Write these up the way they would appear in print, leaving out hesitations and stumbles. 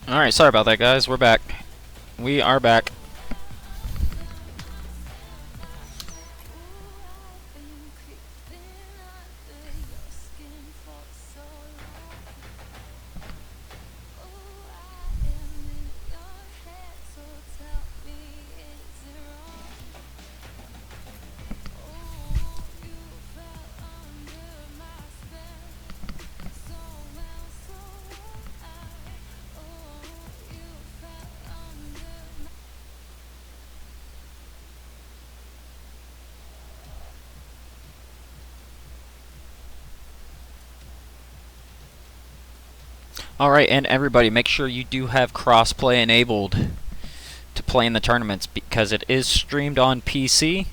Alright, sorry about that, guys. We're back. We are back. Alright, and everybody, make sure you do have crossplay enabled to play in the tournaments because it is streamed on PC.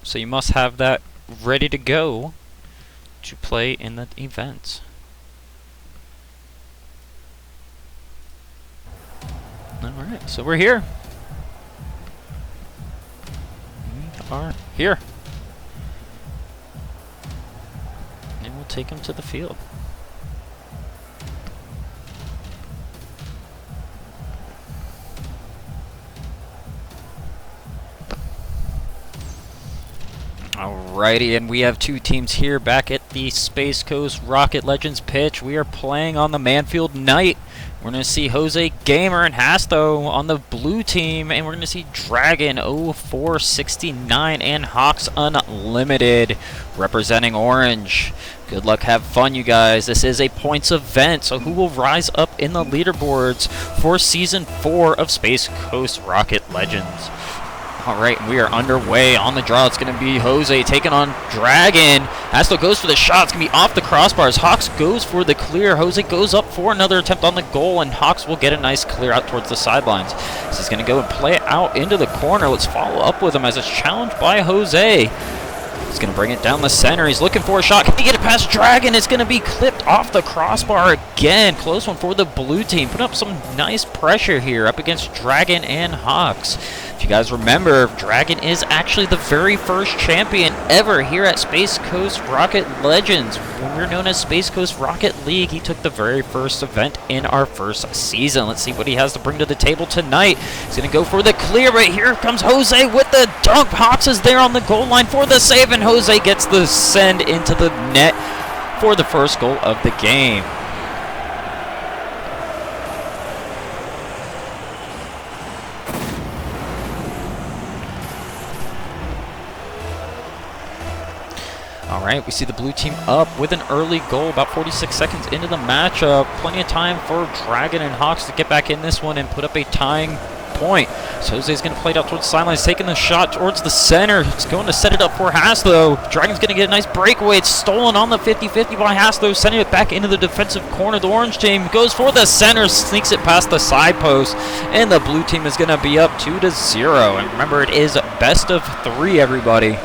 So you must have that ready to go to play in the events. Alright, so we're here. We are here. And we'll take him to the field. Alrighty, and we have two teams here back at the Space Coast Rocket Legends pitch. We are playing on the Manfield Knight. We're going to see Jose Gamer and Hasto on the blue team, and we're going to see Dragon 0469 and Hawks Unlimited representing Orange. Good luck, have fun, you guys. This is a points event, so who will rise up in the leaderboards for Season 4 of Space Coast Rocket Legends? Alright, we are underway. On the draw, it's going to be Jose taking on Dragon. Hasto goes for the shot. It's going to be off the crossbars. Hawks goes for the clear. Jose goes up for another attempt on the goal, and Hawks will get a nice clear out towards the sidelines. This is going to go and play it out into the corner. Let's follow up with him as it's challenged by Jose. He's going to bring it down the center. He's looking for a shot. Can he get it past Dragon? It's going to be clipped off the crossbar again. Close one for the blue team. Put up some nice pressure here up against Dragon and Hawks. If you guys remember, Dragon is actually the very first champion ever here at Space Coast Rocket Legends. When we were known as Space Coast Rocket League, he took the very first event in our first season. Let's see what he has to bring to the table tonight. He's going to go for the clear, but here comes Jose with the dunk. Hawks is there on the goal line for the save, and Jose gets the send into the net for the first goal of the game. Alright, we see the blue team up with an early goal about 46 seconds into the matchup. Plenty of time for Dragon and Hawks to get back in this one and put up a tying point. So Jose's going to play it out towards the sidelines, taking the shot towards the center. It's going to set it up for Hasto. Dragon's going to get a nice breakaway. It's stolen on the 50-50 by Hasto, sending it back into the defensive corner. The orange team goes for the center, sneaks it past the side post, and the blue team is going to be up 2-0. And remember, it is best of 3, everybody.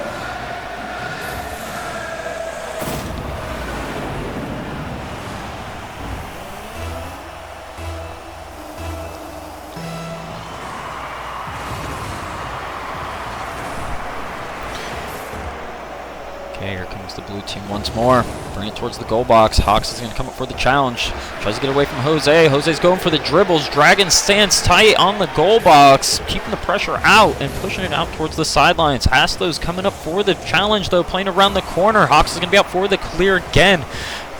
Okay, here comes the blue team once more. Bring it towards the goal box. Hawks is going to come up for the challenge. Tries to get away from Jose. Jose's going for the dribbles. Dragon stands tight on the goal box, keeping the pressure out and pushing it out towards the sidelines. Hasto's coming up for the challenge, though, playing around the corner. Hawks is going to be out for the clear again.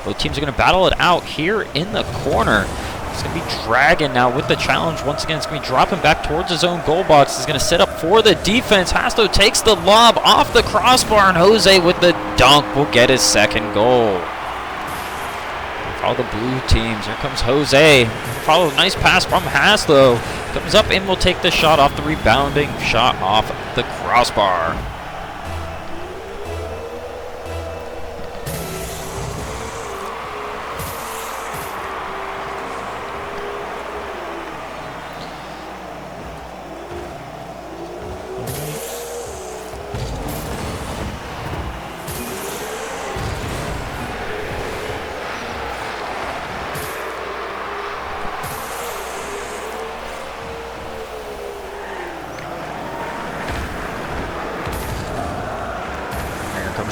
Both teams are going to battle it out here in the corner. It's going to be Dragon now with the challenge. Once again, it's going to be dropping back towards his own goal box. He's going to set up for the defense. Hasto takes the lob off the crossbar, and Jose with the dunk will get his second goal. Follow the blue teams. Here comes Jose. Follow a nice pass from Hasto. Comes up and will take the shot off the rebounding shot off the crossbar.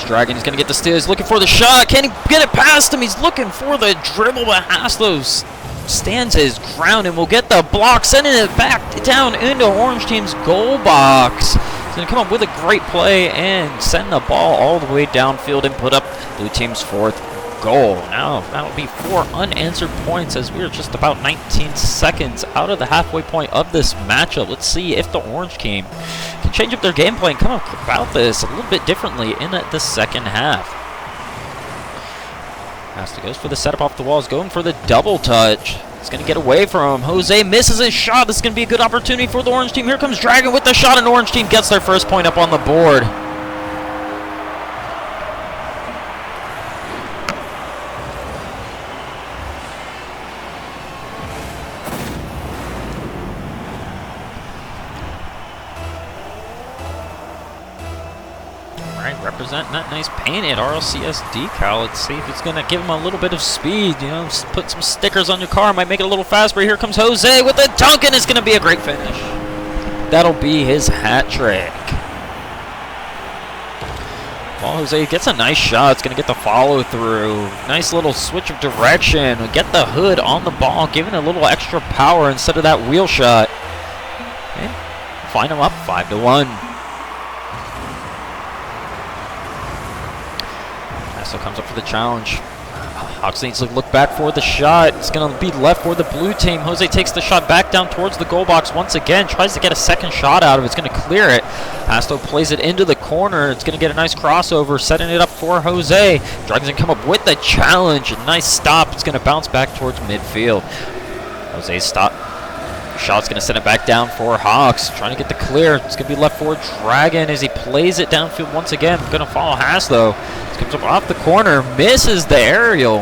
Dragon, he's going to get the steal. He's looking for the shot. Can he get it past him? He's looking for the dribble, but Hasto's stands his ground and will get the block, sending it back down into Orange Team's goal box. He's going to come up with a great play and send the ball all the way downfield and put up Blue Team's 4th goal. Now that'll be 4 unanswered points as we're just about 19 seconds out of the halfway point of this matchup. Let's see if the Orange Team can change up their gameplay and come about this a little bit differently in the second half. Hasta goes for the setup off the wall, is going for the double touch. He's going to get away from him. Jose misses his shot. This is going to be a good opportunity for the Orange Team. Here comes Dragon with the shot, and Orange Team gets their first point up on the board. Representing that nice painted RLCS decal. Let's see if it's going to give him a little bit of speed. You know, put some stickers on your car. Might make it a little faster. Here comes Jose with a dunk, and it's going to be a great finish. That'll be his hat trick. Well, Jose gets a nice shot. It's going to get the follow through. Nice little switch of direction. Get the hood on the ball, giving it a little extra power instead of that wheel shot. And find him up 5-1. So comes up for the challenge. Hawks needs to look back for the shot. It's going to be left for the blue team. Jose takes the shot back down towards the goal box once again. Tries to get a second shot out of it. It's going to clear it. Hasto plays it into the corner. It's going to get a nice crossover, setting it up for Jose. Dragons going to come up with the challenge. A nice stop. It's going to bounce back towards midfield. Jose's stop. Shot's going to send it back down for Hawks. Trying to get the clear. It's going to be left for Dragon as he plays it downfield once again. Going to follow Haas though. This comes up off the corner. Misses the aerial.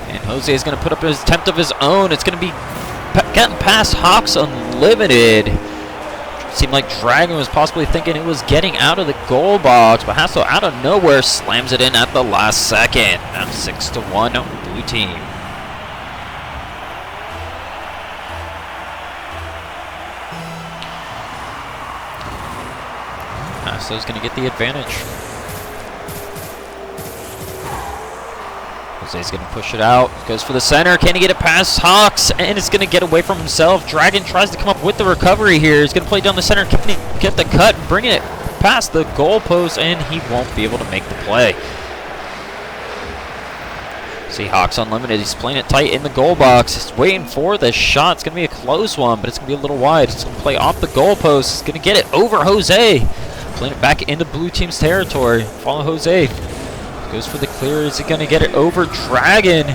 And Jose is going to put up his attempt of his own. It's going to be getting past Hawks Unlimited. Seemed like Dragon was possibly thinking it was getting out of the goal box. But Haas out of nowhere slams it in at the last second. Now 6-1 blue team. So he's going to get the advantage. Jose's going to push it out. Goes for the center. Can he get it past Hawks? And it's going to get away from himself. Dragon tries to come up with the recovery here. He's going to play down the center. Can he get the cut? Bringing it past the goalpost, and he won't be able to make the play. See Hawks Unlimited. He's playing it tight in the goal box. He's waiting for the shot. It's going to be a close one, but it's going to be a little wide. It's going to play off the goalpost. He's going to get it over Jose. Playing it back into blue team's territory. Follow Jose. Goes for the clear. Is he going to get it over Dragon?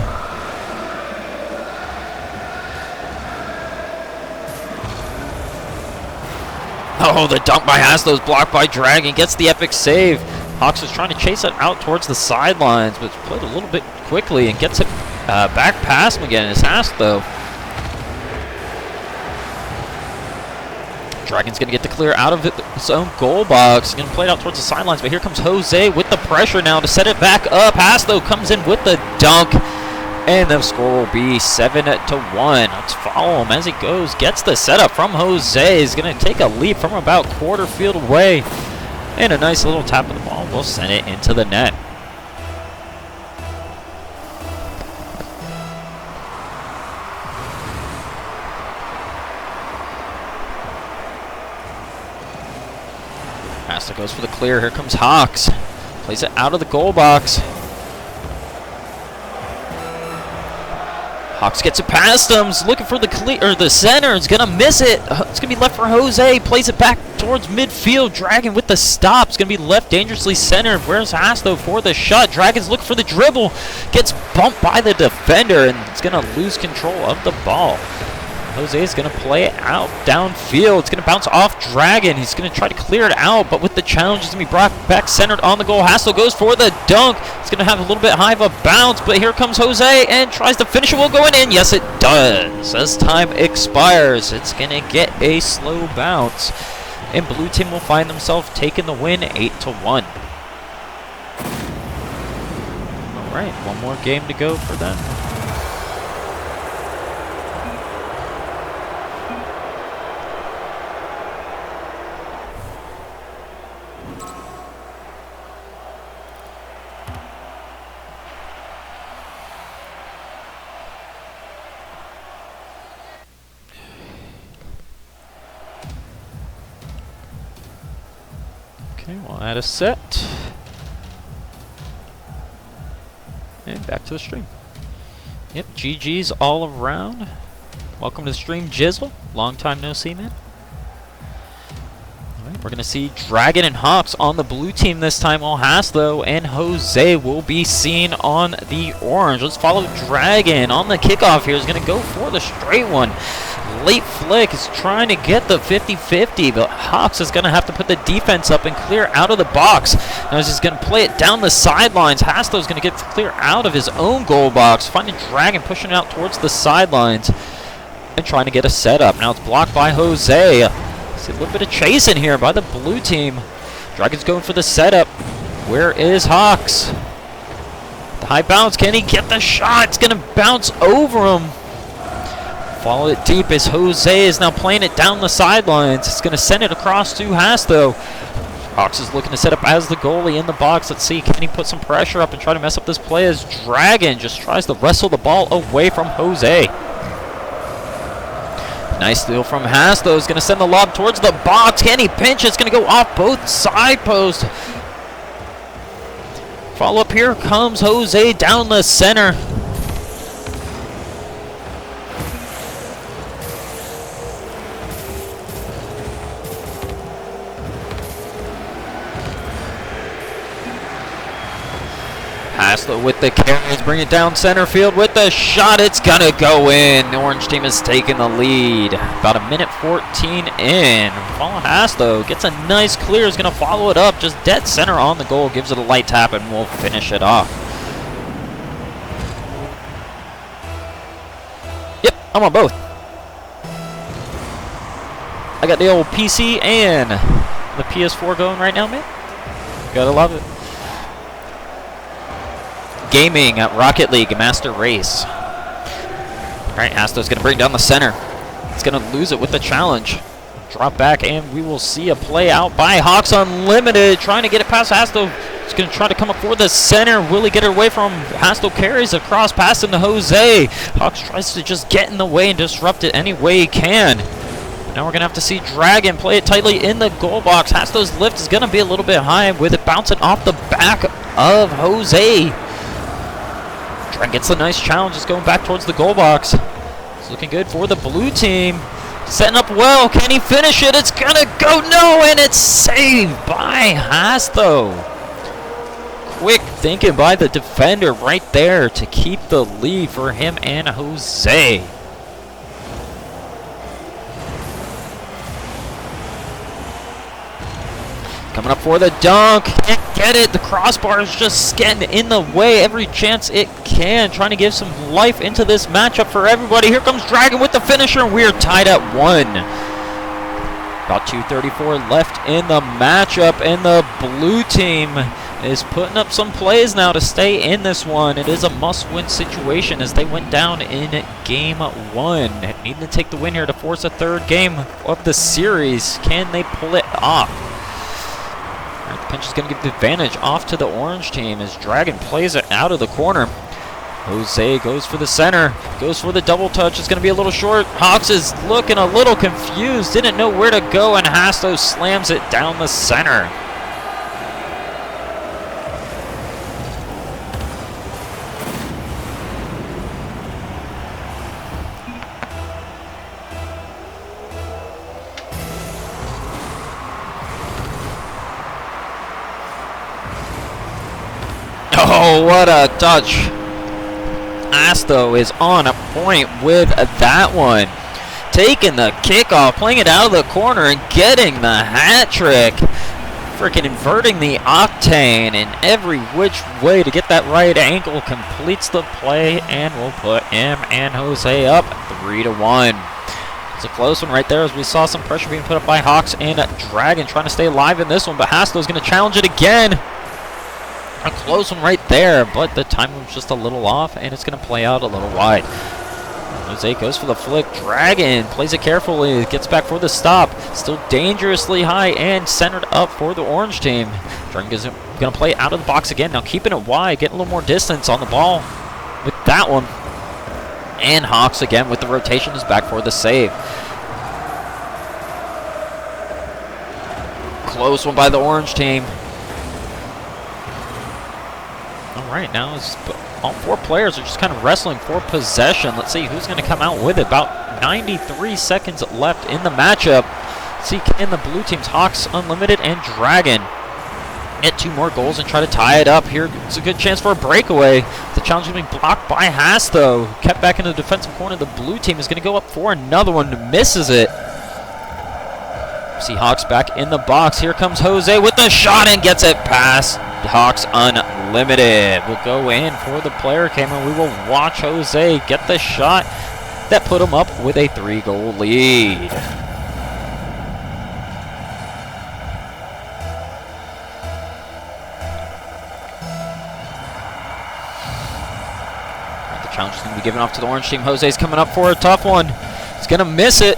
Oh, the dunk by Haslo's blocked by Dragon. Gets the epic save. Hawks is trying to chase it out towards the sidelines, but it's played a little bit quickly and gets it back past him again. It's Haslo. Dragon's going to get the clear out of his own goal box. He's going to play it out towards the sidelines, but here comes Jose with the pressure now to set it back up. Haslo comes in with the dunk, and the score will be 7-1. Let's follow him as he goes. Gets the setup from Jose. He's going to take a leap from about quarter field away, and a nice little tap of the ball will send it into the net. Hasta goes for the clear. Here comes Hawks. Plays it out of the goal box. Hawks gets it past him. He's looking for the clear or the center. It's gonna miss it. It's gonna be left for Jose. Plays it back towards midfield. Dragon with the stop. It's gonna be left dangerously center. Where's Hasto for the shot? Dragon's looking for the dribble. Gets bumped by the defender, and it's gonna lose control of the ball. Jose is going to play it out downfield. It's going to bounce off Dragon. He's going to try to clear it out, but with the challenge, it's going to be brought back centered on the goal. Hassel goes for the dunk. It's going to have a little bit high of a bounce, but here comes Jose and tries to finish it. Will go in. Yes, it does. As time expires, it's going to get a slow bounce, and blue team will find themselves taking the win 8-1. All right, one more game to go for them. Okay, we'll add a set. And back to the stream. Yep, GG's all around. Welcome to the stream, Jizzle. Long time no see, man. Alright, we're going to see Dragon and Hawks on the blue team this time, while Haslo and Jose will be seen on the orange. Let's follow Dragon on the kickoff here. He's going to go for the straight one. Late flick is trying to get the 50-50, but Hawks is going to have to put the defense up and clear out of the box. Now he's just going to play it down the sidelines. Haslo is going to get clear out of his own goal box, finding Dragon pushing out towards the sidelines and trying to get a setup. Now it's blocked by Jose. See a little bit of chasing here by the blue team. Dragon's going for the setup. Where is Hawks? The high bounce. Can he get the shot? It's going to bounce over him. Follow it deep as Jose is now playing it down the sidelines. It's going to send it across to Haslo. Hawks is looking to set up as the goalie in the box. Let's see, can he put some pressure up and try to mess up this play as Dragon just tries to wrestle the ball away from Jose. Nice steal from Haslo. Is going to send the lob towards the box. Can he pinch? It's going to go off both side posts. Follow up, here comes Jose down the center. Haslo with the carries, bring it down center field with the shot. It's gonna go in. The orange team has taken the lead. About a minute 14 in. Follow Haslo, gets a nice clear, is gonna follow it up, just dead center on the goal, gives it a light tap, and we'll finish it off. Yep, I'm on both. I got the old PC and the PS4 going right now, man. Gotta love it. Gaming at Rocket League Master Race. Alright, Haslo's going to bring down the center. It's going to lose it with the challenge. Drop back, and we will see a play out by Hawks Unlimited. Trying to get it past Haslo. He's going to try to come up for the center. Will he get it away from him? Haslo carries across, past him to Jose. Hawks tries to just get in the way and disrupt it any way he can. Now we're going to have to see Dragon play it tightly in the goal box. Haslo's lift is going to be a little bit high with it bouncing off the back of Jose. Dragon gets a nice challenge, just going back towards the goal box. It's looking good for the blue team. Setting up well. Can he finish it? It's going to go. No, and it's saved by Haslo. Quick thinking by the defender right there to keep the lead for him and Jose. Coming up for the dunk. Can't get it. The crossbar is just getting in the way every chance it can. Trying to give some life into this matchup for everybody. Here comes Dragon with the finisher, and we are tied at 1. About 2:34 left in the matchup, and the blue team is putting up some plays now to stay in this one. It is a must-win situation as they went down in Game 1. Needing to take the win here to force a third game of the series. Can they pull it off? The pinch is going to give the advantage off to the orange team as Dragon plays it out of the corner. Jose goes for the center, goes for the double touch. It's going to be a little short. Hawks is looking a little confused, didn't know where to go, and Haslo slams it down the center. Oh, what a touch. Haslo is on point with that one. Taking the kickoff, playing it out of the corner, and getting the hat trick. Freaking inverting the octane in every which way to get that right ankle. Completes the play, and will put him and Jose up 3-1. It's a close one right there as we saw some pressure being put up by Hawks and Dragon trying to stay alive in this one, but Haslo's going to challenge it again. A close one right there, but the timing was just a little off, and it's going to play out a little wide. Jose goes for the flick. Dragon plays it carefully, gets back for the stop. Still dangerously high and centered up for the orange team. Dragon is going to play out of the box again. Now keeping it wide, getting a little more distance on the ball with that one. And Hawks again with the rotation is back for the save. close one by the orange team. All right, now it's all 4 players are just kind of wrestling for possession. Let's see who's going to come out with it. About 93 seconds left in the matchup. Let's see, can the blue teams, Hawks Unlimited and Dragon, get 2 more goals and try to tie it up here? It's a good chance for a breakaway. The challenge is going to be blocked by Haas, though. Kept back into the defensive corner. The blue team is going to go up for another one. Misses it. See Hawks back in the box. Here comes Jose with the shot and gets it past Hawks Unlimited. We'll go in for the player cam and we will watch Jose get the shot that put him up with a 3-goal lead. The challenge is going to be given off to the orange team. Jose's coming up for a tough one. He's going to miss it.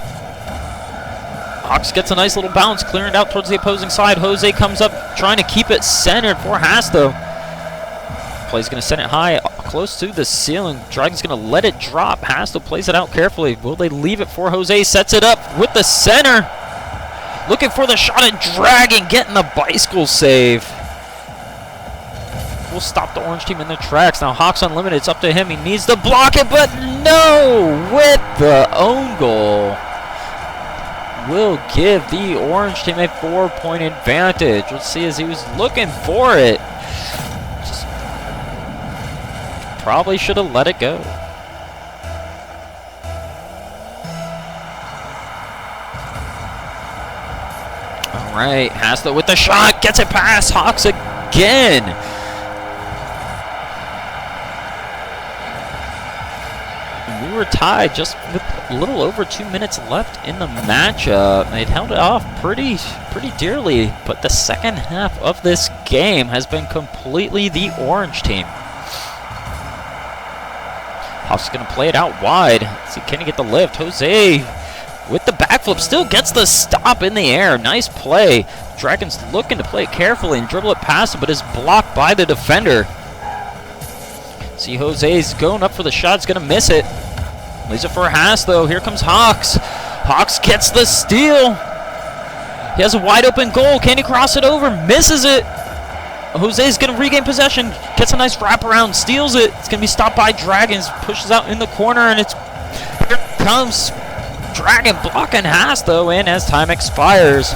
Hawks gets a nice little bounce, clearing it out towards the opposing side. Jose comes up, trying to keep it centered for Haas, though. Play's going to send it high, close to the ceiling. Dragon's going to let it drop. Haas, though, plays it out carefully. Will they leave it for Jose? Sets it up with the center. Looking for the shot, and Dragon getting the bicycle save. We'll stop the orange team in their tracks. Now Hawks Unlimited, it's up to him. He needs to block it, but no! With the own goal. Will give the orange team a 4-point advantage. Let's see, as he was looking for it. Just probably should have let it go. All right, Hasler with the shot, gets it past Hawks again. And we were tied just with a little over 2 minutes left in the matchup. They'd held it off pretty dearly, but the second half of this game has been completely the orange team. Hawks going to play it out wide. Let's see, can he get the lift? Jose with the backflip still gets the stop in the air. Nice play. Dragon's looking to play it carefully and dribble it past him, but is blocked by the defender. See, Jose's going up for the shot. He's going to miss it. Leaves it for Haas, though. Here comes Hawks. Hawks gets the steal. He has a wide open goal. Can he cross it over? Misses it. Jose's going to regain possession. Gets a nice wraparound. Steals it. It's going to be stopped by Dragons. Pushes out in the corner, and it's... Here comes Dragon blocking Haas, though, and as time expires,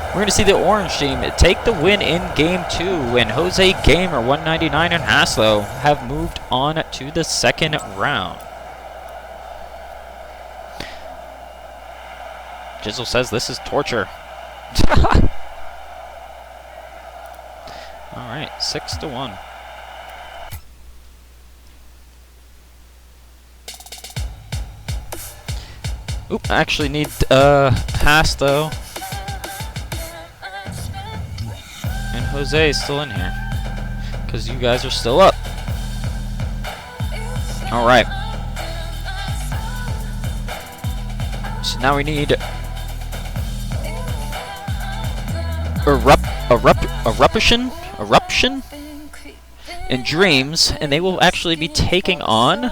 we're going to see the orange team take the win in Game 2, and Jose Gamer, 199, and Haas, though, have moved on to the second round. Jizzle says this is torture. All right, 6-1. Oop, I actually need pass though. And Jose is still in here because you guys are still up. All right. So now we need eruption and Dreams, and they will actually be taking on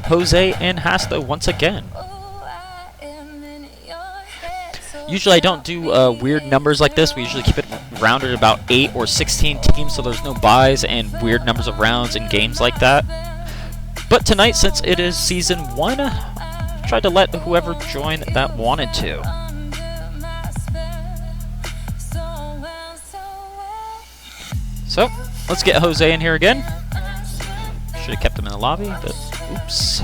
Jose and Hasta once again. Usually I don't do weird numbers like this. We usually keep it rounded at about 8 or 16 teams, so there's no buys and weird numbers of rounds in games like that. But tonight, since it is Season 1, I tried to let whoever join that wanted to. So, let's get Jose in here again. Should have kept him in the lobby, but oops.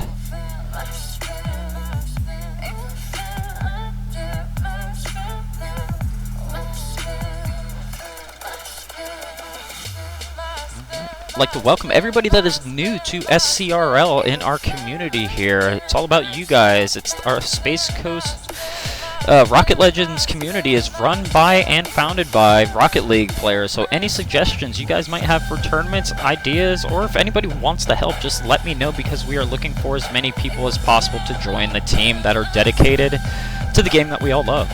I'd like to welcome everybody that is new to SCRL in our community here. It's all about you guys. It's our Space Coast Rocket Legends community is run by and founded by Rocket League players. So any suggestions you guys might have for tournaments, ideas, or if anybody wants to help, just let me know, because we are looking for as many people as possible to join the team that are dedicated to the game that we all love.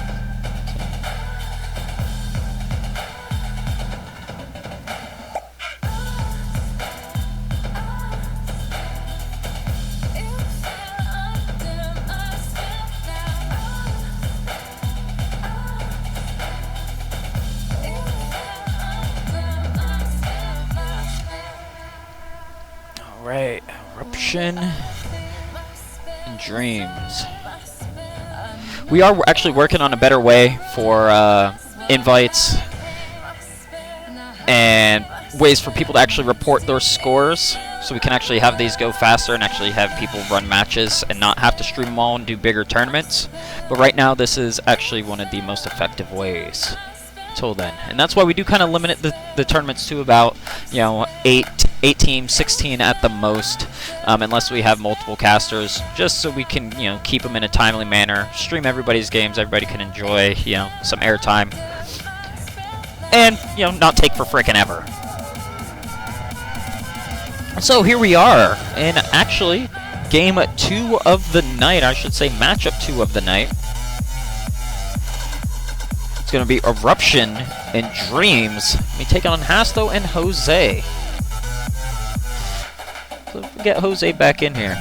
Alright, Eruption and Dreams. We are actually working on a better way for invites and ways for people to actually report their scores, so we can actually have these go faster and actually have people run matches and not have to stream them all and do bigger tournaments. But right now this is actually one of the most effective ways till then, and that's why we do kind of limit the tournaments to about, you know, 8 teams, 16 at the most, unless we have multiple casters, just so we can, you know, keep them in a timely manner, stream everybody's games, everybody can enjoy, you know, some airtime, and, you know, not take for frickin' ever. So here we are, in actually game 2 of the night, I should say matchup 2 of the night. It's going to be Eruption and Dreams. We take on Hasto and Jose. So if we get Jose back in here.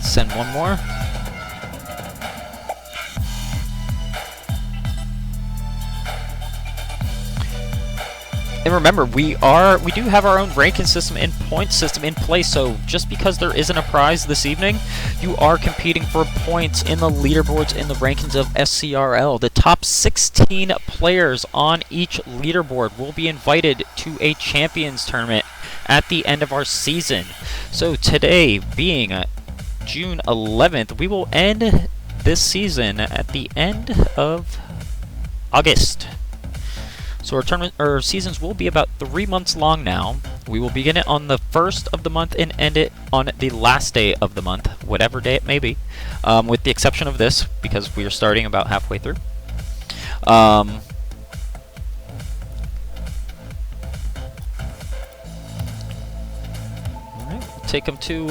Send one more. And remember, we do have our own ranking system and point system in place, so just because there isn't a prize this evening, you are competing for points in the leaderboards in the rankings of SCRL. The top 16 players on each leaderboard will be invited to a Champions Tournament at the end of our season. So today, being June 11th, we will end this season at the end of August. So our seasons will be about 3 months long now. We will begin it on the 1st of the month and end it on the last day of the month, whatever day it may be, with the exception of this, because we are starting about halfway through. Alright, take them to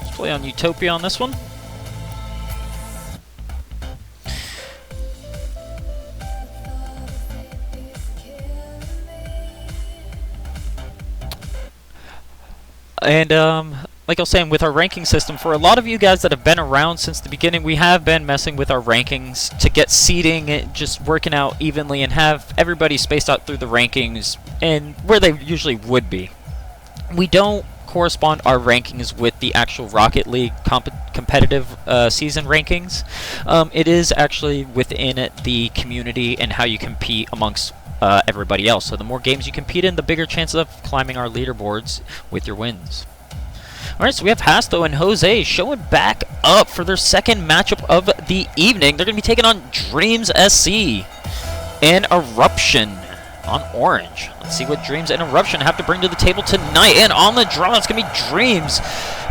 let's play on Utopia on this one. And like I was saying, with our ranking system, for a lot of you guys that have been around since the beginning, we have been messing with our rankings to get seeding just working out evenly and have everybody spaced out through the rankings and where they usually would be. We don't correspond our rankings with the actual Rocket League competitive season rankings. It is actually within the community and how you compete amongst everybody else. So the more games you compete in, the bigger chance of climbing our leaderboards with your wins. Alright, so we have Hasto and Jose showing back up for their second matchup of the evening. They're going to be taking on Dreams SC and Eruption on orange. Let's see what Dreams and Eruption have to bring to the table tonight. And on the draw, it's going to be Dreams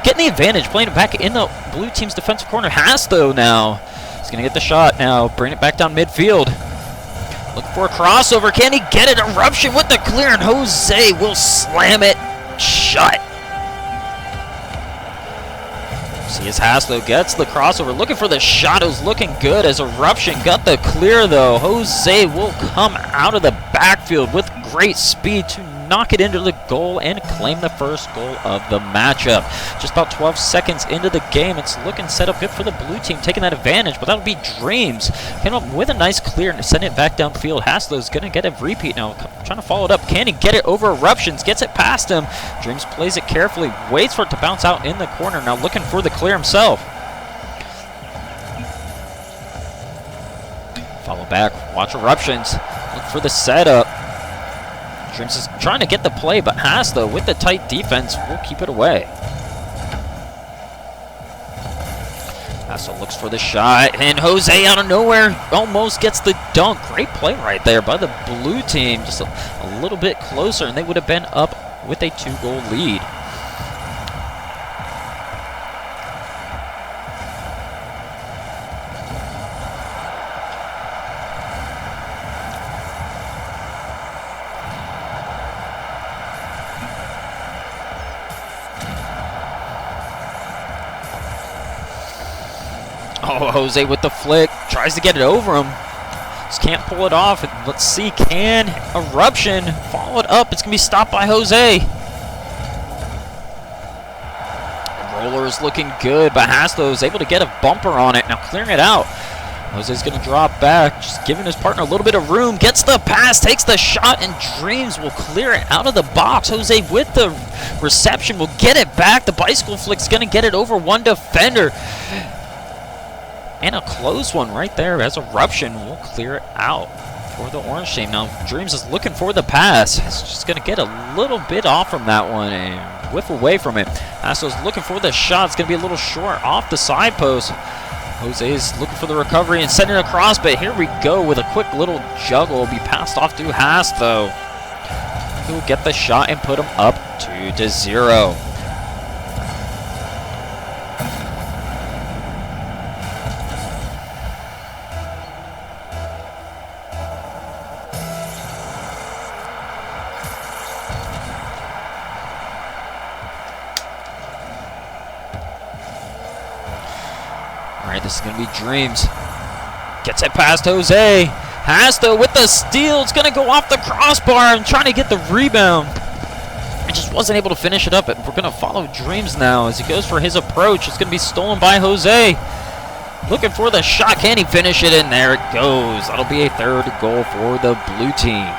getting the advantage, playing it back in the blue team's defensive corner. Hasto now. He's going to get the shot now, bring it back down midfield. Looking for a crossover. Can he get it? Eruption with the clear, and Jose will slam it shut. See as Hasto gets the crossover. Looking for the shot. It was looking good as Eruption got the clear, though. Jose will come out of the backfield with great speed to knock it into the goal and claim the first goal of the matchup. Just about 12 seconds into the game, it's looking set up good for the blue team, taking that advantage, but that'll be Dreams. Came up with a nice clear and sending it back downfield. Hasto's going to get a repeat now, trying to follow it up. Can he get it over Eruptions? Gets it past him. Dreams plays it carefully, waits for it to bounce out in the corner, now looking for the clear himself. Follow back, watch Eruptions, look for the setup. Dreams is trying to get the play, but Hasto, with the tight defense, will keep it away. Hasto looks for the shot, and Jose out of nowhere almost gets the dunk. Great play right there by the blue team. Just a little bit closer, and they would have been up with a 2-goal lead. Oh, Jose with the flick, tries to get it over him. Just can't pull it off. Let's see, can Eruption follow it up? It's going to be stopped by Jose. Roller's looking good, but Hasto is able to get a bumper on it. Now clearing it out. Jose's going to drop back, just giving his partner a little bit of room. Gets the pass, takes the shot, and Dreams will clear it out of the box. Jose with the reception will get it back. The bicycle flick's going to get it over one defender. And a close one right there as Eruption will clear it out for the orange team. Now Dreams is looking for the pass. It's just going to get a little bit off from that one and whiff away from it. Hasto's looking for the shot. It's going to be a little short off the side post. Jose's looking for the recovery and sending it across, but here we go with a quick little juggle. Will be passed off to Hasto. He'll get the shot and put him up 2-0. Alright, this is going to be Dreams. Gets it past Jose. Hasto with the steal. It's going to go off the crossbar and trying to get the rebound. He just wasn't able to finish it up. We're going to follow Dreams now as he goes for his approach. It's going to be stolen by Jose. Looking for the shot. Can he finish it? And there it goes. That'll be a third goal for the blue team.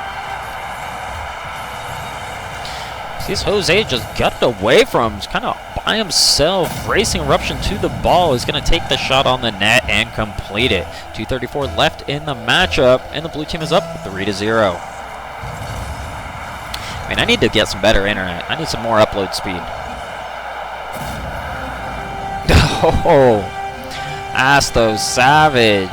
Sees Jose just got it away from him. He's kind of by himself, racing Eruption to the ball. He's going to take the shot on the net and complete it. 2:34 left in the matchup, and the blue team is up 3-0. I mean, I need to get some better internet. I need some more upload speed. Oh, Hasto savage.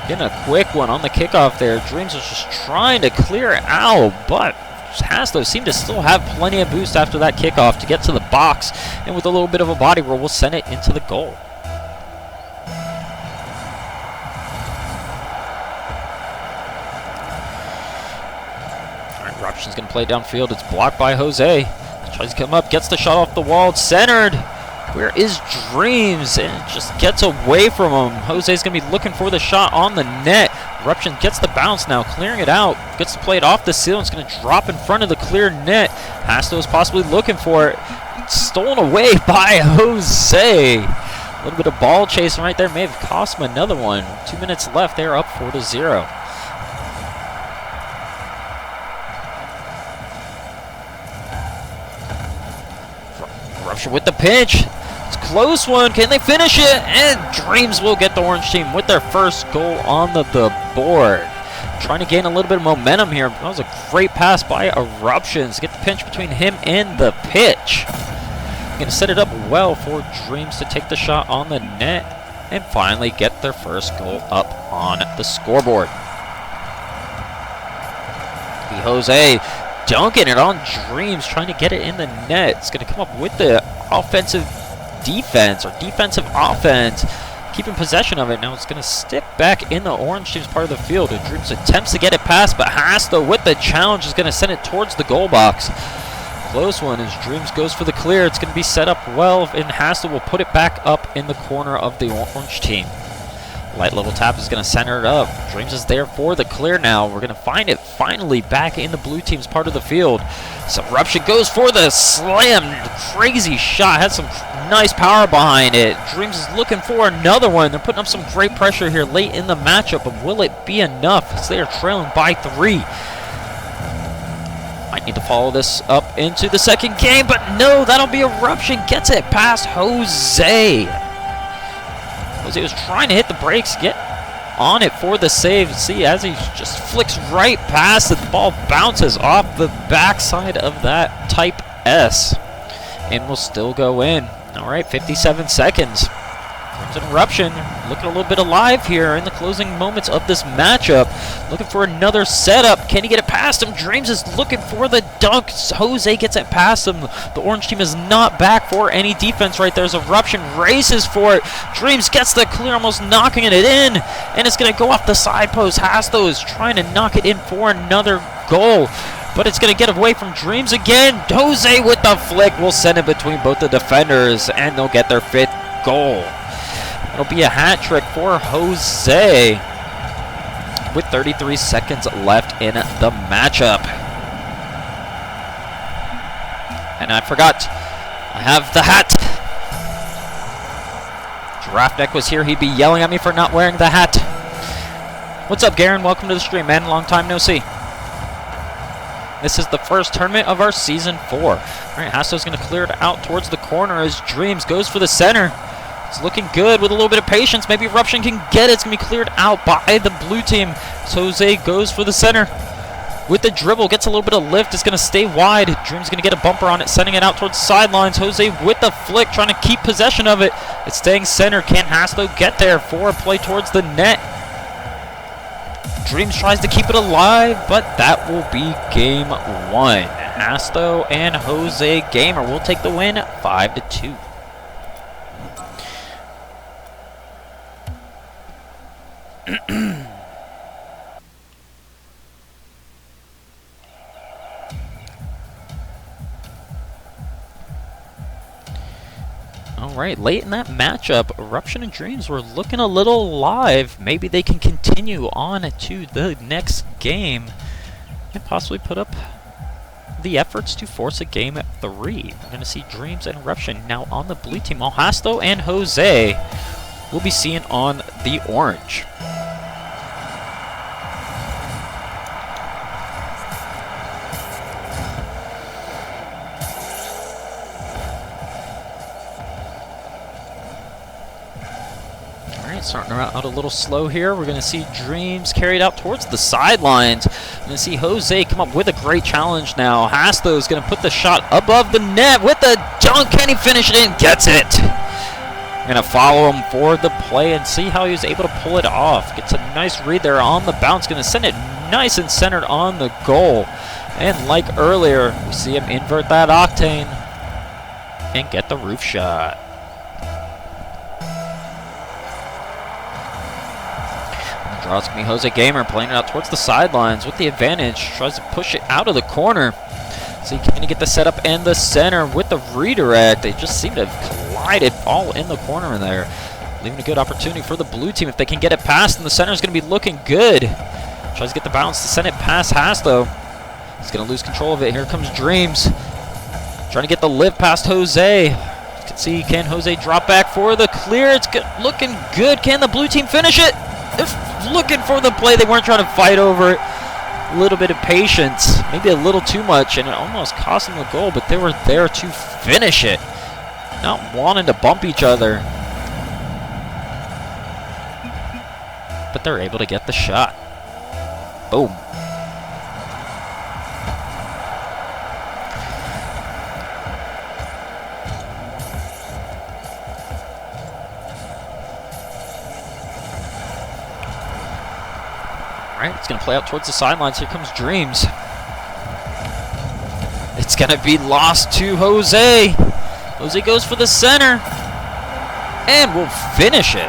Getting a quick one on the kickoff there. Dreams was just trying to clear it out, but Hasto seemed to still have plenty of boost after that kickoff to get to the box, and with a little bit of a body roll, we'll send it into the goal. Alright, Eruption's going to play downfield. It's blocked by Jose. Tries to come up, gets the shot off the wall. It's centered. Where is Dreams? And it just gets away from him. Jose's going to be looking for the shot on the net. Eruption gets the bounce now, clearing it out. Gets to play it off the seal. It's going to drop in front of the clear net. Hasto is possibly looking for it. Stolen away by Jose. A little bit of ball chasing right there. May have cost him another one. 2 minutes left. They're up 4-0. Eruption with the pinch. Close one. Can they finish it? And Dreams will get the orange team with their first goal on the board. Trying to gain a little bit of momentum here. That was a great pass by Eruptions. Get the pinch between him and the pitch. Going to set it up well for Dreams to take the shot on the net and finally get their first goal up on the scoreboard. Jose dunking it on Dreams, trying to get it in the net. It's going to come up with the offensive defense, or defensive offense, keeping possession of it. Now it's going to stick back in the orange team's part of the field. Dreams attempts to get it past, but Hasto with the challenge is going to send it towards the goal box. Close one as Dreams goes for the clear. It's going to be set up well, and Hasto will put it back up in the corner of the orange team. Light level tap is going to center it up. Dreams is there for the clear now. We're going to find it finally back in the blue team's part of the field. So Eruption goes for the slam. Crazy shot. Had some nice power behind it. Dreams is looking for another one. They're putting up some great pressure here late in the matchup, but will it be enough as they are trailing by 3? Might need to follow this up into the second game, but no, that'll be Eruption. Gets it past Jose. Jose was trying to hit the brakes, get on it for the save. See, as he just flicks right past it, the ball bounces off the backside of that Type S and will still go in. All right, 57 seconds. Crimson Eruption looking a little bit alive here in the closing moments of this matchup. Looking for another setup. Can he get it past him? Dreams is looking for the dunk. Jose gets it past him. The orange team is not back for any defense right there. As Eruption races for it. Dreams gets the clear, almost knocking it in. And it's going to go off the side post. Hasto is trying to knock it in for another goal, but it's going to get away from Dreams again. Jose with the flick will send it between both the defenders, and they'll get their 5th goal. It'll be a hat trick for Jose. with 33 seconds left in the matchup. And I forgot, I have the hat. Giraffe Neck was here, he'd be yelling at me for not wearing the hat. What's up, Garen? Welcome to the stream, man. Long time no see. This is the first tournament of our Season 4. All right, Hasto's going to clear it out towards the corner as Dreams goes for the center. It's looking good with a little bit of patience. Maybe Eruption can get it. It's going to be cleared out by the blue team. So Jose goes for the center. With the dribble, gets a little bit of lift. It's going to stay wide. Dreams going to get a bumper on it, sending it out towards the sidelines. Jose with the flick, trying to keep possession of it. It's staying center. Can Hasto get there for a play towards the net? Dreams tries to keep it alive, but that will be game 1. Hasto and Jose Gamer will take the win 5-2. Alright, late in that matchup, Eruption and Dreams were looking a little alive. Maybe they can continue on to the next game and possibly put up the efforts to force a game at 3. We're going to see Dreams and Eruption now on the blue team, while Hasto and Jose will be seen on the orange. Starting out a little slow here. We're going to see Dreams carried out towards the sidelines. We're going to see Jose come up with a great challenge now. Hasto is going to put the shot above the net with the dunk. Can he finish it in? Gets it. We're going to follow him for the play and see how he was able to pull it off. Gets a nice read there on the bounce. Going to send it nice and centered on the goal. And like earlier, we see him invert that octane and get the roof shot. It's going to be Jose Gamer playing it out towards the sidelines with the advantage. Tries to push it out of the corner. So can he get the setup and the center with the redirect? They just seem to have collided all in the corner there. Leaving a good opportunity for the blue team if they can get it past, and the center is going to be looking good. Tries to get the bounce to send it past Hasto. He's going to lose control of it. Here comes Dreams. Trying to get the lift past Jose. You can see, can Jose drop back for the clear? It's looking good. Can the blue team finish it? They're looking for the play. They weren't trying to fight over it. A little bit of patience, maybe a little too much, and it almost cost them the goal, but they were there to finish it. Not wanting to bump each other. But they're able to get the shot. Boom. Alright, it's going to play out towards the sidelines. Here comes Dreams. It's going to be lost to Jose. Jose goes for the center. And will finish it.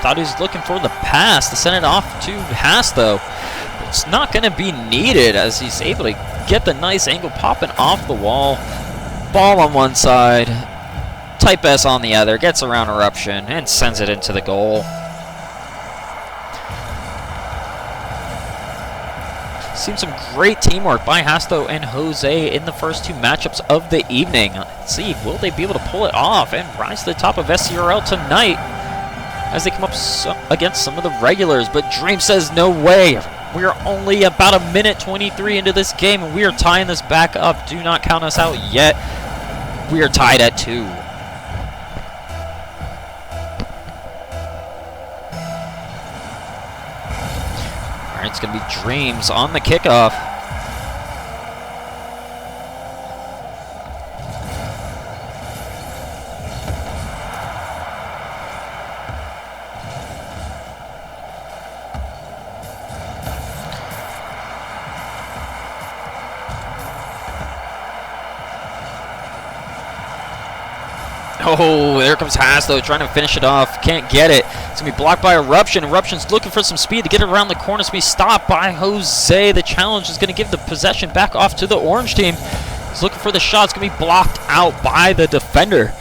Thought he was looking for the pass to send it off to Hasto. It's not going to be needed as he's able to get the nice angle popping off the wall. Ball on one side. Type S on the other. Gets around Eruption and sends it into the goal. Seen some great teamwork by Hasto and Jose in the first two matchups of the evening. Let's see, will they be able to pull it off and rise to the top of SCRL tonight as they come up against some of the regulars? But Dream says no way. We are only about a minute 23 into this game, and we are tying this back up. Do not count us out yet. We are tied at 2. It's going to be Dreams on the kickoff. Oh, there comes Hasto trying to finish it off. Can't get it. It's going to be blocked by Eruption. Eruption's looking for some speed to get it around the corner. It's going to be stopped by Jose. The challenge is going to give the possession back off to the orange team. He's looking for the shot. It's going to be blocked out by the defender.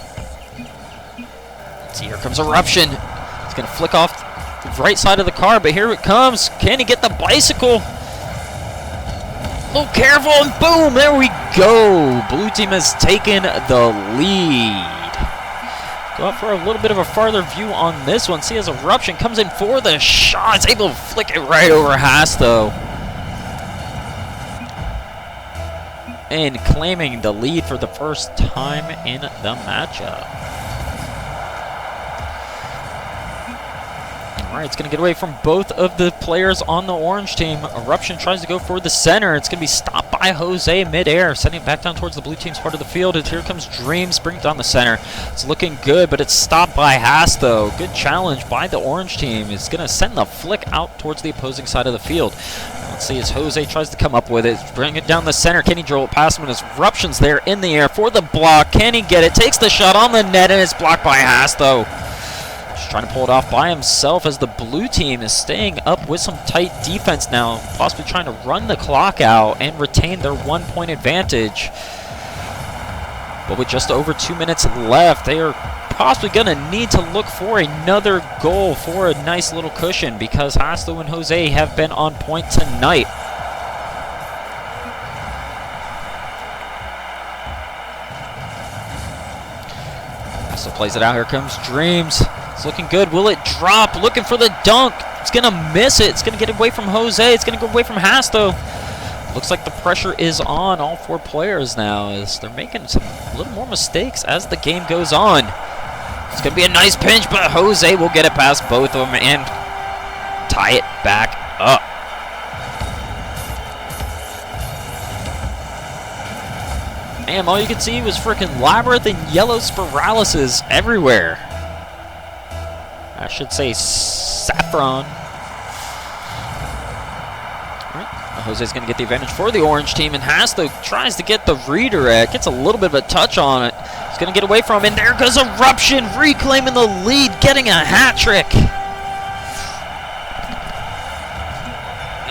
Let's see, here comes Eruption. It's going to flick off right side of the car, but here it comes. Can he get the bicycle? A little careful, and boom, there we go. Blue team has taken the lead. Go out for a little bit of a farther view on this one. See as Eruption comes in for the shot. It's able to flick it right over Hasto. And claiming the lead for the first time in the matchup. Alright, it's going to get away from both of the players on the orange team. Eruption tries to go for the center. It's going to be stopped by Jose midair, sending it back down towards the blue team's part of the field. And here comes Dreams, bring it down the center. It's looking good, but it's stopped by Hasto. Good challenge by the orange team. It's going to send the flick out towards the opposing side of the field. Let's see as Jose tries to come up with it. Bring it down the center. Can he drill it past him? And his Eruption's there in the air for the block. Can he get it? Takes the shot on the net, and it's blocked by Hasto. Just trying to pull it off by himself as the blue team is staying up with some tight defense now, possibly trying to run the clock out and retain their 1-point advantage. But with just over 2 minutes left, they are possibly going to need to look for another goal for a nice little cushion because Hasto and Jose have been on point tonight. Hasto plays it out. Here comes Dreams. It's looking good. Will it drop? Looking for the dunk. It's going to miss it. It's going to get away from Jose. It's going to go away from Hasto. Looks like the pressure is on all four players now as they're making a little more mistakes as the game goes on. It's going to be a nice pinch, but Jose will get it past both of them and tie it back up. Damn, all you could see was freaking Labyrinth and yellow spiraluses everywhere. I should say saffron. Jose's going to get the advantage for the orange team, and Hasto tries to get the redirect. Gets a little bit of a touch on it. He's going to get away from it, and there goes Eruption, reclaiming the lead, getting a hat trick.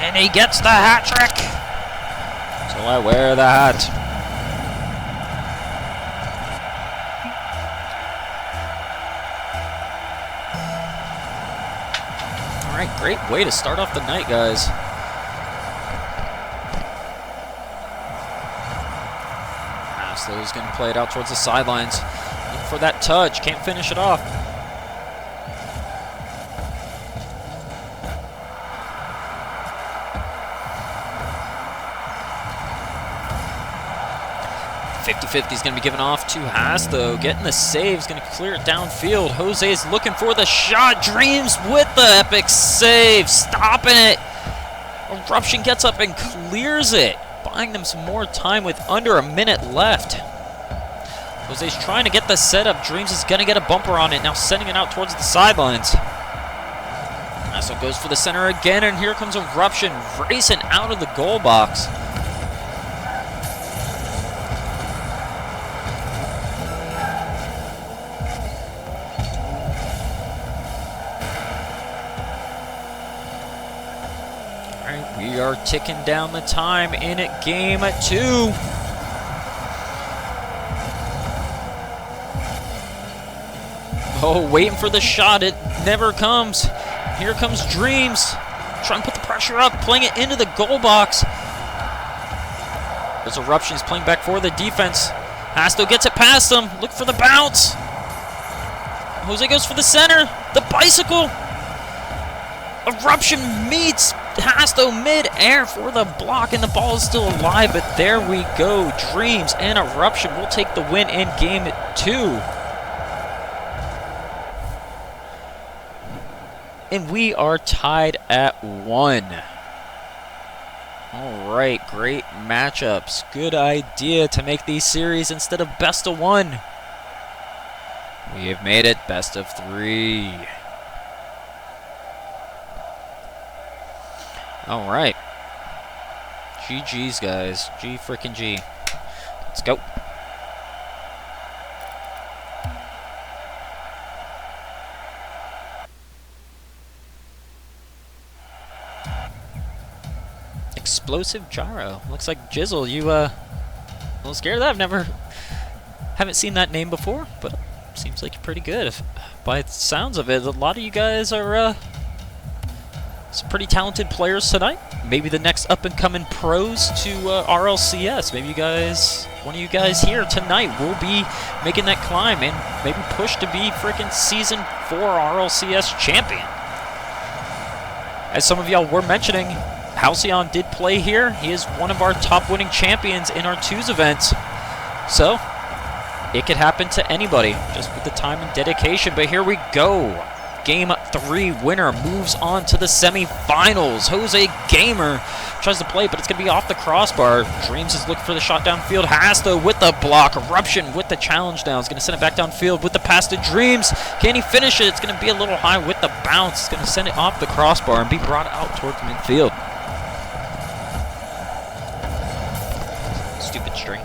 And he gets the hat trick. So I wear the hat. All right, great way to start off the night, guys. He's going to play it out towards the sidelines. Looking for that touch. Can't finish it off. .50-50 is going to be given off to Hasto. Getting the save. He's going to clear it downfield. Jose is looking for the shot. Dreams with the epic save. Stopping it. Eruption gets up and clears it, buying them some more time with under a minute left. Jose's trying to get the setup. Dreams is going to get a bumper on it. Now sending it out towards the sidelines. Hasto goes for the center again, and here comes Eruption racing out of the goal box. We are ticking down the time in game 2. Oh, waiting for the shot. It never comes. Here comes Dreams. Trying to put the pressure up, playing it into the goal box. There's Eruption. He's playing back for the defense. Hasto gets it past him. Look for the bounce. Jose goes for the center. The bicycle. Eruption meets Hasto mid-air for the block, and the ball is still alive, but there we go. Dreams and Eruption will take the win in game 2. And we are tied at 1. All right, great matchups. Good idea to make these series instead of best of 1. We have made it best of 3. All right. GG's, guys. G frickin' G. Let's go. Explosive gyro. Looks like Jizzle. You a little scared of that? Haven't seen that name before, but seems like you're pretty good. By the sounds of it, a lot of you guys are some pretty talented players tonight. Maybe the next up-and-coming pros to RLCS. Maybe one of you guys here tonight will be making that climb and maybe push to be freaking Season 4 RLCS champion. As some of y'all were mentioning, Halcyon did play here. He is one of our top winning champions in our 2s events. So, it could happen to anybody, just with the time and dedication. But here we go. Game 3 winner moves on to the semifinals. Jose Gamer tries to play, but it's going to be off the crossbar. Dreams is looking for the shot downfield. Hasta with the block. Eruption with the challenge down. He's going to send it back downfield with the pass to Dreams. Can he finish it? It's going to be a little high with the bounce. It's going to send it off the crossbar and be brought out towards midfield. Stupid string.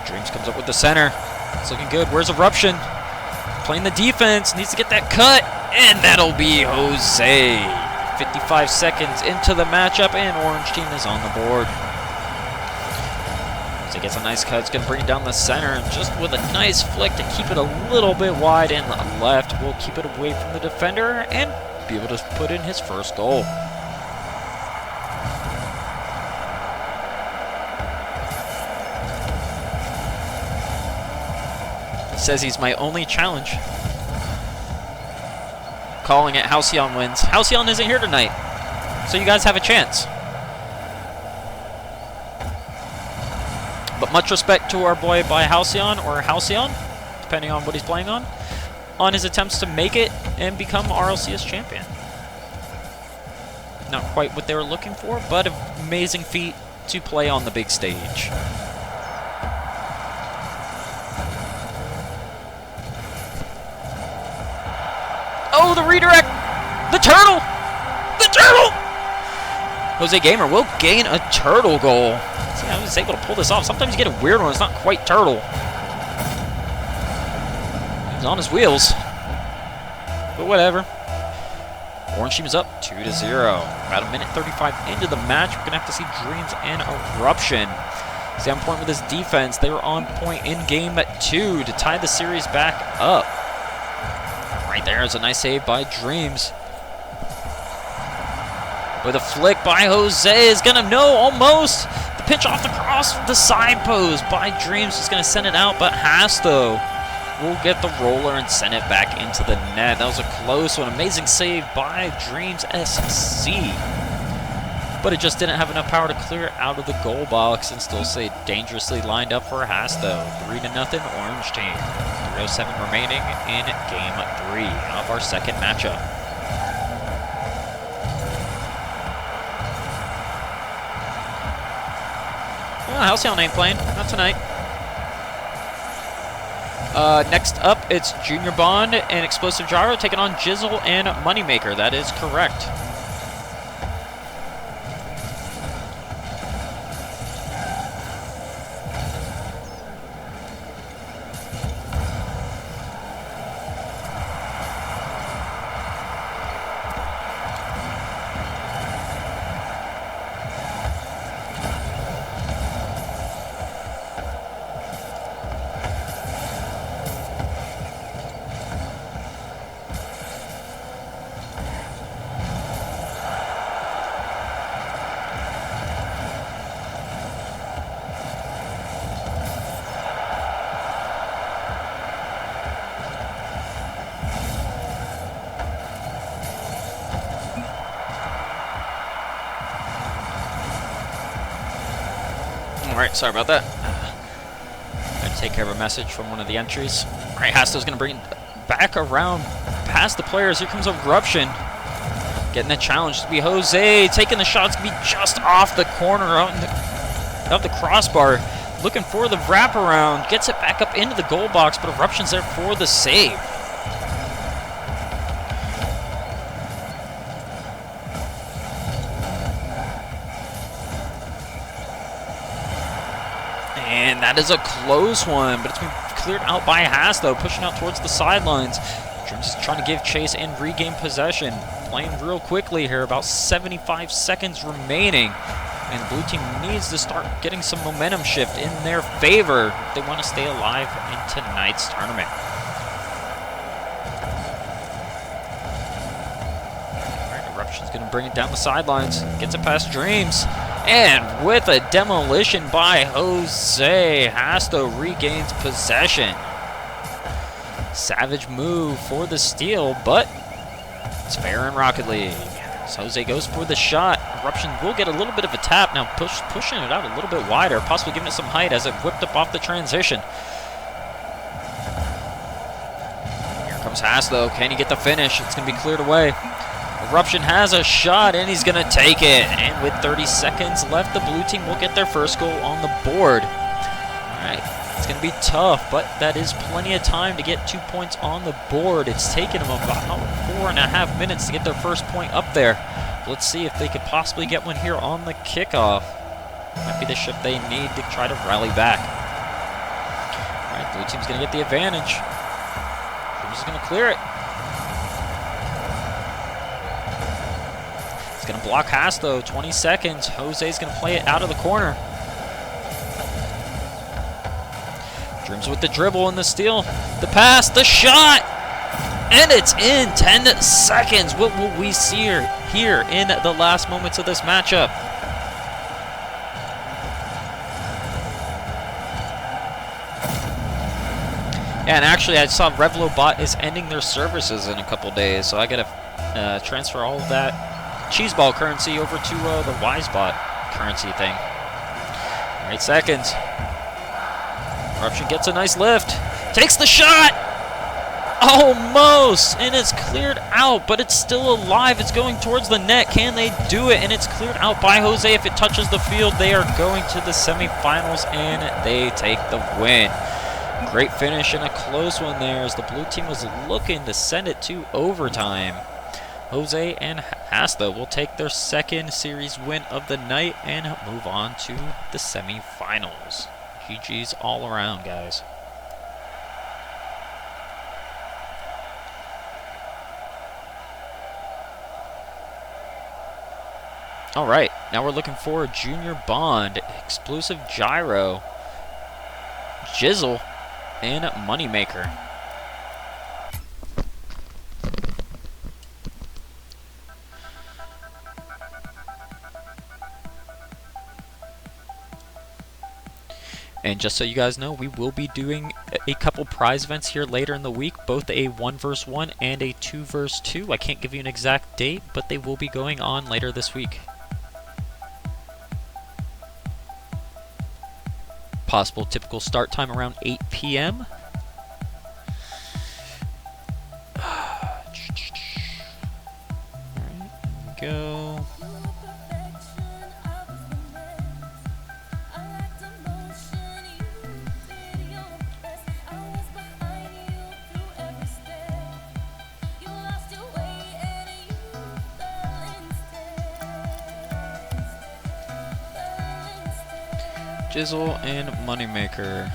Dreams comes up with the center. It's looking good. Where's Eruption? Playing the defense. Needs to get that cut. And that'll be Jose. 55 seconds into the matchup, and Orange team is on the board. Jose gets a nice cut. It's going to bring it down the center. And just with a nice flick to keep it a little bit wide in the left, will keep it away from the defender and be able to put in his first goal. Says he's my only challenge. Calling it Halcyon wins. Halcyon isn't here tonight, so you guys have a chance. But much respect to our boy by Halcyon, or Halcyon, depending on what he's playing on his attempts to make it and become RLCS champion. Not quite what they were looking for, but an amazing feat to play on the big stage. Oh, the redirect! The turtle! The turtle! Jose Gamer will gain a turtle goal. See, I was able to pull this off. Sometimes you get a weird one. It's not quite turtle. He's on his wheels. But whatever. Orange team is up 2-0. About a minute 35 into the match. We're going to have to see Dreams and Eruption. Stay on point with this defense. They were on point in game 2 to tie the series back up. Right there is a nice save by Dreams. With a flick by Jose is going to almost. The pitch off the cross, the side post by Dreams is going to send it out, but Hasto will get the roller and send it back into the net. That was a close one. Amazing save by Dreams SC. But it just didn't have enough power to clear it out of the goal box and still stay dangerously lined up for Hasto. 3-0 Orange team. 3:07 remaining in game 3 of our second matchup. Well, Halcyon ain't playing. Not tonight. Next up, it's Junior Bond and Explosive Gyro taking on Jizzle and Moneymaker. That is correct. Alright, sorry about that. I had to take care of a message from one of the entries. Alright, Hasto's going to bring it back around past the players. Here comes Eruption. Getting the challenge to be Jose. Taking the shot. It's going to be just off the corner of the crossbar. Looking for the wraparound. Gets it back up into the goal box, but Eruption's there for the save. And that is a close one, but it's been cleared out by Hasto, pushing out towards the sidelines. Dreams is trying to give chase and regain possession. Playing real quickly here, about 75 seconds remaining. And the blue team needs to start getting some momentum shift in their favor if they want to stay alive in tonight's tournament. Eruption's going to bring it down the sidelines. Gets it past Dreams. And with a demolition by Jose, Hasto regains possession. Savage move for the steal, but it's fair in Rocket League. So Jose goes for the shot. Eruption will get a little bit of a tap. Now pushing it out a little bit wider, possibly giving it some height as it whipped up off the transition. Here comes Hasto. Can he get the finish? It's going to be cleared away. Eruption has a shot, and he's going to take it. And with 30 seconds left, the blue team will get their first goal on the board. All right, it's going to be tough, but that is plenty of time to get 2 points on the board. It's taken them about 4.5 minutes to get their first point up there. Let's see if they could possibly get one here on the kickoff. Might be the shift they need to try to rally back. All right, blue team's going to get the advantage. Who's going to clear it? It's going to block Hasto. 20 seconds. Jose's going to play it out of the corner. Dreams with the dribble and the steal. The pass, the shot! And it's in 10 seconds. What will we see here in the last moments of this matchup? Yeah, and actually I saw RevloBot is ending their services in a couple days, so I got to transfer all of that Cheeseball currency over to the WiseBot currency thing. 8 seconds. Eruption gets a nice lift. Takes the shot! Almost! And it's cleared out, but it's still alive. It's going towards the net. Can they do it? And it's cleared out by Jose. If it touches the field, they are going to the semifinals, and they take the win. Great finish and a close one there as the blue team was looking to send it to overtime. Jose and Hasto will take their second series win of the night and move on to the semifinals. GG's all around, guys. All right, now we're looking for a Junior Bond, Explosive Gyro, Jizzle, and Moneymaker. And just so you guys know, we will be doing a couple prize events here later in the week, both a 1 vs 1 and a 2 vs 2. I can't give you an exact date, but they will be going on later this week. Possible typical start time around 8 p.m. Alright, here we go. Jizzle and Moneymaker.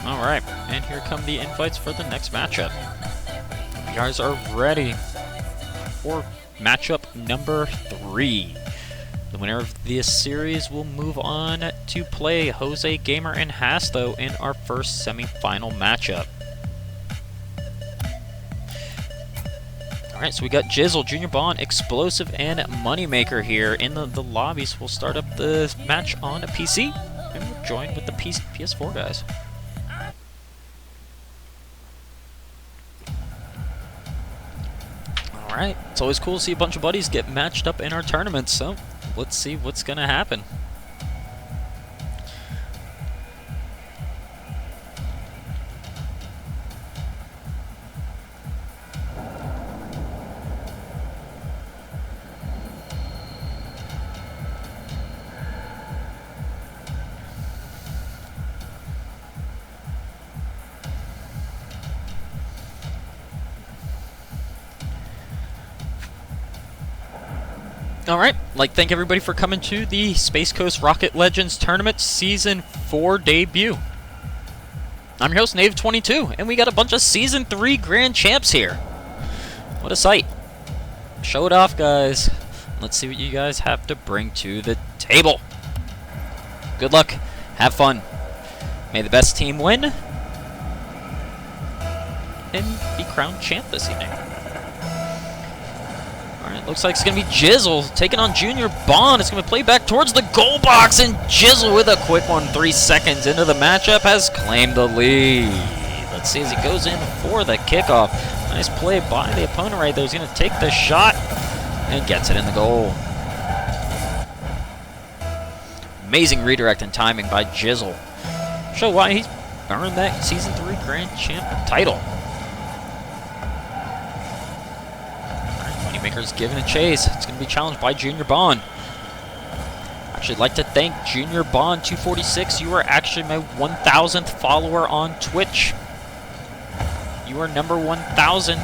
Alright, and here come the invites for the next matchup. You guys are ready for matchup number 3. The winner of this series will move on to play Jose Gamer and Hasto in our first semi-final matchup. Alright, so we got Jizzle, Junior Bond, Explosive, and Moneymaker here in the lobbies. We'll start up the match on a PC, and we'll join with the PS4 guys. Alright, it's always cool to see a bunch of buddies get matched up in our tournaments, so let's see what's going to happen. Alright, thank everybody for coming to the Space Coast Rocket Legends Tournament Season 4 debut. I'm your host, n8iv22, and we got a bunch of Season 3 Grand Champs here. What a sight. Show it off, guys. Let's see what you guys have to bring to the table. Good luck. Have fun. May the best team win and be crowned champ this evening. Alright, looks like it's going to be Jizzle taking on Junior Bond. It's going to play back towards the goal box, and Jizzle with a quick one 3 seconds into the matchup has claimed the lead. Let's see as he goes in for the kickoff. Nice play by the opponent right there. He's going to take the shot and gets it in the goal. Amazing redirect and timing by Jizzle. Show why he's earned that Season 3 Grand Champ title. Moneymaker's giving a chase. It's going to be challenged by Junior Bond. Actually, I'd like to thank Junior Bond 246. You are actually my 1,000th follower on Twitch. You are number 1,000.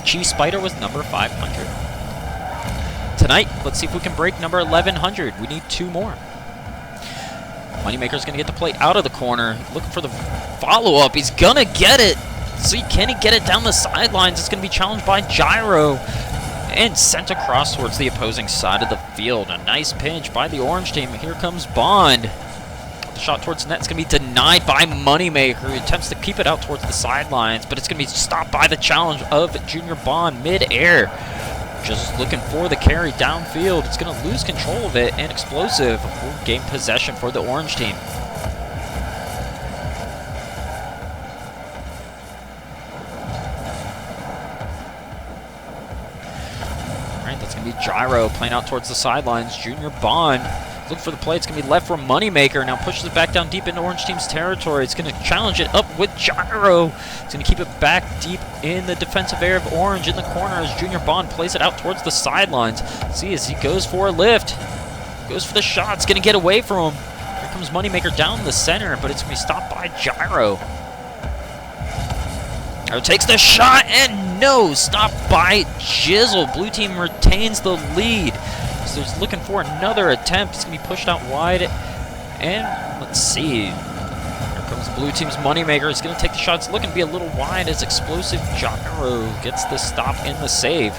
Chief Spider was number 500. Tonight, let's see if we can break number 1,100. We need 2 more. Moneymaker's going to get the play out of the corner. Looking for the follow-up. He's going to get it. See, can he get it down the sidelines? It's going to be challenged by Gyro and sent across towards the opposing side of the field. A nice pinch by the orange team. Here comes Bond. The shot towards the net is going to be denied by Moneymaker, who attempts to keep it out towards the sidelines, but it's going to be stopped by the challenge of Junior Bond mid-air. Just looking for the carry downfield. It's going to lose control of it, and Explosive will gain possession for the orange team. Alright, that's going to be Gyro playing out towards the sidelines. Junior Bond looking for the play. It's going to be left for Moneymaker. Now pushes it back down deep into orange team's territory. It's going to challenge it up with Gyro. It's going to keep it back deep in the defensive area of orange in the corner as Junior Bond plays it out towards the sidelines. See as he goes for a lift. Goes for the shot. It's going to get away from him. Here comes Moneymaker down the center, but it's going to be stopped by Gyro. Gyro takes the shot, and no! Stopped by Jizzle. Blue team retains the lead. So he's looking for another attempt. It's going to be pushed out wide. And let's see. Here comes the blue team's Moneymaker. He's going to take the shot. It's looking to be a little wide as Explosive Gyro gets the stop in the save.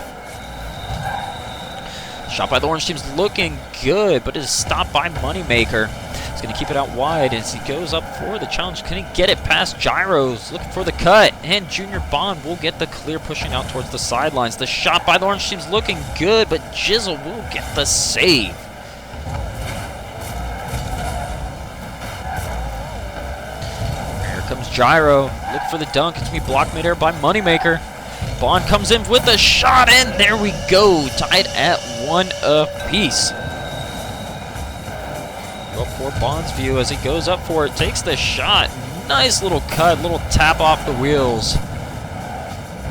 Shot by the orange team's looking good, but it is stopped by Moneymaker. He's going to keep it out wide as he goes up for the challenge. Can he get it past Gyro's? Looking for the cut, and Junior Bond will get the clear, pushing out towards the sidelines. The shot by the orange team's looking good, but Jizzle will get the save. Here comes Gyro. Look for the dunk. It's going to be blocked midair by Moneymaker. Bond comes in with a shot, and there we go. Tied at 1 apiece. Up for Bond's view as he goes up for it, takes the shot. Nice little cut, little tap off the wheels.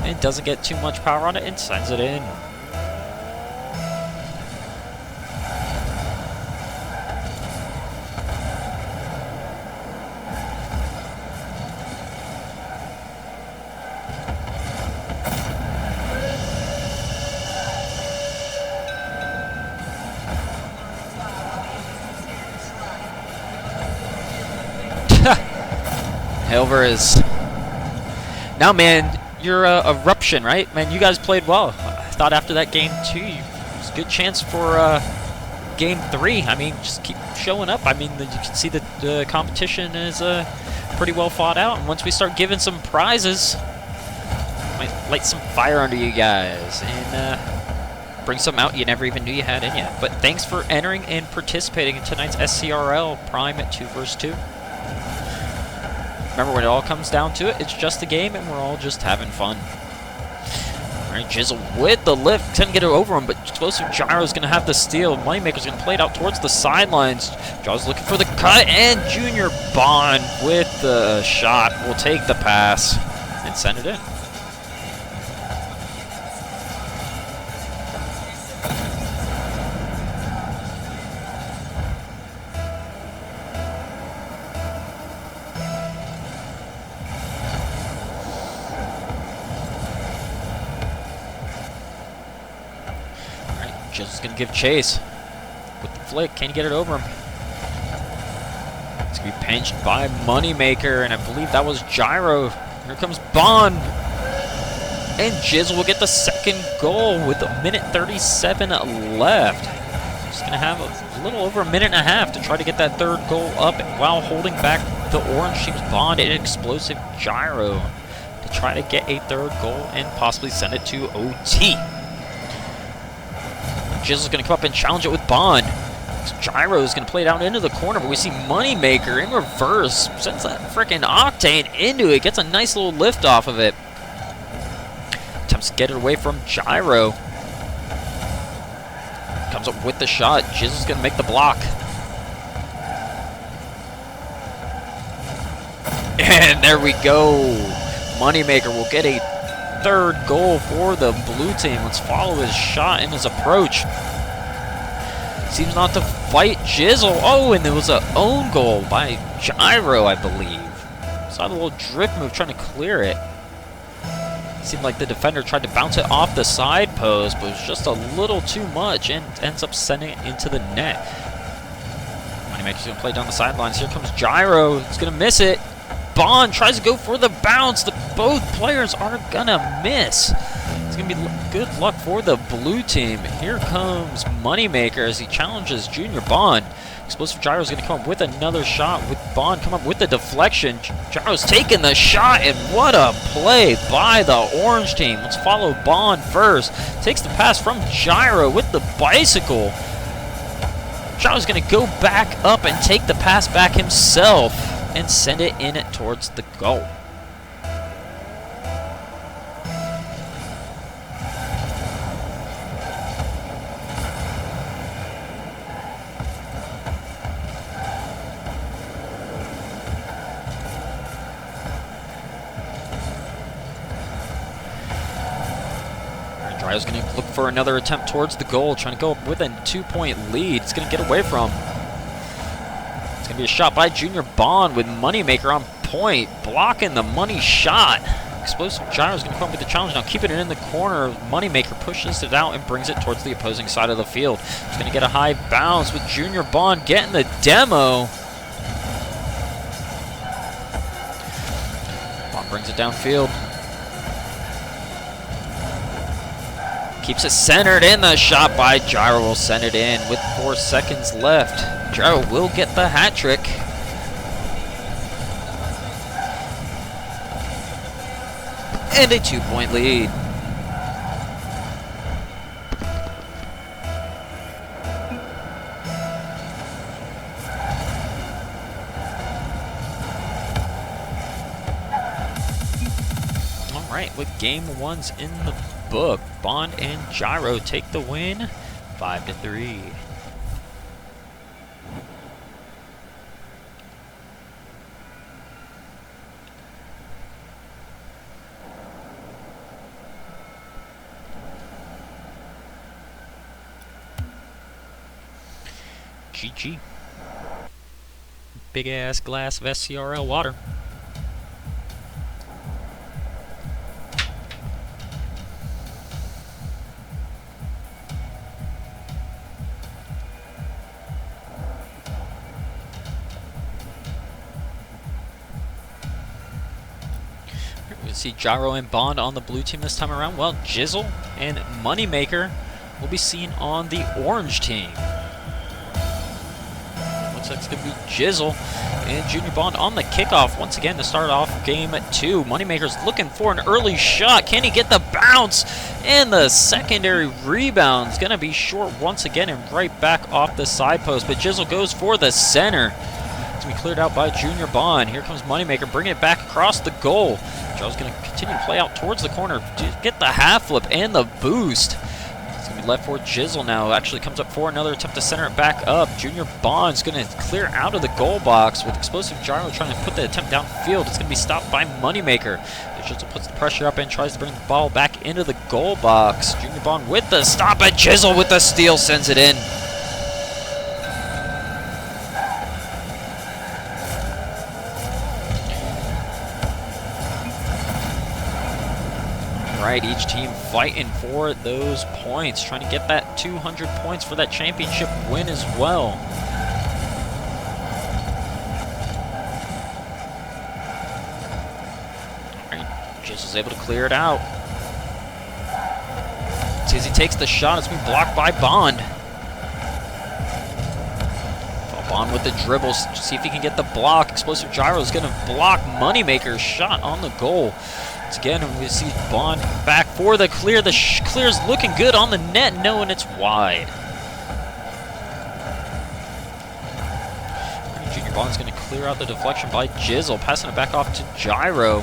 And doesn't get too much power on it and sends it in. Alvarez. Now, man, you're Eruption, right? Man, you guys played well. I thought after that game, too, it was a good chance for game 3. I mean, just keep showing up. I mean, you can see that the competition is pretty well fought out. And once we start giving some prizes, might light some fire under you guys and bring something out you never even knew you had in you. But thanks for entering and participating in tonight's SCRL Prime at 2 vs. 2. Remember, when it all comes down to it, it's just a game, and we're all just having fun. All right, Jizzle with the lift. Couldn't get it over him, but Explosive Gyro's going to have the steal. Moneymaker's going to play it out towards the sidelines. Gyro's looking for the cut, and Junior Bond with the shot will take the pass and send it in. Jizzle's going to give chase. With the flick, can he get it over him? It's going to be pinched by Moneymaker, and I believe that was Gyro. Here comes Bond. And Jizzle will get the second goal with 1:37 left. Just going to have a little over a minute and a half to try to get that third goal up while holding back the orange team's Bond and explosive Gyro to try to get a third goal and possibly send it to OT. Jizzle's going to come up and challenge it with Bond. Gyro is going to play it out into the corner, but we see Moneymaker in reverse. Sends that freaking Octane into it. Gets a nice little lift off of it. Attempts to get it away from Gyro. Comes up with the shot. Jizzle's going to make the block. And there we go. Moneymaker will get a third goal for the blue team. Let's follow his shot and his approach. Seems not to fight Jizzle. Oh, and there was an own goal by Gyro, I believe. Saw the little drift move trying to clear it. Seemed like the defender tried to bounce it off the side post, but it was just a little too much and ends up sending it into the net. Moneymaker's going to play down the sidelines. Here comes Gyro. He's going to miss it. Bond tries to go for the bounce. Both players are going to miss. It's going to be good luck for the blue team. Here comes Moneymaker as he challenges Junior Bond. Explosive Gyro is going to come up with another shot with Bond come up with the deflection. Gyro's taking the shot, and what a play by the orange team. Let's follow Bond first. Takes the pass from Gyro with the bicycle. Gyro's going to go back up and take the pass back himself and send it in towards the goal. Gyro's going to look for another attempt towards the goal, trying to go up with a 2-point lead. It's going to get away from. It's going to be a shot by Junior Bond with Moneymaker on point, blocking the money shot. Explosive Gyro's going to come up with the challenge now, keeping it in the corner. Moneymaker pushes it out and brings it towards the opposing side of the field. It's going to get a high bounce with Junior Bond getting the demo. Bond brings it downfield. Keeps it centered, and the shot by Gyro will send it in with 4 seconds left. Gyro will get the hat trick. And a 2-point lead. All right, with game one's in the book, Bond and Gyro take the win, 5-3. GG. Big ass glass of SCRL water. We see Gyro and Bond on the blue team this time around. Well, Jizzle and Moneymaker will be seen on the orange team. Looks like it's going to be Jizzle and Junior Bond on the kickoff once again to start off game 2. Moneymaker's looking for an early shot. Can he get the bounce? And the secondary rebound is going to be short once again and right back off the side post. But Jizzle goes for the center. It's going to be cleared out by Junior Bond. Here comes Moneymaker, bringing it back across the goal. Gyro's going to continue to play out towards the corner, get the half flip and the boost. It's going to be left for Jizzle now. Actually comes up for another attempt to center it back up. Junior Bond's going to clear out of the goal box with Explosive Gyro trying to put the attempt downfield. It's going to be stopped by Moneymaker. Jizzle puts the pressure up and tries to bring the ball back into the goal box. Junior Bond with the stop, and Jizzle with the steal sends it in. right, each team fighting for those points, trying to get that 200 points for that championship win as well. All right, Jizzle's able to clear it out. Tizzy takes the shot. It's been blocked by Bond. Bond with the dribbles. See if he can get the block. Explosive Gyro is going to block Moneymaker's shot on the goal. Once again, we see Bond back for the clear. The clear's looking good on the net. No, and it's wide. Junior Bond's going to clear out the deflection by Jizzle. Passing it back off to Gyro.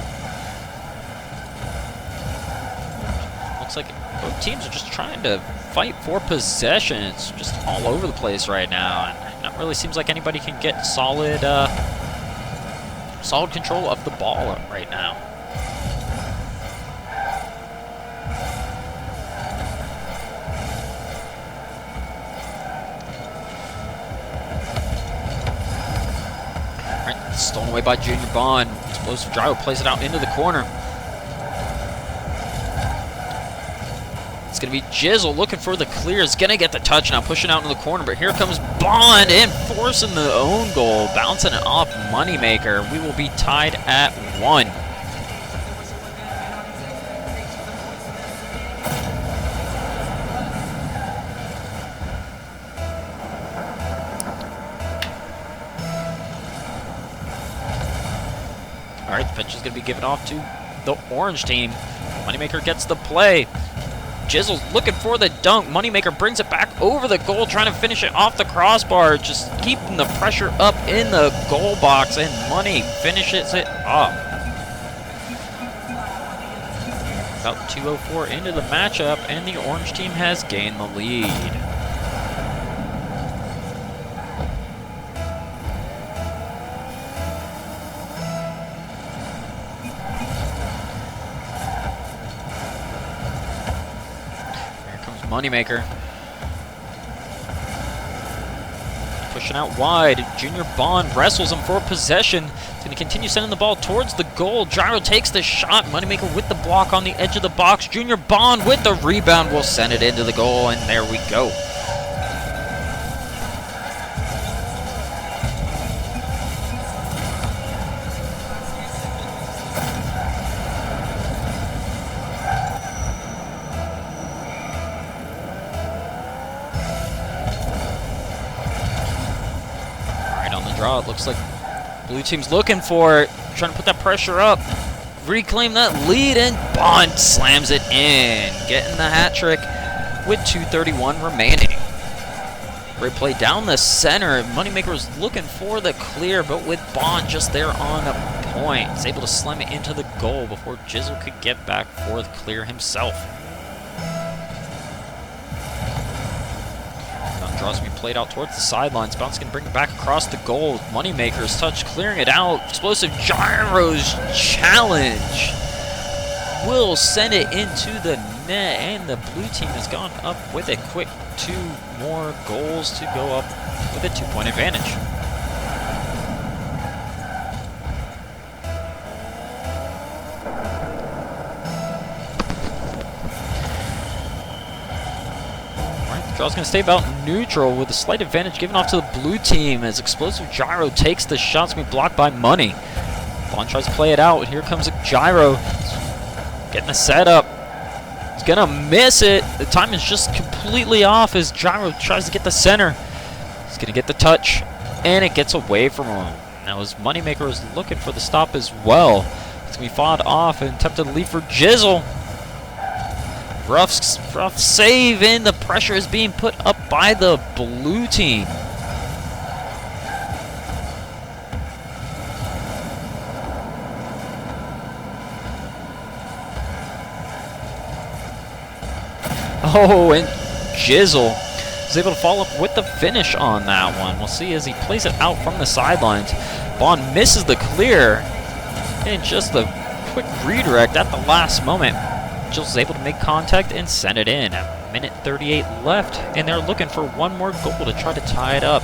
Looks like both teams are just trying to fight for possession. It's just all over the place right now. And not really seems like anybody can get solid control of the ball right now. All right, stolen away by Junior Bond. Explosive Gyro plays it out into the corner. It's going to be Jizzle looking for the clear. Is going to get the touch now, pushing out in the corner. But here comes Bond enforcing the own goal, bouncing it off Moneymaker. We will be tied at 1. All right, the pitch is going to be given off to the orange team. Moneymaker gets the play. Jizzle's looking for the dunk. Moneymaker brings it back over the goal, trying to finish it off the crossbar, just keeping the pressure up in the goal box, and Money finishes it up. About 2:04 into the matchup, and the orange team has gained the lead. Moneymaker. Pushing out wide. Junior Bond wrestles him for possession. He's going to continue sending the ball towards the goal. Gyro takes the shot. Moneymaker with the block on the edge of the box. Junior Bond with the rebound will send it into the goal, and there we go. It looks like blue team's looking for it, trying to put that pressure up, reclaim that lead, and Bond slams it in, getting the hat trick with 2:31 remaining. Great play down the center. Moneymaker was looking for the clear, but with Bond just there on a point, he's able to slam it into the goal before Jizzle could get back for the clear himself. Draws to be played out towards the sidelines. Bounce can bring it back across the goal. Moneymaker's touch, clearing it out. Explosive Gyro's challenge will send it into the net, and the blue team has gone up with a quick 2 more goals to go up with a 2-point advantage. Draw's going to stay about neutral with a slight advantage given off to the blue team as Explosive Gyro takes the shots, going to be blocked by Money. Bond tries to play it out. Here comes Gyro getting the setup. He's going to miss it. The time is just completely off as Gyro tries to get the center. He's going to get the touch, and it gets away from him. Now as Moneymaker is looking for the stop as well. It's going to be fought off and attempted to lead for Jizzle. Rough save, and the pressure is being put up by the blue team. Oh, and Jizzle is able to follow up with the finish on that one. We'll see as he plays it out from the sidelines. Bond misses the clear, and just a quick redirect at the last moment. Jizzle's able to make contact and send it in. A minute 38 left, and they're looking for one more goal to try to tie it up.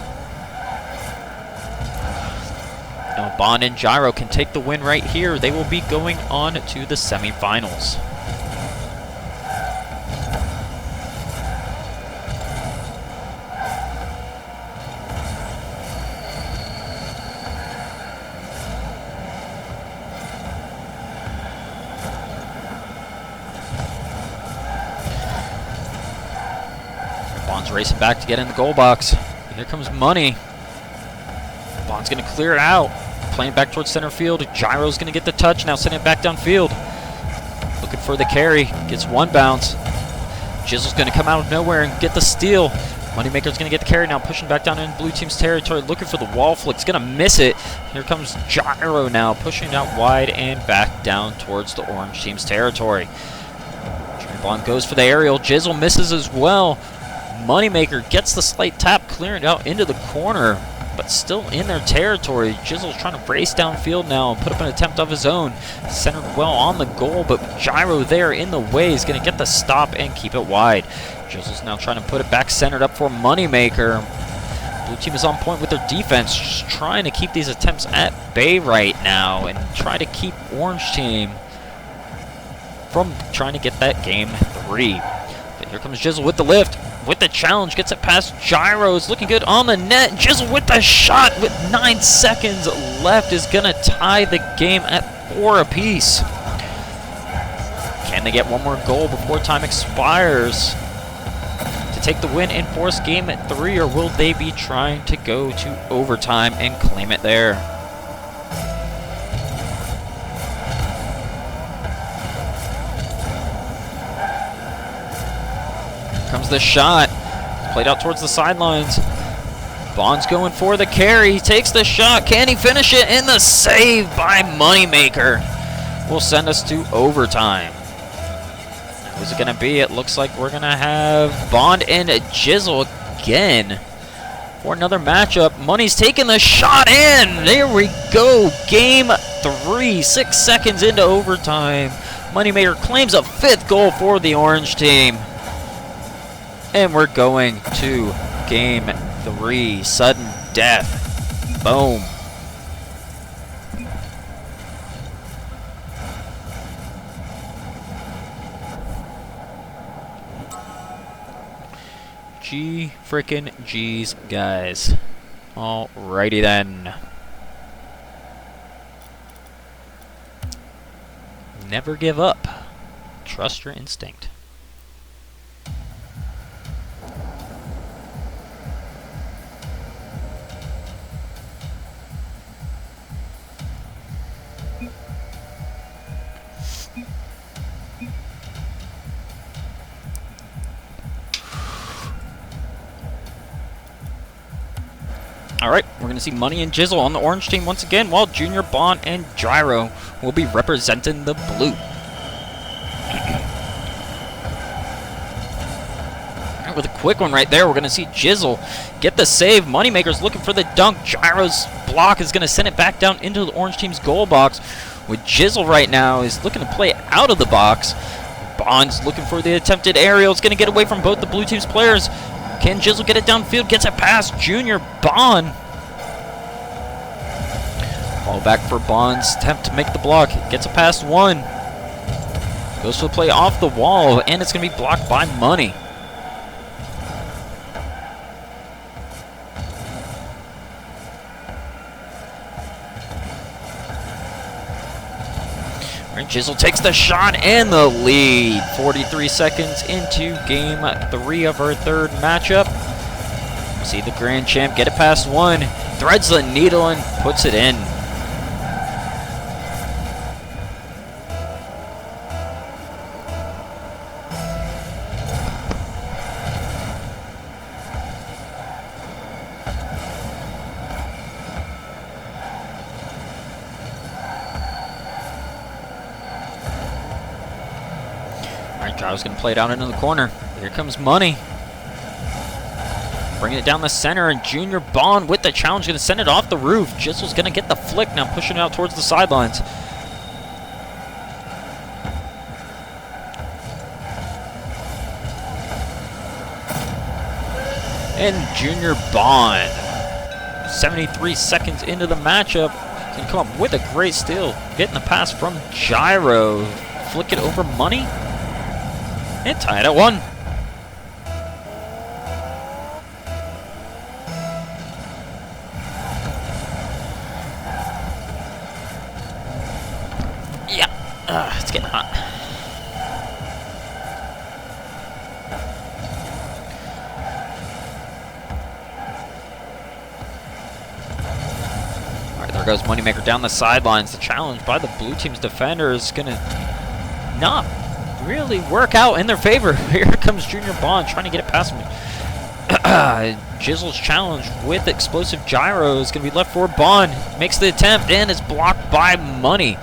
Now Bond and Gyro can take the win right here. They will be going on to the semifinals. Bond's racing back to get in the goal box. Here comes Money. Bond's going to clear it out. Playing back towards center field. Gyro's going to get the touch. Now sending it back downfield. Looking for the carry. Gets one bounce. Jizzle's going to come out of nowhere and get the steal. Moneymaker's going to get the carry now. Pushing back down in blue team's territory. Looking for the wall flick. It's going to miss it. Here comes Gyro now. Pushing it out wide and back down towards the orange team's territory. Bond goes for the aerial. Jizzle misses as well. Moneymaker gets the slight tap, clearing it out into the corner, but still in their territory. Jizzle's trying to race downfield now and put up an attempt of his own. Centered well on the goal, but Gyro there in the way is going to get the stop and keep it wide. Jizzle's now trying to put it back centered up for Moneymaker. Blue team is on point with their defense, just trying to keep these attempts at bay right now and try to keep orange team from trying to get that game 3. But here comes Jizzle with the lift, with the challenge, gets it past Gyro, is looking good on the net. Jizzle with the shot with 9 seconds left is going to tie the game at 4 apiece. Can they get one more goal before time expires to take the win and force game at 3, or will they be trying to go to overtime and claim it there? Comes the shot. Played out towards the sidelines. Bond's going for the carry. Takes the shot. Can he finish it? And the save by Moneymaker will send us to overtime. Who's it going to be? It looks like we're going to have Bond and Jizzle again for another matchup. Money's taking the shot in. There we go. Game 3. 6 seconds into overtime. Moneymaker claims a 5th goal for the orange team. And we're going to game 3. Sudden death. Boom. G frickin' G's, guys. Alrighty then. Never give up. Trust your instinct. Alright, we're going to see Money and Jizzle on the orange team once again, while Junior, Bond, and Gyro will be representing the blue. Alright, with a quick one right there, we're going to see Jizzle get the save. Moneymaker's looking for the dunk. Gyro's block is going to send it back down into the orange team's goal box. With Jizzle right now is looking to play out of the box. Bond's looking for the attempted aerial. It's going to get away from both the blue team's players. Can Jizzle get it downfield? Gets it past Junior. Bond. Ball back for Bond's attempt to make the block. Gets it past one. Goes for the play off the wall, and it's going to be blocked by Money. Jizzle takes the shot and the lead. 43 seconds into game 3 of our 3rd matchup. See the grand champ get it past one. Threads the needle and puts it in. Gyro's going to play it out into the corner. Here comes Money. Bringing it down the center, and Junior, Bond with the challenge, going to send it off the roof. Jizzle's going to get the flick, now pushing it out towards the sidelines. And Junior, Bond, 73 seconds into the matchup, is going to come up with a great steal. Getting the pass from Gyro. Flick it over Money. And tie it at 1. Yeah, it's getting hot. goes Moneymaker down the sidelines. The challenge by the blue team's defender is going to not really work out in their favor. Here comes Junior Bond trying to get it past him. Jizzle's challenge with explosive gyro is going to be left for Bond. Makes the attempt and is blocked by Money.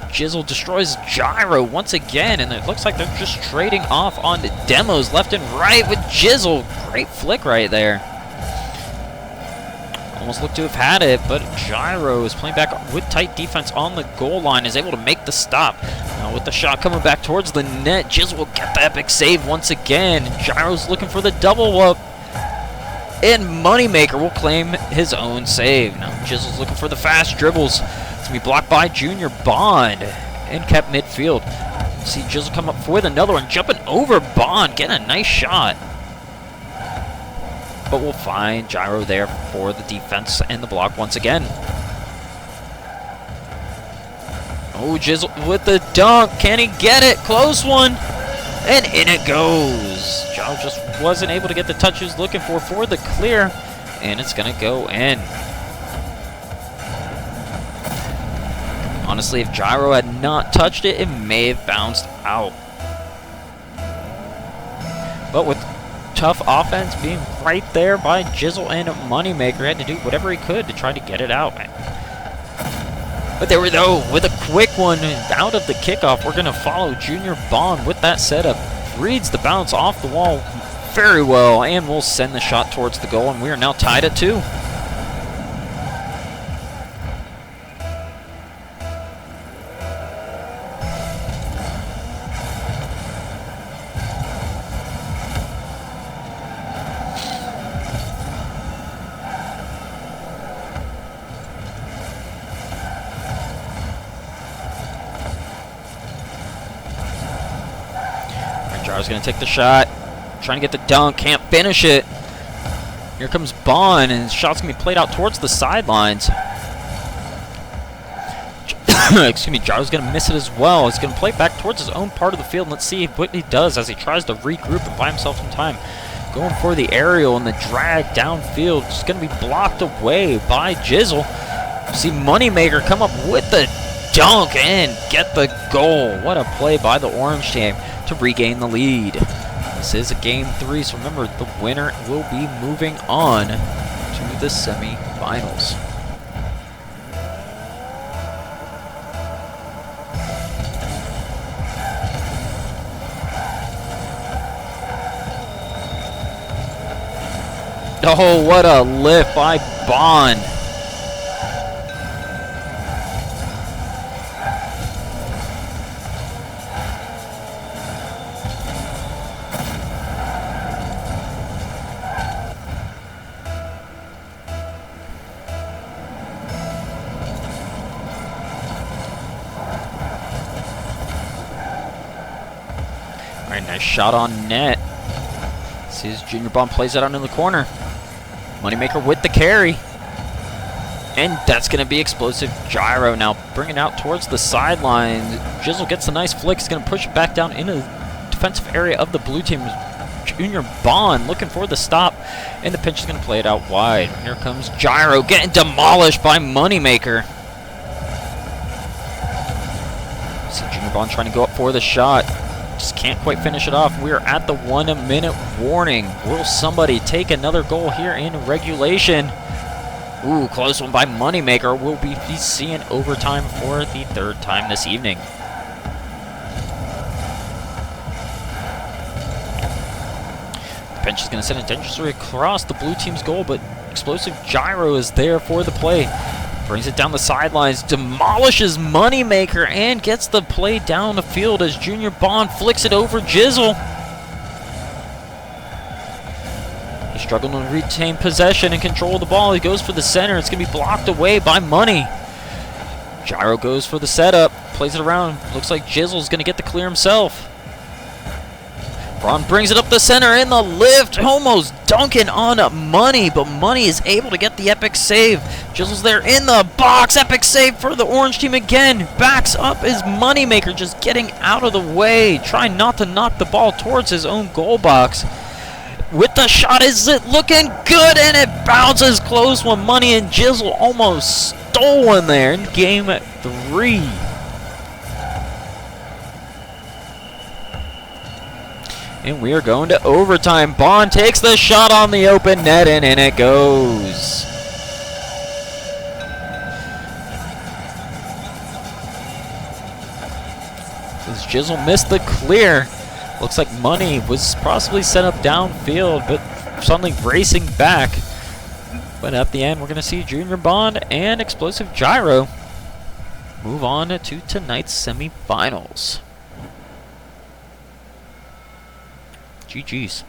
Jizzle destroys gyro once again, and it looks like they're just trading off on the demos left and right with Jizzle. Great flick right there. Almost looked to have had it, but gyro is playing back with tight defense on the goal line, is able to make the stop. Now with the shot coming back towards the net, Jizzle will get the epic save once again. Gyro's looking for the double up, and Moneymaker will claim his own save. Now Jizzle's looking for the fast dribbles. It's going to be blocked by Junior Bond and kept midfield. See Jizzle come up with another one, jumping over Bond, getting a nice shot. But we'll find gyro there for the defense and the block once again. Oh, Jizzle with the dunk. Can he get it? Close one. And in it goes. Gyro just wasn't able to get the touch he was looking for the clear. And it's going to go in. Honestly, if gyro had not touched it, it may have bounced out. But with tough offense being right there by Jizzle and Moneymaker, had to do whatever he could to try to get it out. But there we go, with a quick one out of the kickoff. We're going to follow Junior Bond with that setup. Reads the bounce off the wall very well, and will send the shot towards the goal, and we are now tied at 2. Gyro's going to take the shot, trying to get the dunk, can't finish it. Here comes Bond, and his shot's going to be played out towards the sidelines. Excuse me, Gyro's going to miss it as well. He's going to play it back towards his own part of the field. Let's see what he does as he tries to regroup and buy himself some time. Going for the aerial and the drag downfield. It's going to be blocked away by Jizzle. See Moneymaker come up with the dunk and get the goal. What a play by the orange team to regain the lead. This is a game 3, so remember, the winner will be moving on to the semi-finals. Oh, what a lift by Bond. Nice shot on net. See as Junior Bond plays it out in the corner. Moneymaker with the carry. And that's going to be explosive gyro now. Bring it out towards the sideline. Jizzle gets a nice flick. He's going to push it back down into the defensive area of the blue team. Junior Bond looking for the stop. And the pinch is going to play it out wide. Here comes gyro getting demolished by Moneymaker. See Junior Bond trying to go up for the shot. Just can't quite finish it off. We are at the 1 minute warning. Will somebody take another goal here in regulation? Ooh, close one by Moneymaker. We'll be seeing overtime for the 3rd time this evening. The bench is going to send it dangerously across the blue team's goal, but explosive gyro is there for the play. Brings it down the sidelines, demolishes Moneymaker, and gets the play down the field as Junior Bond flicks it over Jizzle. He's struggling to retain possession and control the ball. He goes for the center. It's going to be blocked away by Money. Gyro goes for the setup, plays it around. Looks like Jizzle's going to get the clear himself. Bond brings it up the center in the lift, almost dunking on Money, but Money is able to get the epic save. Jizzle's there in the box, epic save for the orange team again. Backs up is Moneymaker, just getting out of the way, trying not to knock the ball towards his own goal box. with the shot. Is it looking good? And it bounces close when Money and Jizzle almost stole one there in game 3. And we are going to overtime. Bond takes the shot on the open net, and in it goes. As Jizzle missed the clear. Looks like Money was possibly set up downfield, but suddenly racing back. But at the end, we're going to see Junior Bond and Explosive Gyro move on to tonight's semifinals. GG's.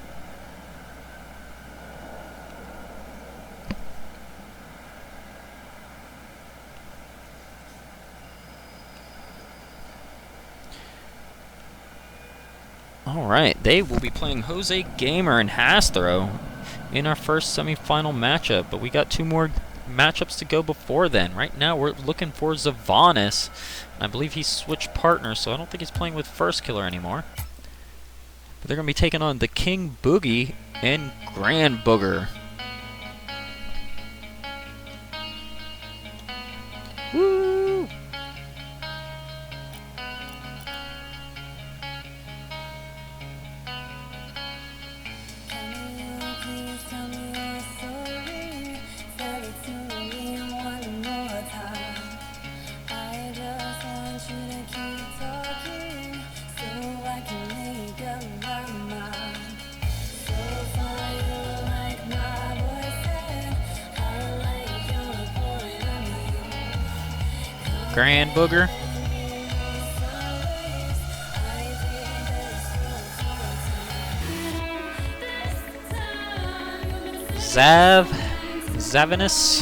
Alright, they will be playing Jose Gamer and Hasthrow in our first semifinal matchup, but we got 2 more matchups to go before then. Right now we're looking for Zavanis. I believe he switched partners, so I don't think he's playing with First Killer anymore. But they're going to be taking on the King Boogie and Grand Booger. Woo! Grand Booger. Zavinus.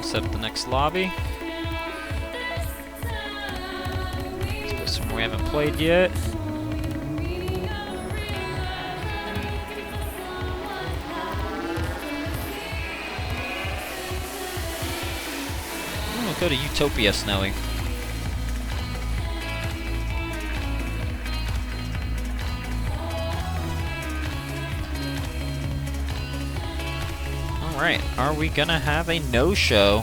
Set up the next lobby. Let's go somewhere we haven't played yet. Go to Utopia, Snowy. Alright, are we gonna have a no-show?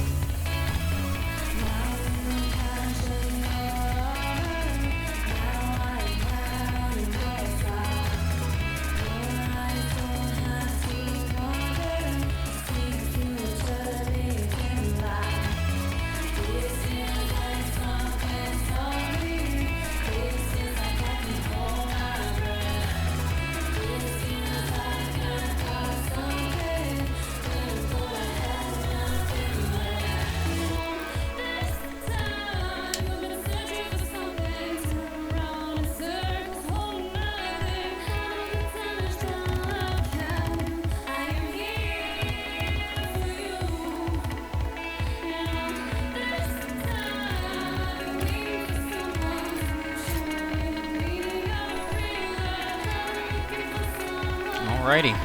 Alrighty.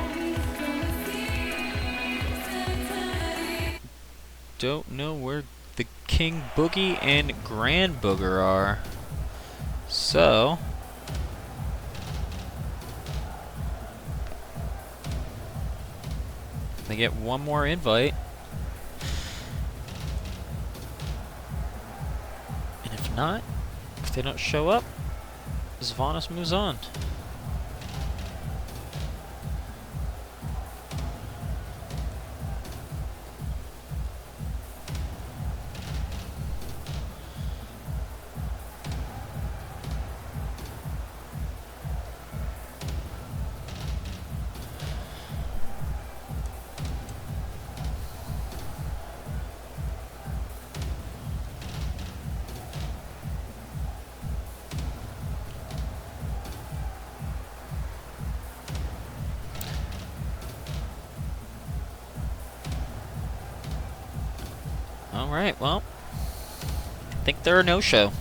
Don't know where the King Boogie and Grand Booger are. So they get one more invite. And if not, if they don't show up, Zavanis moves on. Alright, well, I think they're a no-show.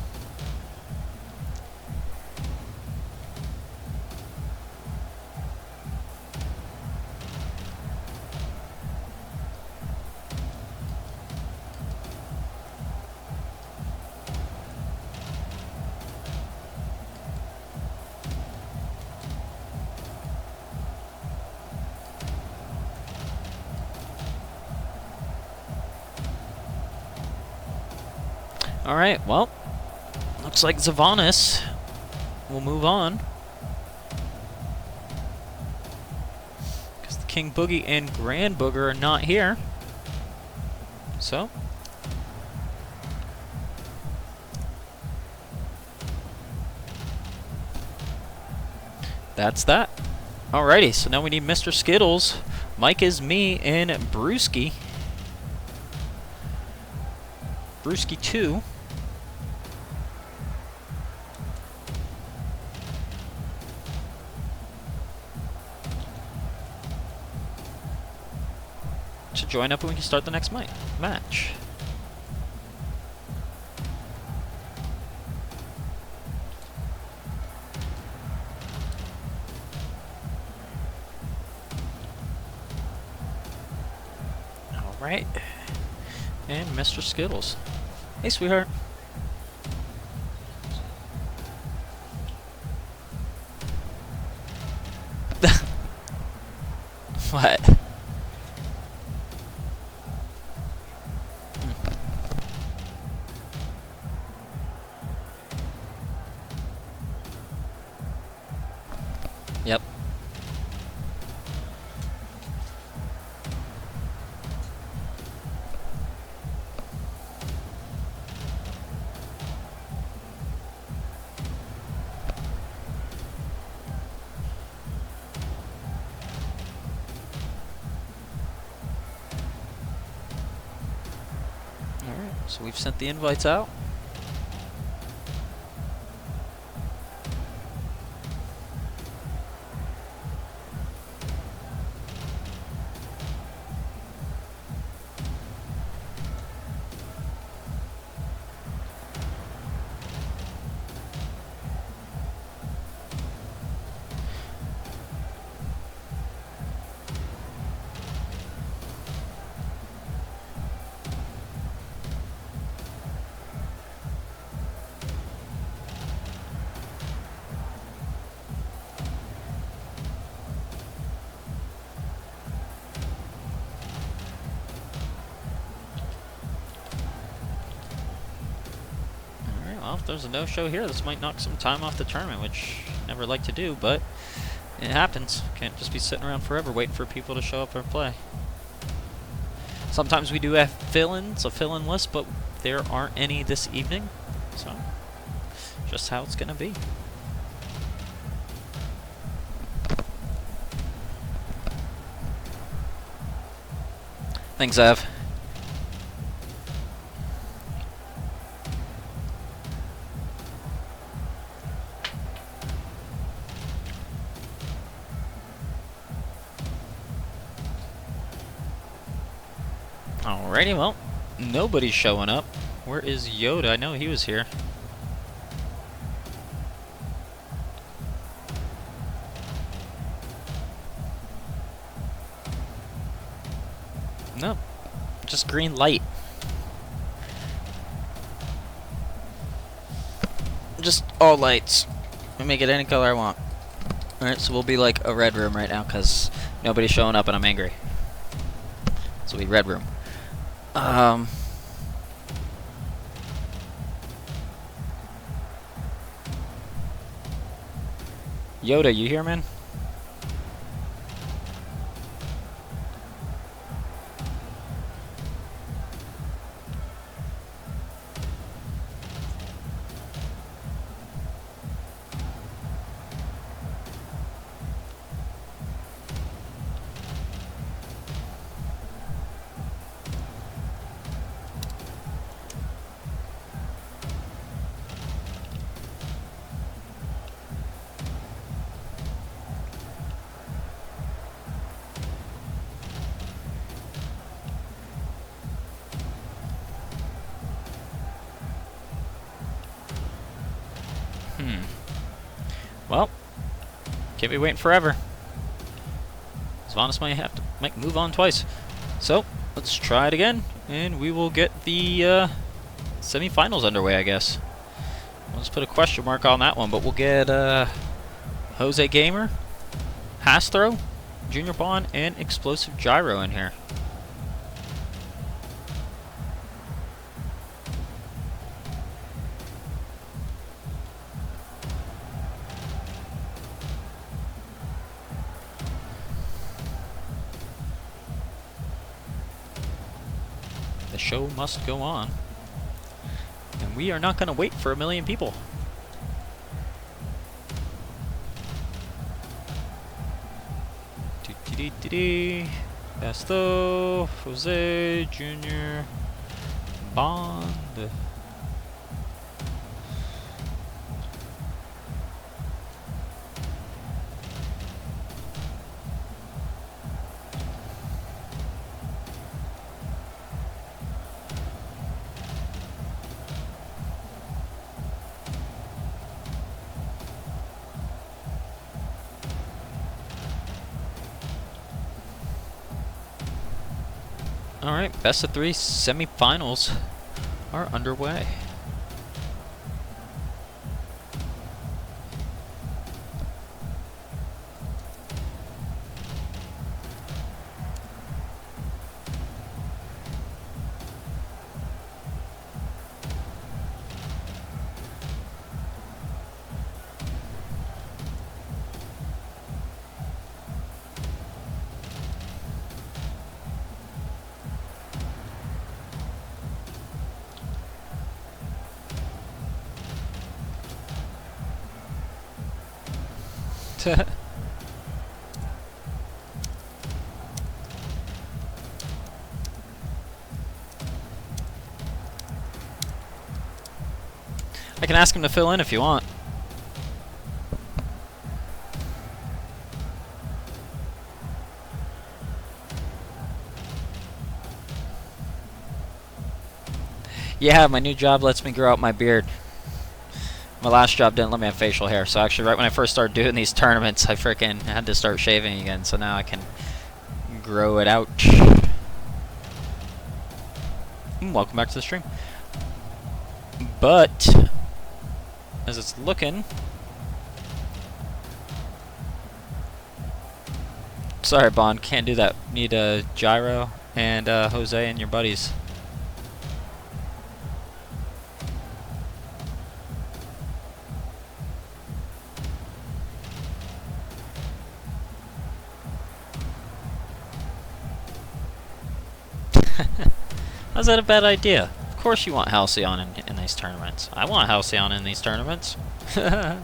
Alright, well, looks like Zavanis will move on. Because the King Boogie and Grand Booger are not here. So, that's that. Alrighty, so now we need Mr. Skittles. Mike is me and Brewski. Brewski 2. To join up and we can start the next match. Alright. And Mr. Skittles. Hey, sweetheart. What? Yep. Alright, so we've sent the invites out. Well, if there's a no-show here, this might knock some time off the tournament, which I never like to do, but it happens. Can't just be sitting around forever waiting for people to show up or play. Sometimes we do have fill-ins, a fill-in list, but there aren't any this evening, so just how it's going to be. Thanks, Ev. Alrighty, well, nobody's showing up. Where is Yoda? I know he was here. Nope, just green light. Just all lights. I make it any color I want. Alright, so we'll be like a red room right now because nobody's showing up and I'm angry. So we'll be red room. Yoda, you here, man? Well, can't be waiting forever. Zavanis might move on twice. So, let's try it again, and we will get the semifinals underway, I guess. Let's put a question mark on that one, but we'll get Jose Gamer, Hastro, Junior Bond, and Explosive Gyro in here. show must go on. And we are not going to wait for 1 million people. Basto, Jose, Junior, Bond. Alright, best of 3 semifinals are underway. I can ask him to fill in if you want. Yeah, my new job lets me grow out my beard. My last job didn't let me have facial hair, so actually right when I first started doing these tournaments, I freaking had to start shaving again, so now I can grow it out. Welcome back to the stream. But, as it's looking... Sorry, Bond, can't do that. Need a Gyro and Jose and your buddies. How's that a bad idea? Of course you want Halcyon in these tournaments. I want Halcyon in these tournaments. Yeah,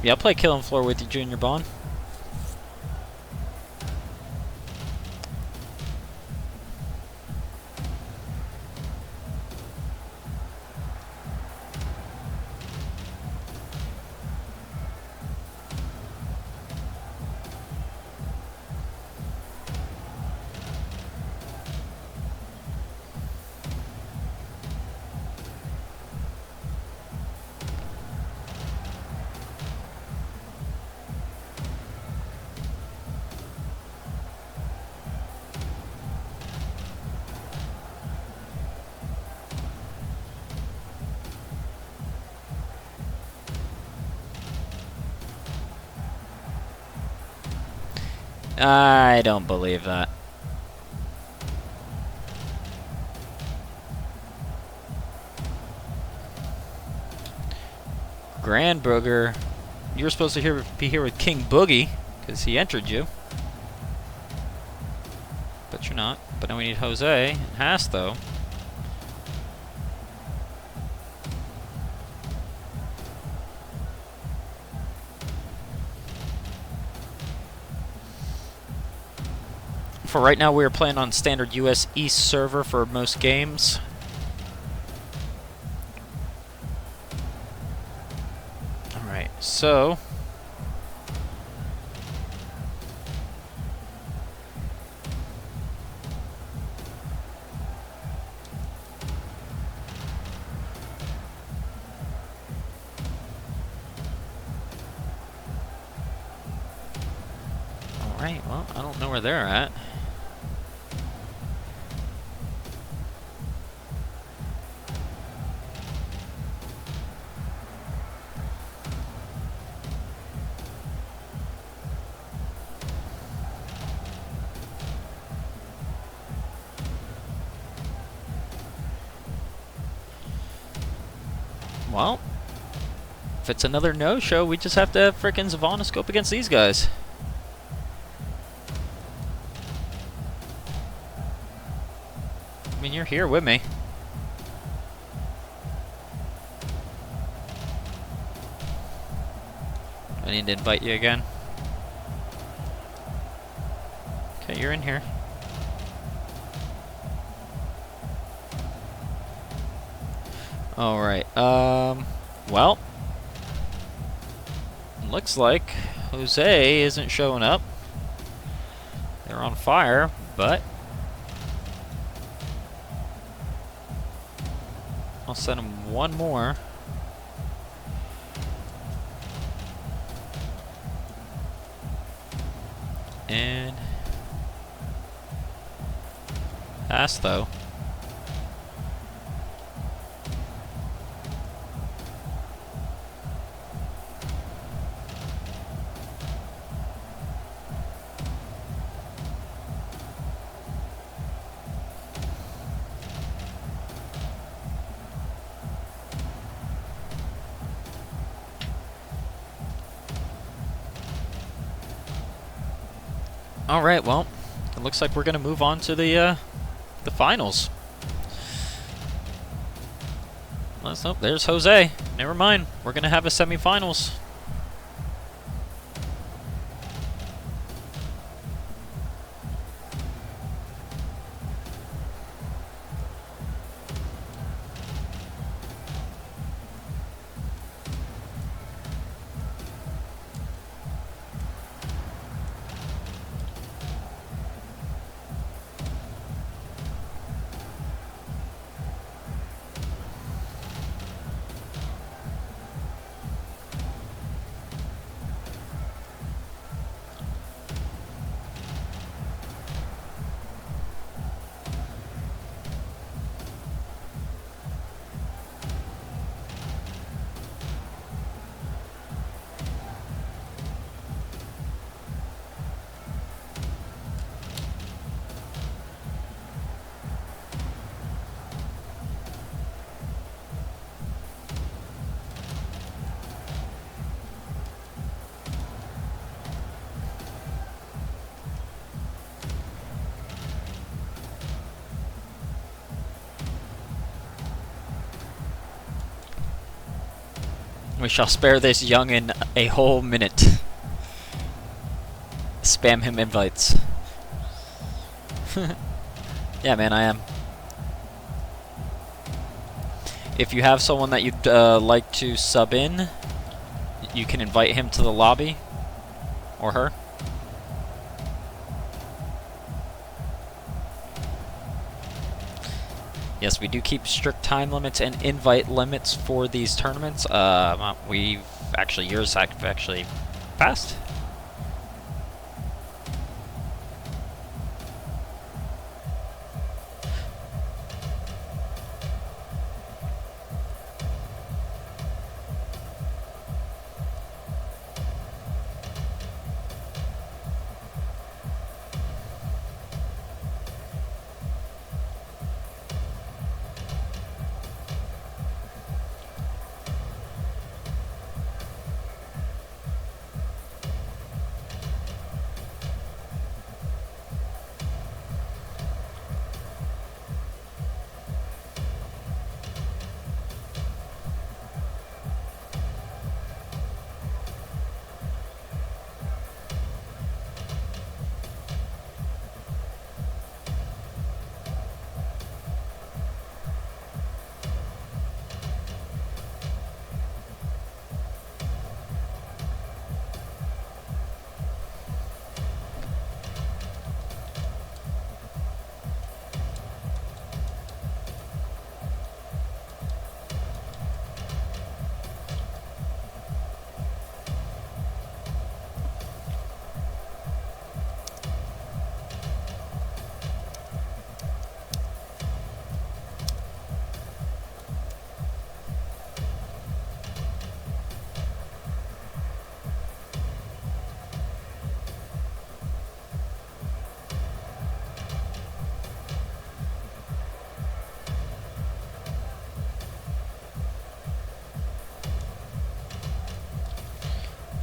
I'll play Killing Floor with you, Junior Bond. I don't believe that. Grandburger, you were supposed to be here with King Boogie, because he entered you. But you're not. But now we need Jose and Hasto. For right now, we are playing on standard US East server for most games. Alright, so... Alright, well, I don't know where they're at. Well, if it's another no-show, we just have to have frickin' Zavonoscope against these guys. I mean, you're here with me. I need to invite you again. Okay, you're in here. Alright, well, looks like Jose isn't showing up. They're on fire, but I'll send him one more. And pass though. All right, well, it looks like we're gonna move on to the finals. Oh, there's Jose. Never mind. We're gonna have a semifinals. We shall spare this youngin' a whole minute. Spam him invites. Yeah, man, I am. If you have someone that you'd like to sub in, you can invite him to the lobby. Or her. Yes, we do keep strict time limits and invite limits for these tournaments. Yours have actually passed.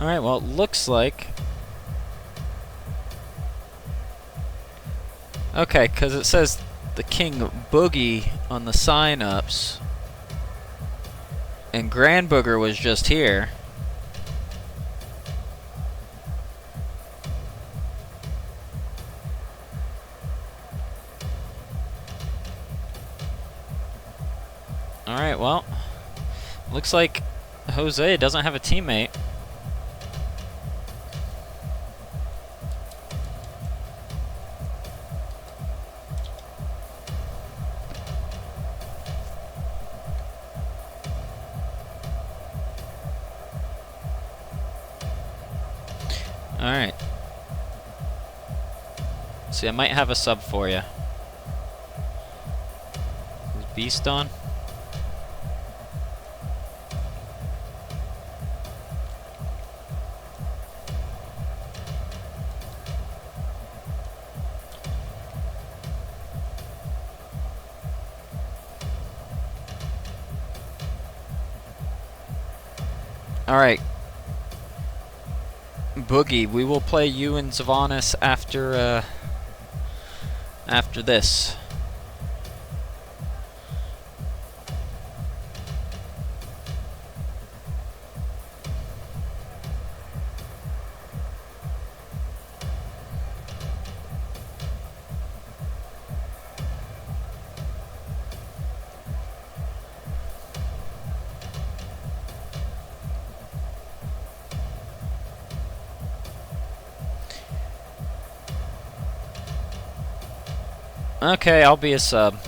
Alright, well, it looks like... Okay, because it says the King Boogie on the sign-ups. And Grand Booger was just here. Alright, well, looks like Jose doesn't have a teammate. Alright. See, I might have a sub for you. Is Beast on? Alright. Boogie, we will play you and Zavanis after this. Okay, I'll be a sub.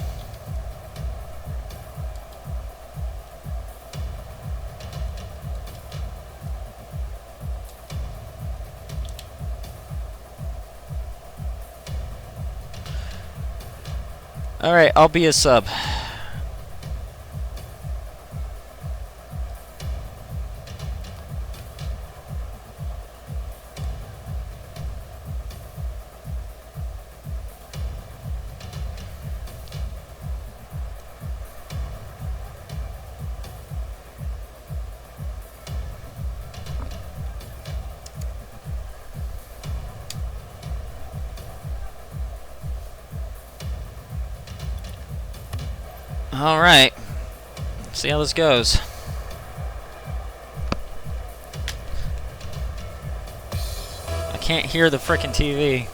Alright, I'll be a sub. Alright. See how this goes. I can't hear the frickin' TV.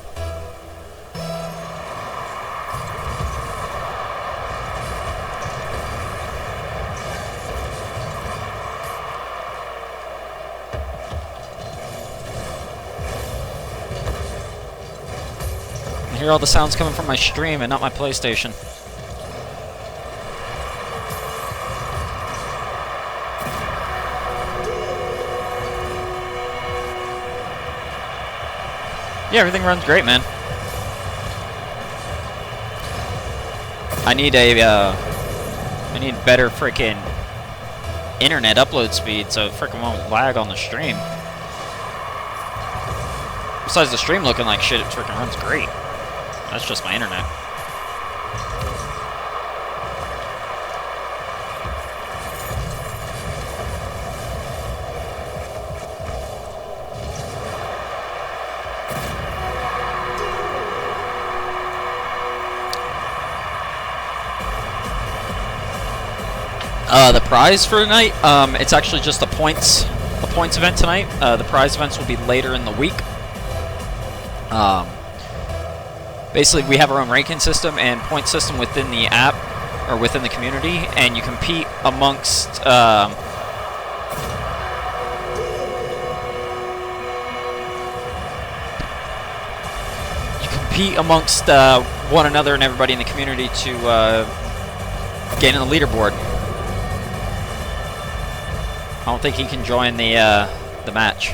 I hear all the sounds coming from my stream and not my PlayStation. Yeah, everything runs great, man. I need better frickin' internet upload speed so it frickin' won't lag on the stream. Besides the stream looking like shit, it frickin' runs great. That's just my internet. The prize for tonight, it's actually just a points event tonight. The prize events will be later in the week. Basically, we have our own ranking system and point system within the app, or within the community, and you compete amongst... one another and everybody in the community to gain in the leaderboard. I don't think he can join the match.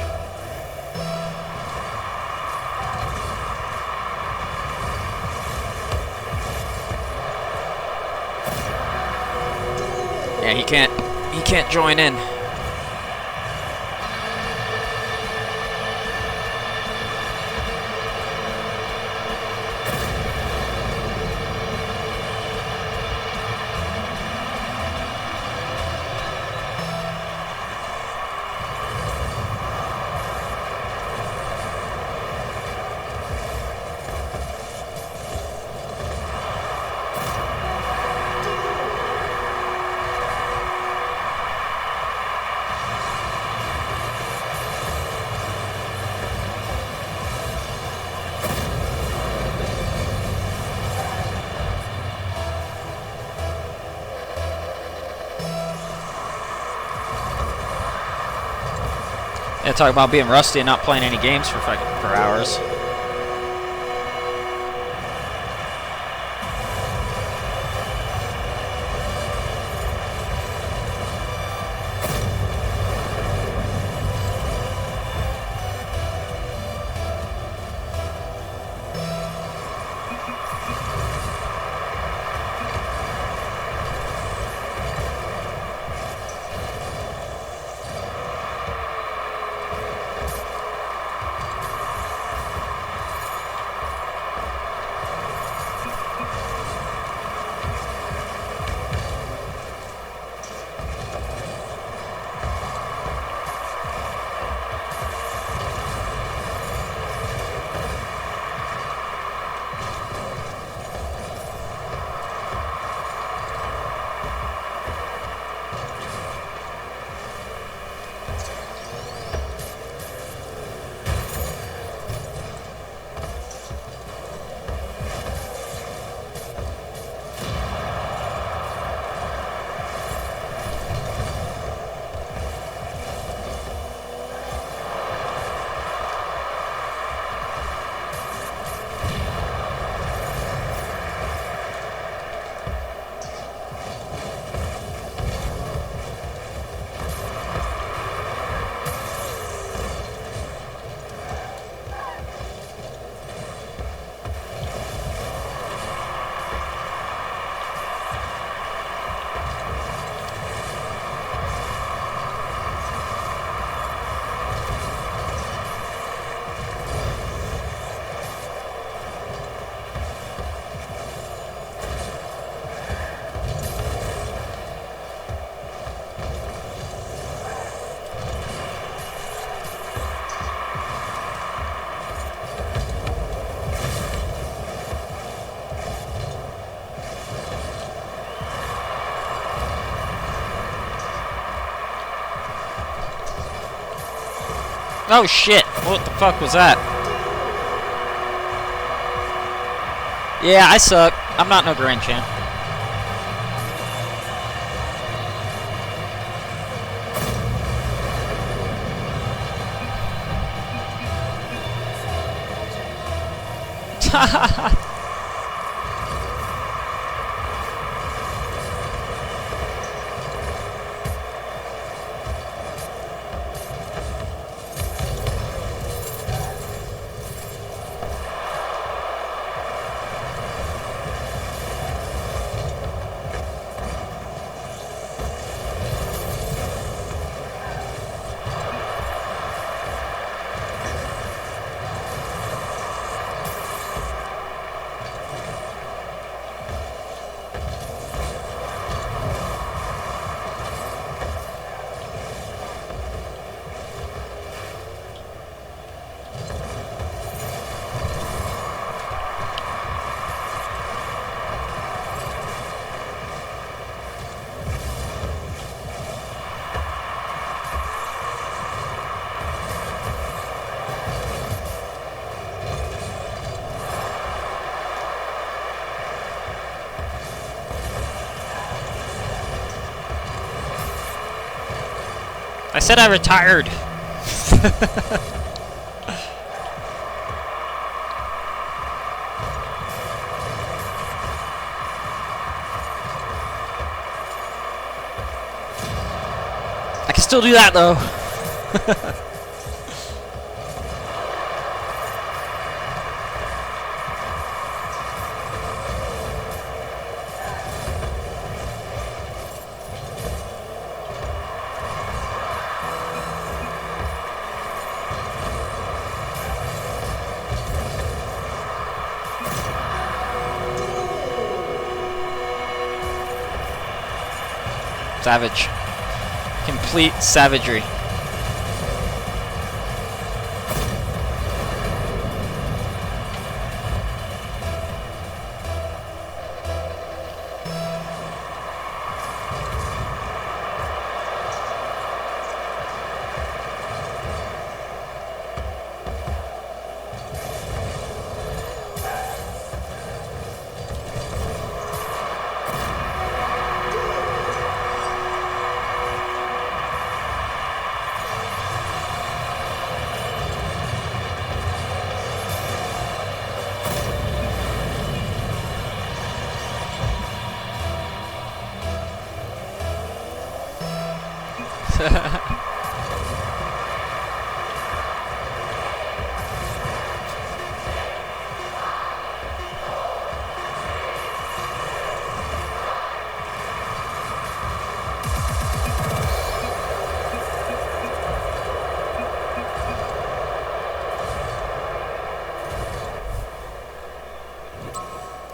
Yeah, he can't join in. Yeah, talk about being rusty and not playing any games for hours. Oh shit! What the fuck was that? Yeah, I suck. I'm not no Grand Champ. I said I retired. I can still do that though. Savage. Complete savagery.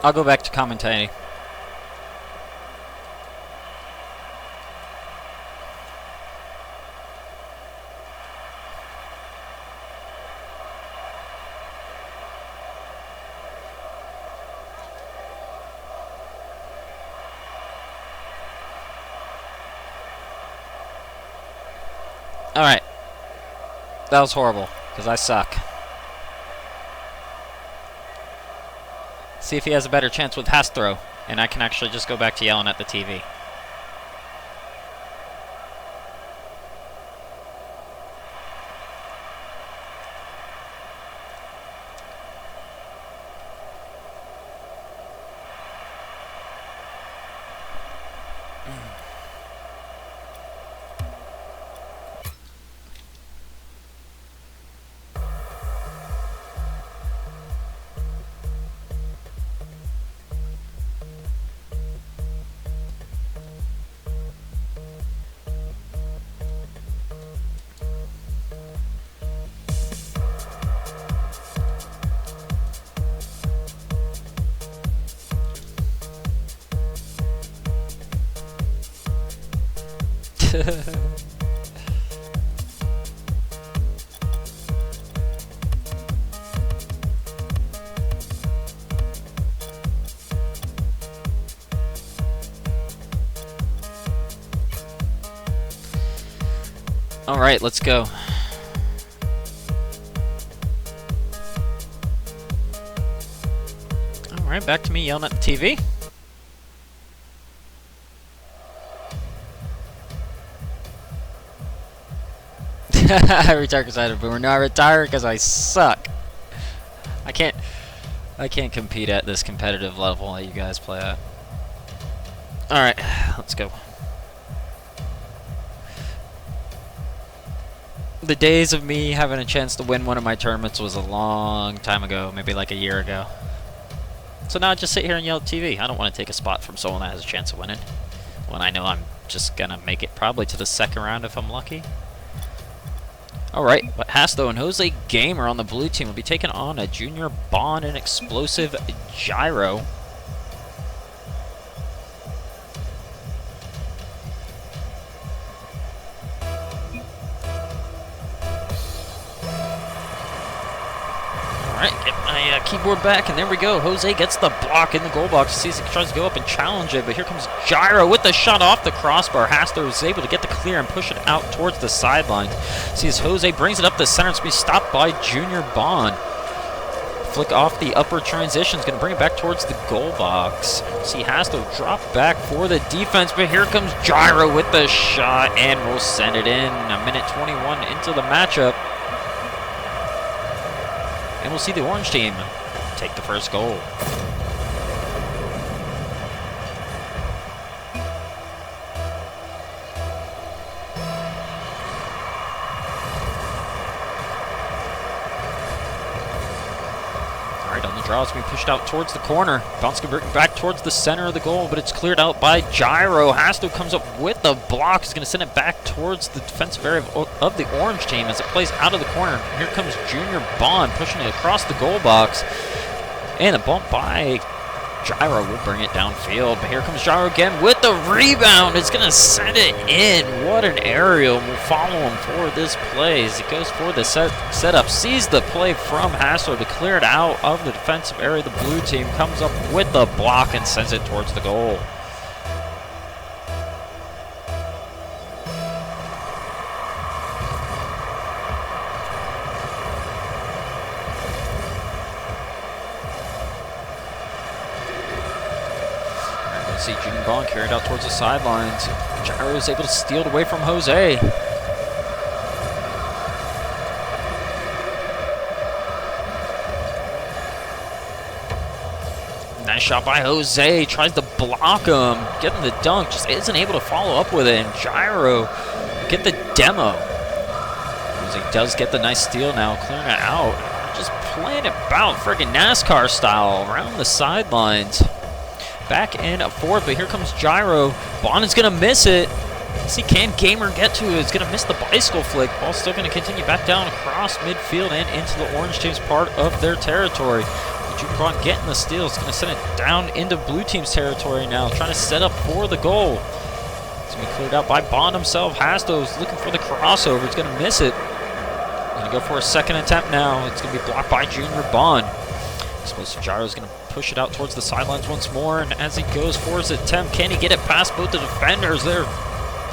I'll go back to commentating. Alright. That was horrible, because I suck. See if he has a better chance with Hastro, and I can actually just go back to yelling at the TV. All right, let's go. All right, back to me yelling at the TV. I retired because I had a boomer. No, I retired because I suck. I can't compete at this competitive level that you guys play at. All right, let's go. The days of me having a chance to win one of my tournaments was a long time ago, maybe like a year ago. So now I just sit here and yell at TV. I don't want to take a spot from someone that has a chance of winning, when I know I'm just gonna make it probably to the second round if I'm lucky. Alright, but Hasto and Jose Gamer on the blue team will be taking on a Junior Bond and Explosive Gyro. Alright, get my keyboard back, and there we go. Jose gets the block in the goal box. Sees he tries to go up and challenge it, but here comes Gyro with the shot off the crossbar. Hasto is able to get the clear and push it out towards the sidelines. Sees Jose brings it up the center. It's going to be stopped by Junior Bond. Flick off the upper transition. Is going to bring it back towards the goal box. See Hasto drop back for the defense, but here comes Gyro with the shot, and we'll send it in. A minute 21 into the matchup. And we'll see the orange team take the first goal. Alright, on the draw, it's going to be pushed out towards the corner. Bounce going to bring back towards the center of the goal, but it's cleared out by Gyro. Hasto comes up with the block. He's going to send it back towards the defensive area of the orange team as it plays out of the corner. Here comes Junior Bond pushing it across the goal box. And a bump by Gyro will bring it downfield. But here comes Gyro again with the rebound. It's going to send it in. What an aerial. We'll follow him for this play as he goes for the setup. Sees the play from Hassler to clear it out of the defensive area. The blue team comes up with the block and sends it towards the goal. See Junior Bond carried out towards the sidelines. Gyro is able to steal it away from Jose. Nice shot by Jose. Tries to block him. Getting the dunk. Just isn't able to follow up with it. And Gyro get the demo. He does get the nice steal now, clearing it out. Just playing it about friggin' NASCAR style around the sidelines. Back in a fourth, but here comes Gyro. Bond is going to miss it. See, can Gamer get to it? It's going to miss the bicycle flick. Ball's still going to continue back down across midfield and into the orange team's part of their territory. Junior Bond getting the steal. It's going to send it down into blue team's territory now, trying to set up for the goal. It's going to be cleared out by Bond himself. Hasto's looking for the crossover. It's going to miss it. Going to go for a second attempt now. It's going to be blocked by Junior Bond. Explosive Gyro is going to push it out towards the sidelines once more, and as he goes for his attempt, can he get it past both the defenders? They're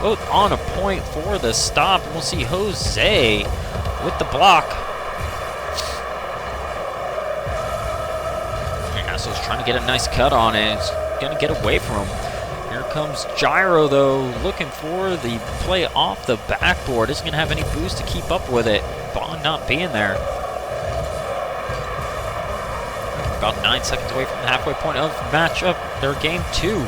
both on a point for the stop, and we'll see Jose with the block. Hasto's trying to get a nice cut on it. He's going to get away from him. Here comes Gyro, though, looking for the play off the backboard. Isn't going to have any boost to keep up with it. Bond not being there. About 9 seconds away from the halfway point of matchup, their game 2.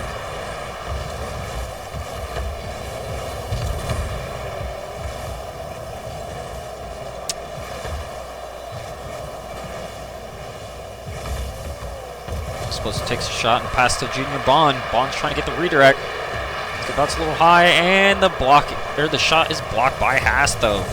Supposed to take a shot and pass to Junior Bond. Bond's trying to get the redirect. That's a little high, and the shot is blocked by Hasto.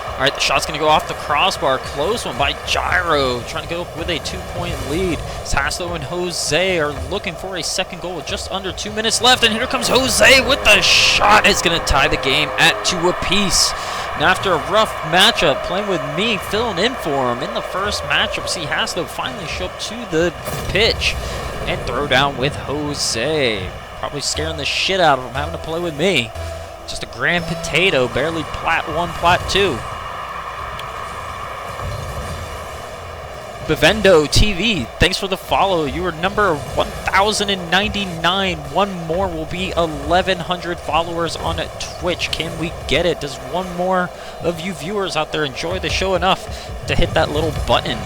All right, the shot's going to go off the crossbar. Close one by Gyro, trying to go up with a 2-point lead. Hasto and Jose are looking for a second goal with just under 2 minutes left, and here comes Jose with the shot. It's going to tie the game at 2 apiece. And after a rough matchup, playing with me, filling in for him in the first matchup, see Hasto finally show up to the pitch and throw down with Jose. Probably scaring the shit out of him having to play with me. Just a grand potato, barely plat 1, plat 2. Bevendo TV, thanks for the follow. You are number 1,099. One more will be 1,100 followers on Twitch. Can we get it? Does one more of you viewers out there enjoy the show enough to hit that little button?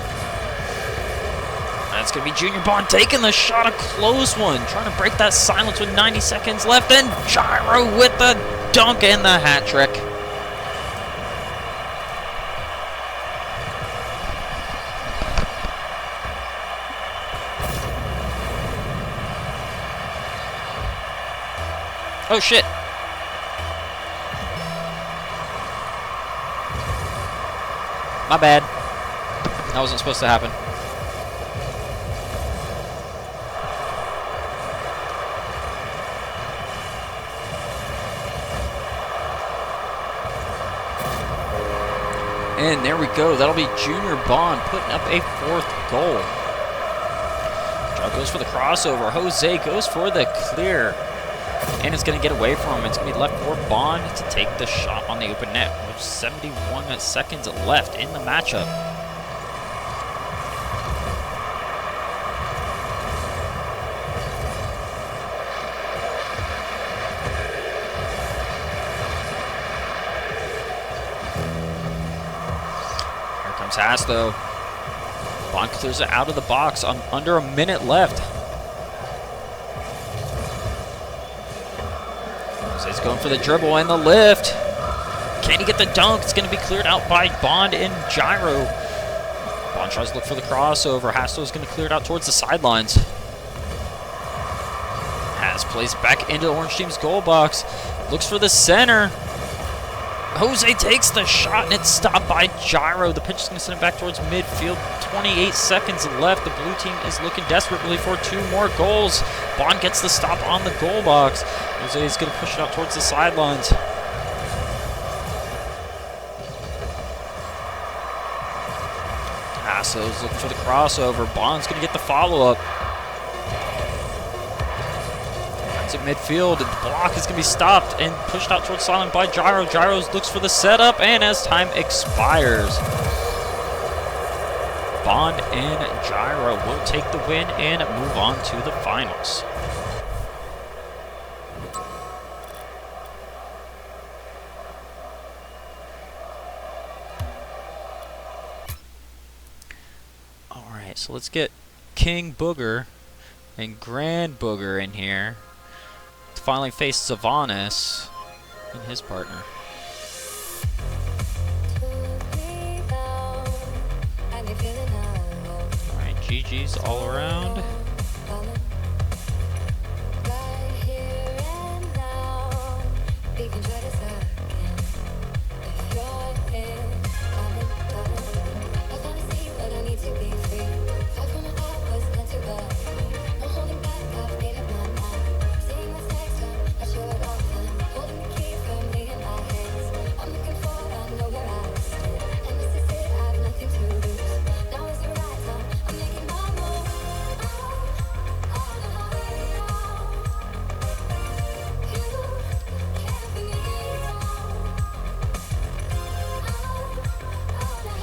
That's going to be Junior Bond taking the shot, a close one. Trying to break that silence with 90 seconds left. And Gyro with the dunk and the hat trick. Oh, shit. My bad. That wasn't supposed to happen. And there we go. That'll be Junior Bond putting up a 4th goal. Joe goes for the crossover. Jose goes for the clear. And it's going to get away from him. It's going to be left for Bond to take the shot on the open net with 71 seconds left in the matchup. Here comes Hasto. Bond clears it out of the box on under a minute left. He's going for the dribble and the lift. Can he get the dunk? It's going to be cleared out by Bond and Gyro. Bond tries to look for the crossover. Hasto is going to clear it out towards the sidelines. Has plays back into the orange team's goal box. Looks for the center. Jose takes the shot and it's stopped by Gyro. The pitch is going to send it back towards midfield. 28 seconds left. The blue team is looking desperately for 2 more goals. Bond gets the stop on the goal box. Jose is going to push it out towards the sidelines. Hasto's looking for the crossover. Bond's going to get the follow-up. Gets it midfield. The block is going to be stopped and pushed out towards Silent by Gyro. Gyro looks for the setup, and as time expires, Bond and Gyro will take the win and move on to the finals. Alright, so let's get King Booger and Grand Booger in here to finally face Savanas and his partner. Alright, GG's all around.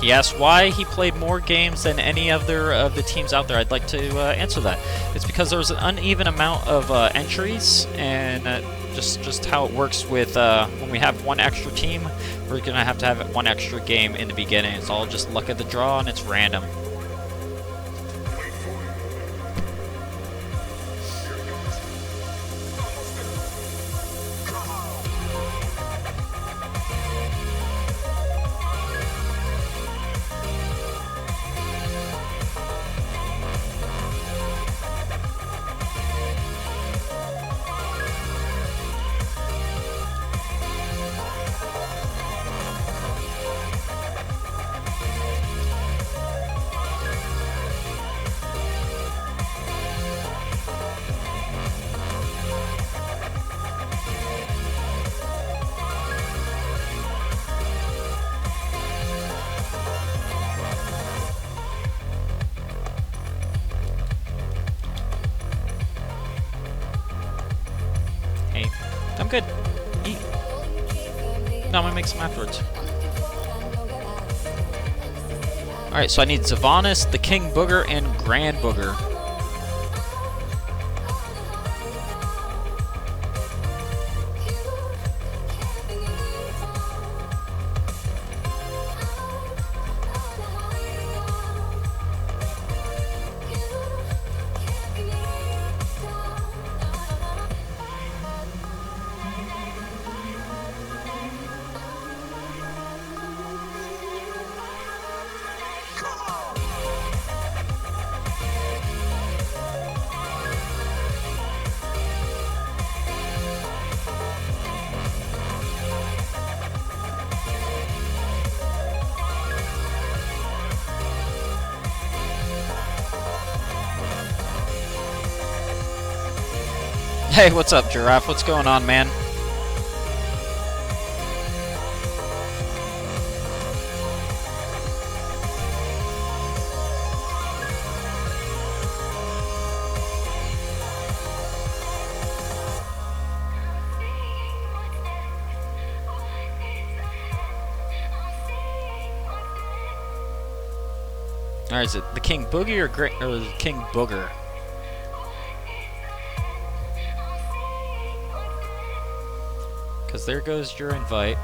He asked why he played more games than any other of the teams out there. I'd like to answer that. It's because there's an uneven amount of entries, and just how it works with when we have one extra team, we're going to have one extra game in the beginning. It's all just luck of the draw, and it's random. I'm good. Eat. No, I'm gonna make some afterwards. Alright, so I need Savanas, the King Booger, and Grand Booger. Hey, what's up, Giraffe? What's going on, man? Alright, is it the King Boogie or the King Booger? Because there goes your invite.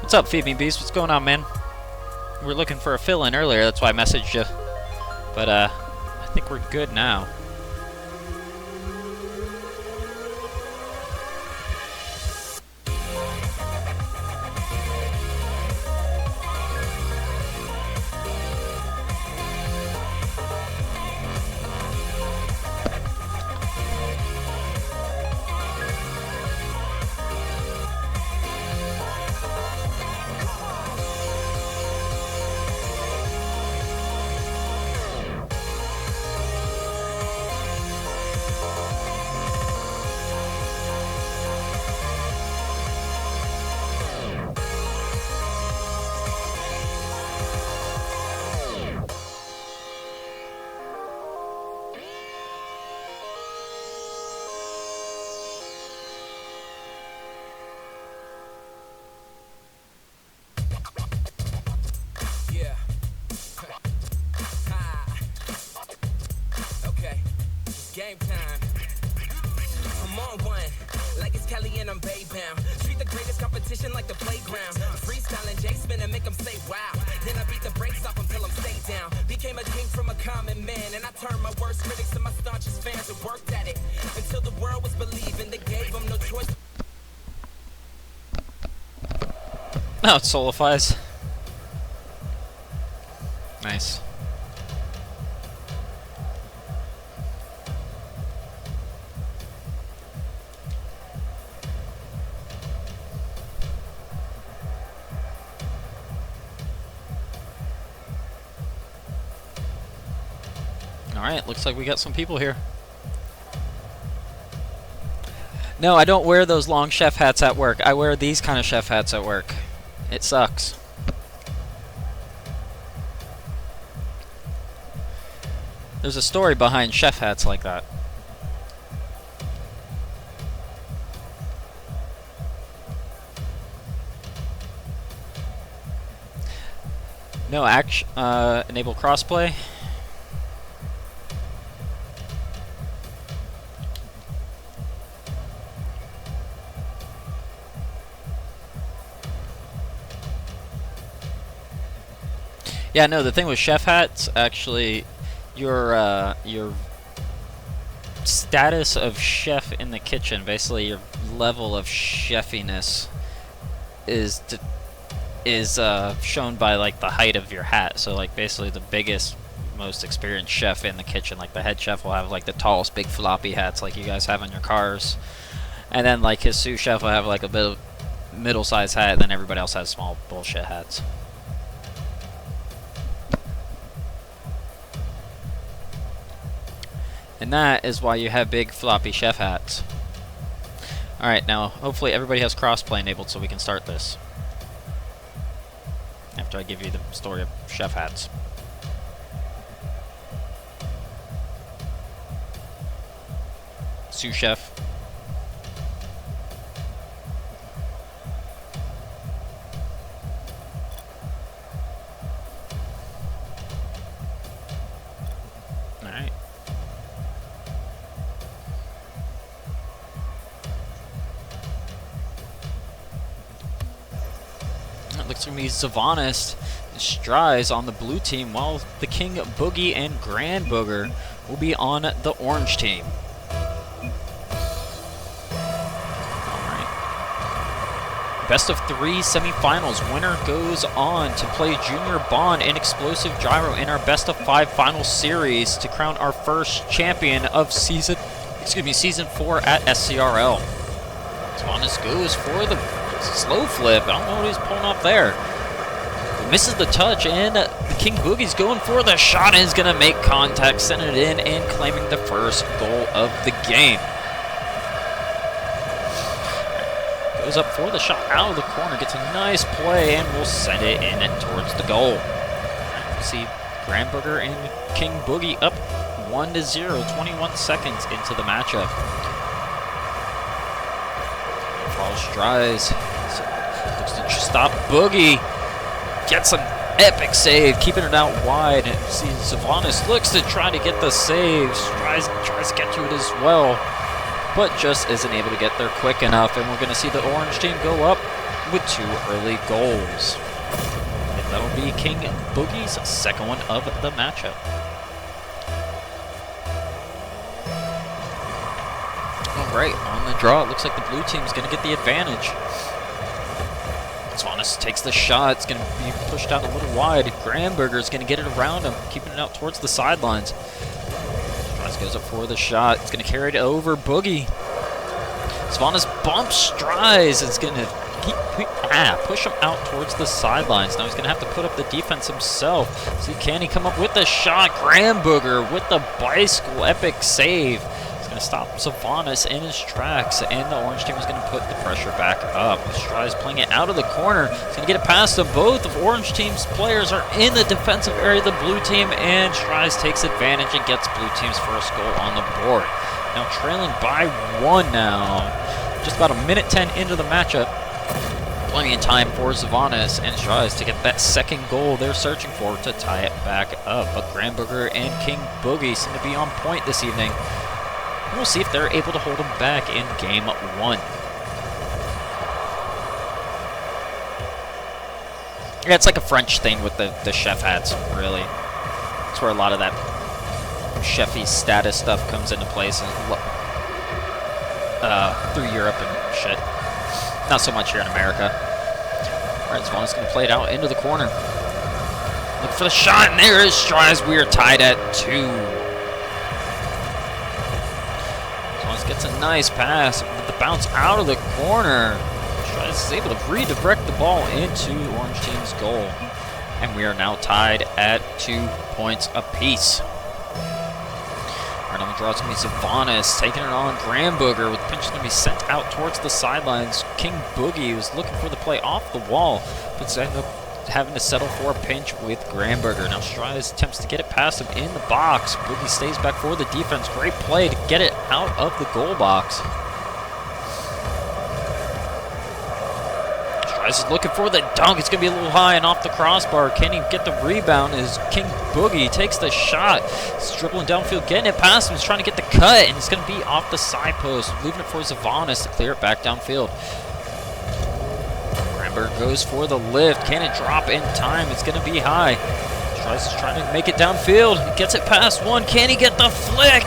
What's up, Feed Me Beast? What's going on, man? We were looking for a fill-in earlier, that's why I messaged you. But, I think we're good now. game time. I'm on one, like it's Kelly and I'm Bay bound. Treat the greatest competition like the playground. Freestyling J-Spin and make them say wow. Then I beat the brakes off until I'm stay down. Became a king from a common man, and I turned my worst critics to my staunchest fans and worked at it until the world was believing. They gave them no choice. Now it solidifies. Nice. Alright, looks like we got some people here. No, I don't wear those long chef hats at work. I wear these kind of chef hats at work. It sucks. There's a story behind chef hats like that. No, enable crossplay. Yeah, no, the thing with chef hats, actually, your status of chef in the kitchen, basically your level of chefiness, is shown by like the height of your hat. So like basically the biggest, most experienced chef in the kitchen, like the head chef, will have like the tallest big floppy hats like you guys have on your cars, and then like his sous chef will have like a bit of middle-sized hat, and then everybody else has small bullshit hats. And that is why you have big floppy chef hats. Alright, now hopefully everybody has crossplay enabled so we can start this. After I give you the story of chef hats. Sous chef. Alright. Looks like me Savanis and Strize on the blue team, while the King Boogie and Grand Booger will be on the orange team. Alright. Best of 3 semifinals. Winner goes on to play Junior Bond and Explosive Gyro in our best of 5 final series to crown our first champion of season 4 at SCRL. Savanis goes for the slow flip. I don't know what he's pulling off there. Misses the touch, and the King Boogie's going for the shot and is going to make contact, sending it in, and claiming the first goal of the game. Goes up for the shot out of the corner, gets a nice play, and will send it in towards the goal. We see Grand Booger and King Boogie up 1-0, 21 seconds into the matchup. Strize looks to stop Boogie, gets an epic save, keeping it out wide. And see Savanis looks to try to get the save. Strize tries to get to it as well, but just isn't able to get there quick enough. And we're going to see the orange team go up with 2 early goals. And that'll be King Boogie's second one of the matchup. Alright, on the draw, it looks like the blue team's going to get the advantage. Savanis takes the shot. It's going to be pushed out a little wide. Granberger's going to get it around him, keeping it out towards the sidelines. Strize goes up for the shot. It's going to carry it over Boogie. Savanis bumps Strize. It's going to push him out towards the sidelines. Now he's going to have to put up the defense himself. See, can he come up with the shot? Granberger with the bicycle epic save. Going to stop Savanis in his tracks, and the orange team is going to put the pressure back up. Strize playing it out of the corner. He's going to get it past them. Both of orange team's players are in the defensive area of the blue team, and Strize takes advantage and gets blue team's first goal on the board. Now trailing by 1 now. Just about 1:10 into the matchup. Plenty of time for Savanis and Strize to get that second goal they're searching for to tie it back up. But Granberger and King Boogie seem to be on point this evening. We'll see if they're able to hold them back in game 1. Yeah, it's like a French thing with the chef hats, really. It's where a lot of that chefy status stuff comes into place through Europe and shit. Not so much here in America. Alright, Zvana's going to play it out into the corner. Look for the shot, and there is Strides. We are tied at 2. Zvana gets a nice pass with the bounce out of the corner. Strides is able to redirect the ball into the Orange team's goal. And we are now tied at 2 points apiece. Alright, on the draw, it's going to be Savanas taking it on Granbooger, with the pinch going to be sent out towards the sidelines. King Boogie was looking for the play off the wall, but ended up having to settle for a pinch with Granbooger. Now Strides attempts to get it past him in the box. Boogie stays back for the defense. Great play to get it out of the goal box. Strides is looking for the dunk. It's going to be a little high and off the crossbar. Can't even get the rebound as King Boogie takes the shot. He's dribbling downfield, getting it past him. He's trying to get the cut, and it's going to be off the side post, leaving it for Zavanis to clear it back downfield. Goes for the lift. Can it drop in time? It's going to be high. Strides is trying to make it downfield. He gets it past one. Can he get the flick?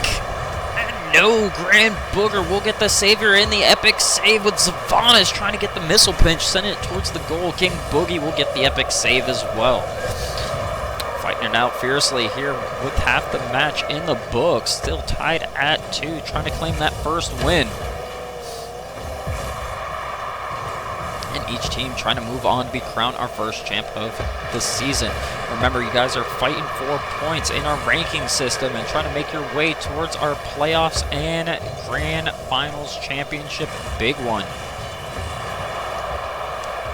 And no, Granbooger will get the savior in the epic save with Zavanis trying to get the missile pinch, sending it towards the goal. King Boogie will get the epic save as well. Fighting it out fiercely here with half the match in the books. Still tied at 2, trying to claim that first win. And each team trying to move on to be crowned our first champ of the season. Remember, you guys are fighting for points in our ranking system and trying to make your way towards our playoffs and grand finals championship big one.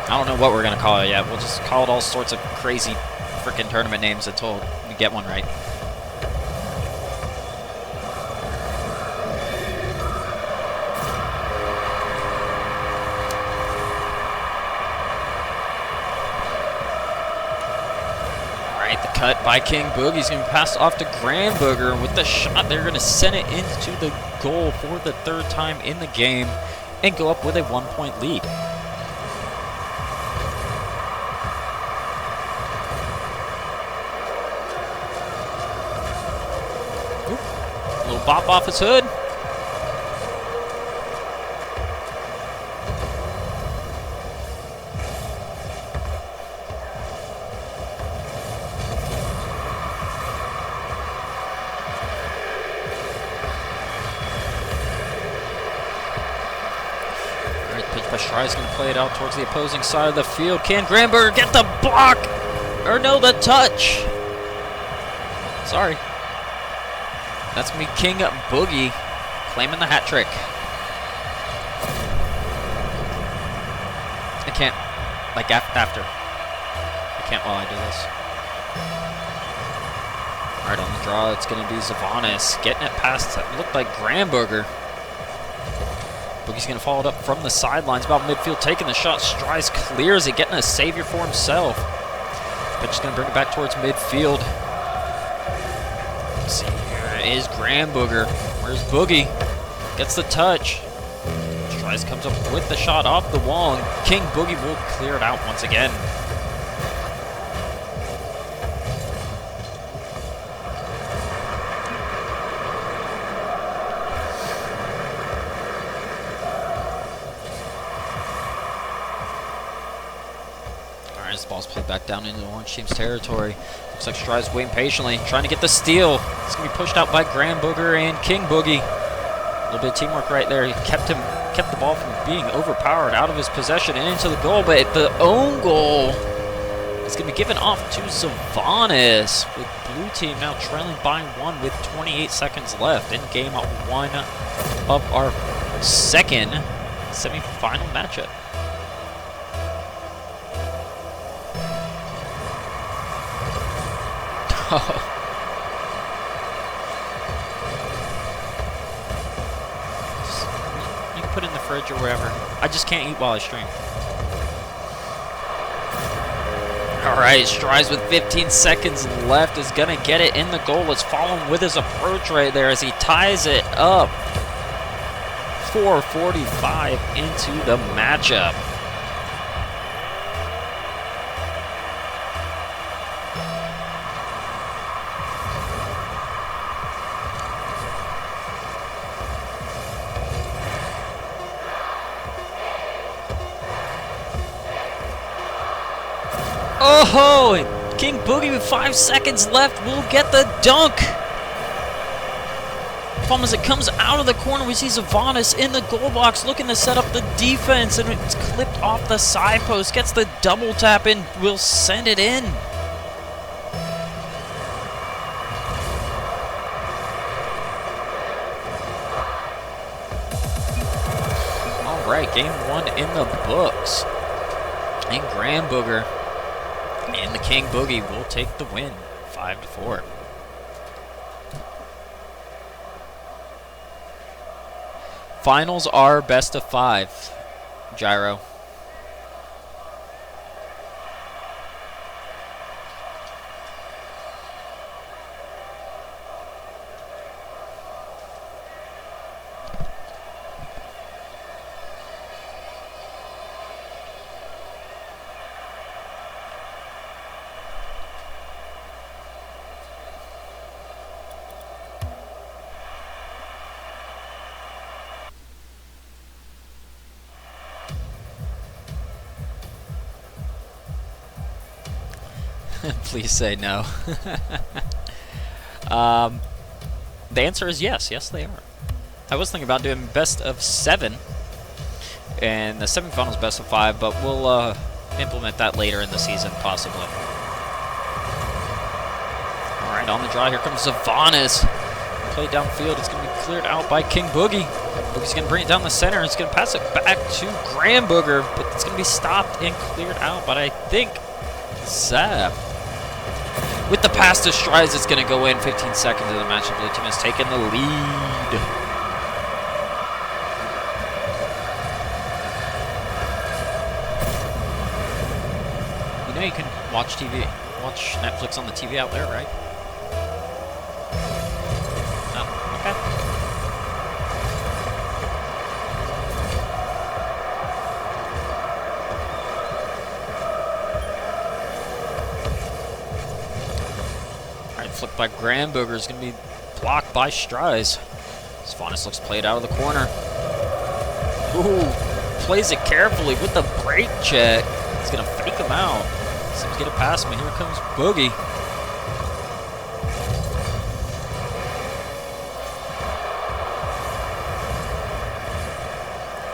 I don't know what we're going to call it yet. We'll just call it all sorts of crazy freaking tournament names until we get one right. Cut by King Boogie. He's going to pass off to Granbooger. With the shot, they're going to send it into the goal for the 3rd time in the game and go up with a 1-point lead. Oop. A little bop off his hood. Strides going to play it out towards the opposing side of the field. Can Granbooger get the block? Or no, the touch. Sorry. That's me, King Boogie, claiming the hat trick. I can't, like after. I can't while I do this. Alright, on the draw, it's going to be Zavanis getting it past, it looked like Granbooger. Boogie's going to follow it up from the sidelines, about midfield, taking the shot. Strides clears it, getting a savior for himself. Pitch is going to bring it back towards midfield. Let's see, here is Granbooger. Where's Boogie? Gets the touch. Strides comes up with the shot off the wall, and King Boogie will clear it out once again. This ball's played back down into the Orange team's territory. Looks like Strides waiting patiently, trying to get the steal. It's going to be pushed out by Granbooger and King Boogie. A little bit of teamwork right there. He kept the ball from being overpowered out of his possession and into the goal, but the own goal is going to be given off to Zavanis, with blue team now trailing by 1 with 28 seconds left in game 1 of our second semifinal matchup. You can put it in the fridge or wherever. I just can't eat while I stream. Alright, Strides with 15 seconds left is going to get it in the goal. Let's follow him with his approach right there as he ties it up. 4:45 into the matchup. Oh, and King Boogie with 5 seconds left will get the dunk. Problem is, it comes out of the corner. We see Zavanis in the goal box looking to set up the defense, and it's clipped off the side post. Gets the double tap and will send it in. All right, game 1 in the books. And Graham Booger and the King Boogie will take the win, 5-4. Finals are best of 5, Gyro. Please say no. The answer is yes. Yes, they are. I was thinking about doing best of 7, and the semifinals best of 5, but we'll implement that later in the season, possibly. All right, on the draw, here comes Zavanis. Play downfield. It's going to be cleared out by King Boogie. Boogie's going to bring it down the center. It's going to pass it back to Graham Booger, but it's going to be stopped and cleared out. But I think Zap, with the pass to Strides, it's going to go in. 15 seconds of the match. The blue team has taken the lead. You know you can watch TV, watch Netflix on the TV out there, right? Oh, okay. Flipped by Graham Booger is going to be blocked by Strides. Zavanis looks played out of the corner. Ooh, plays it carefully with the brake check. He's going to fake him out. Seems to get it past him. Here comes Boogie.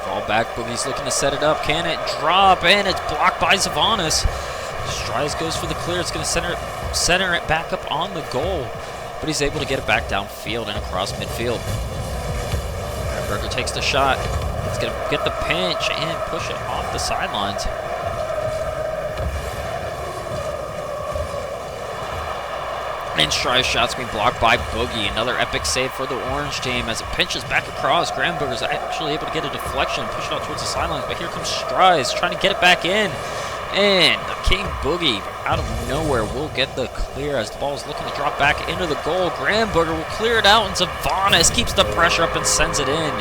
Fall back. Boogie's looking to set it up. Can it drop? And it's blocked by Zavanis. Strides goes for the clear. It's going to center it back up on the goal, but he's able to get it back downfield and across midfield. Berger takes the shot. He's going to get the pinch and push it off the sidelines. And Stride's shot's being blocked by Boogie. Another epic save for the orange team as it pinches back across. Graham Berger's actually able to get a deflection and push it out towards the sidelines, but here comes Strides trying to get it back in. And the King Boogie, out of nowhere, will get the clear as the ball is looking to drop back into the goal. Graham Booger will clear it out, and Zavanis keeps the pressure up and sends it in.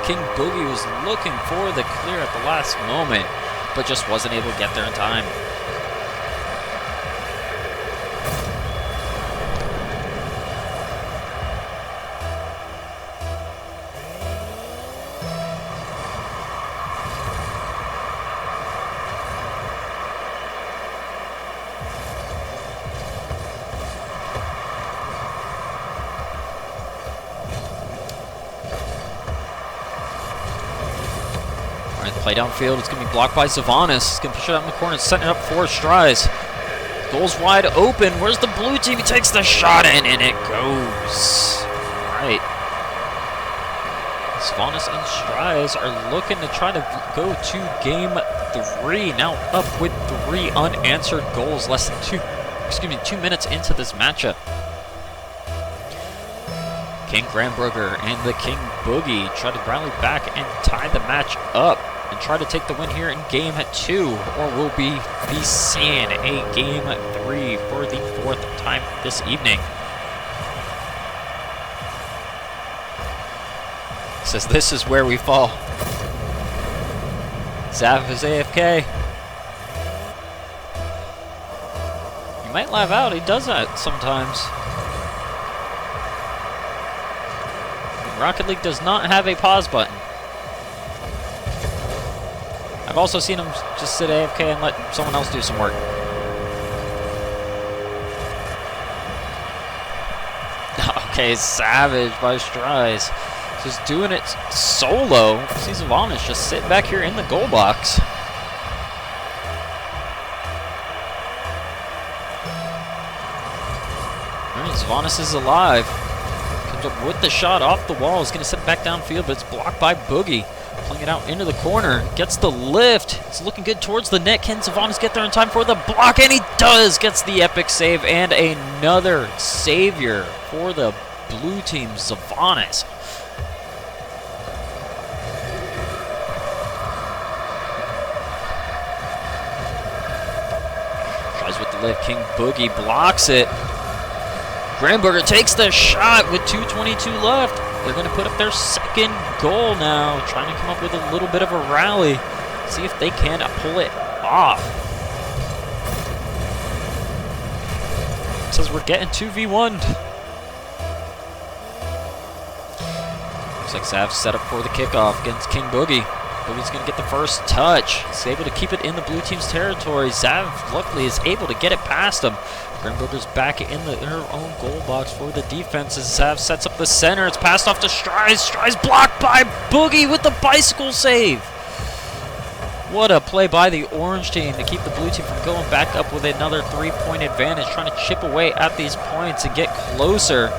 King Boogie was looking for the clear at the last moment, but just wasn't able to get there in time. Play downfield, it's going to be blocked by Zavanis. He's going to push it out in the corner and setting it up for Strides. Goal's wide open. Where's the blue team? He takes the shot in, and it goes. All right. Zavanis and Strides are looking to try to go to game 3. Now up with 3 unanswered goals. Less than 2 minutes into this matchup. King Graham Booger and the King Boogie try to rally back and tie the match up and try to take the win here in game 2, or will be seeing a game 3 for the 4th time this evening. Says this is where we fall. Zav is AFK. You might laugh out, he does that sometimes. Rocket League does not have a pause button. I've also seen him just sit AFK and let someone else do some work. Okay, savage by Strize. Just doing it solo. See Savanis just sitting back here in the goal box. Alright, Savanis is alive. Comes up with the shot off the wall. He's going to set it back downfield, but it's blocked by Boogie. Playing it out into the corner. Gets the lift. It's looking good towards the net. Can Savanis get there in time for the block? And he does! Gets the epic save and another savior for the blue team, Savanis. Tries with the lift. King Boogie blocks it. Gramberger takes the shot with 2:22 left. They're going to put up their second goal now, trying to come up with a little bit of a rally. See if they can pull it off. It says we're getting 2v1'd. Looks like Zav's set up for the kickoff against King Boogie. Boogie's going to get the first touch. He's able to keep it in the blue team's territory. Zav, luckily, is able to get it past him. Grimberger's back in her own goal box for the defense as Zav sets up the center. It's passed off to Strize. Strize blocked by Boogie with the bicycle save. What a play by the orange team to keep the blue team from going back up with another 3-point advantage, trying to chip away at these points and get closer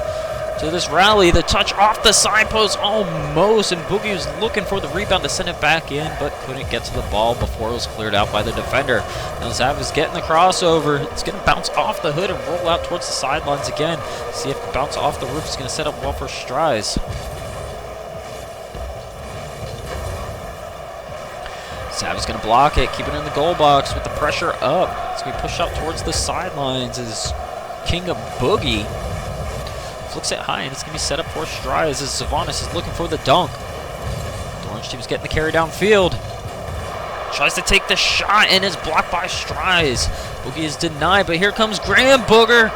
to this rally. The touch off the signpost almost, and Boogie was looking for the rebound to send it back in, but couldn't get to the ball before it was cleared out by the defender. Now Zav is getting the crossover. It's going to bounce off the hood and roll out towards the sidelines again. See if it bounce off the roof is going to set up well for Strize. Zav is going to block it, keep it in the goal box with the pressure up. It's going to be pushed out towards the sidelines as King of Boogie flicks it high, and it's going to be set up for Strize as Savanis is looking for the dunk. The orange team's getting the carry downfield. Tries to take the shot and is blocked by Strize. Boogie is denied, but here comes Gramberger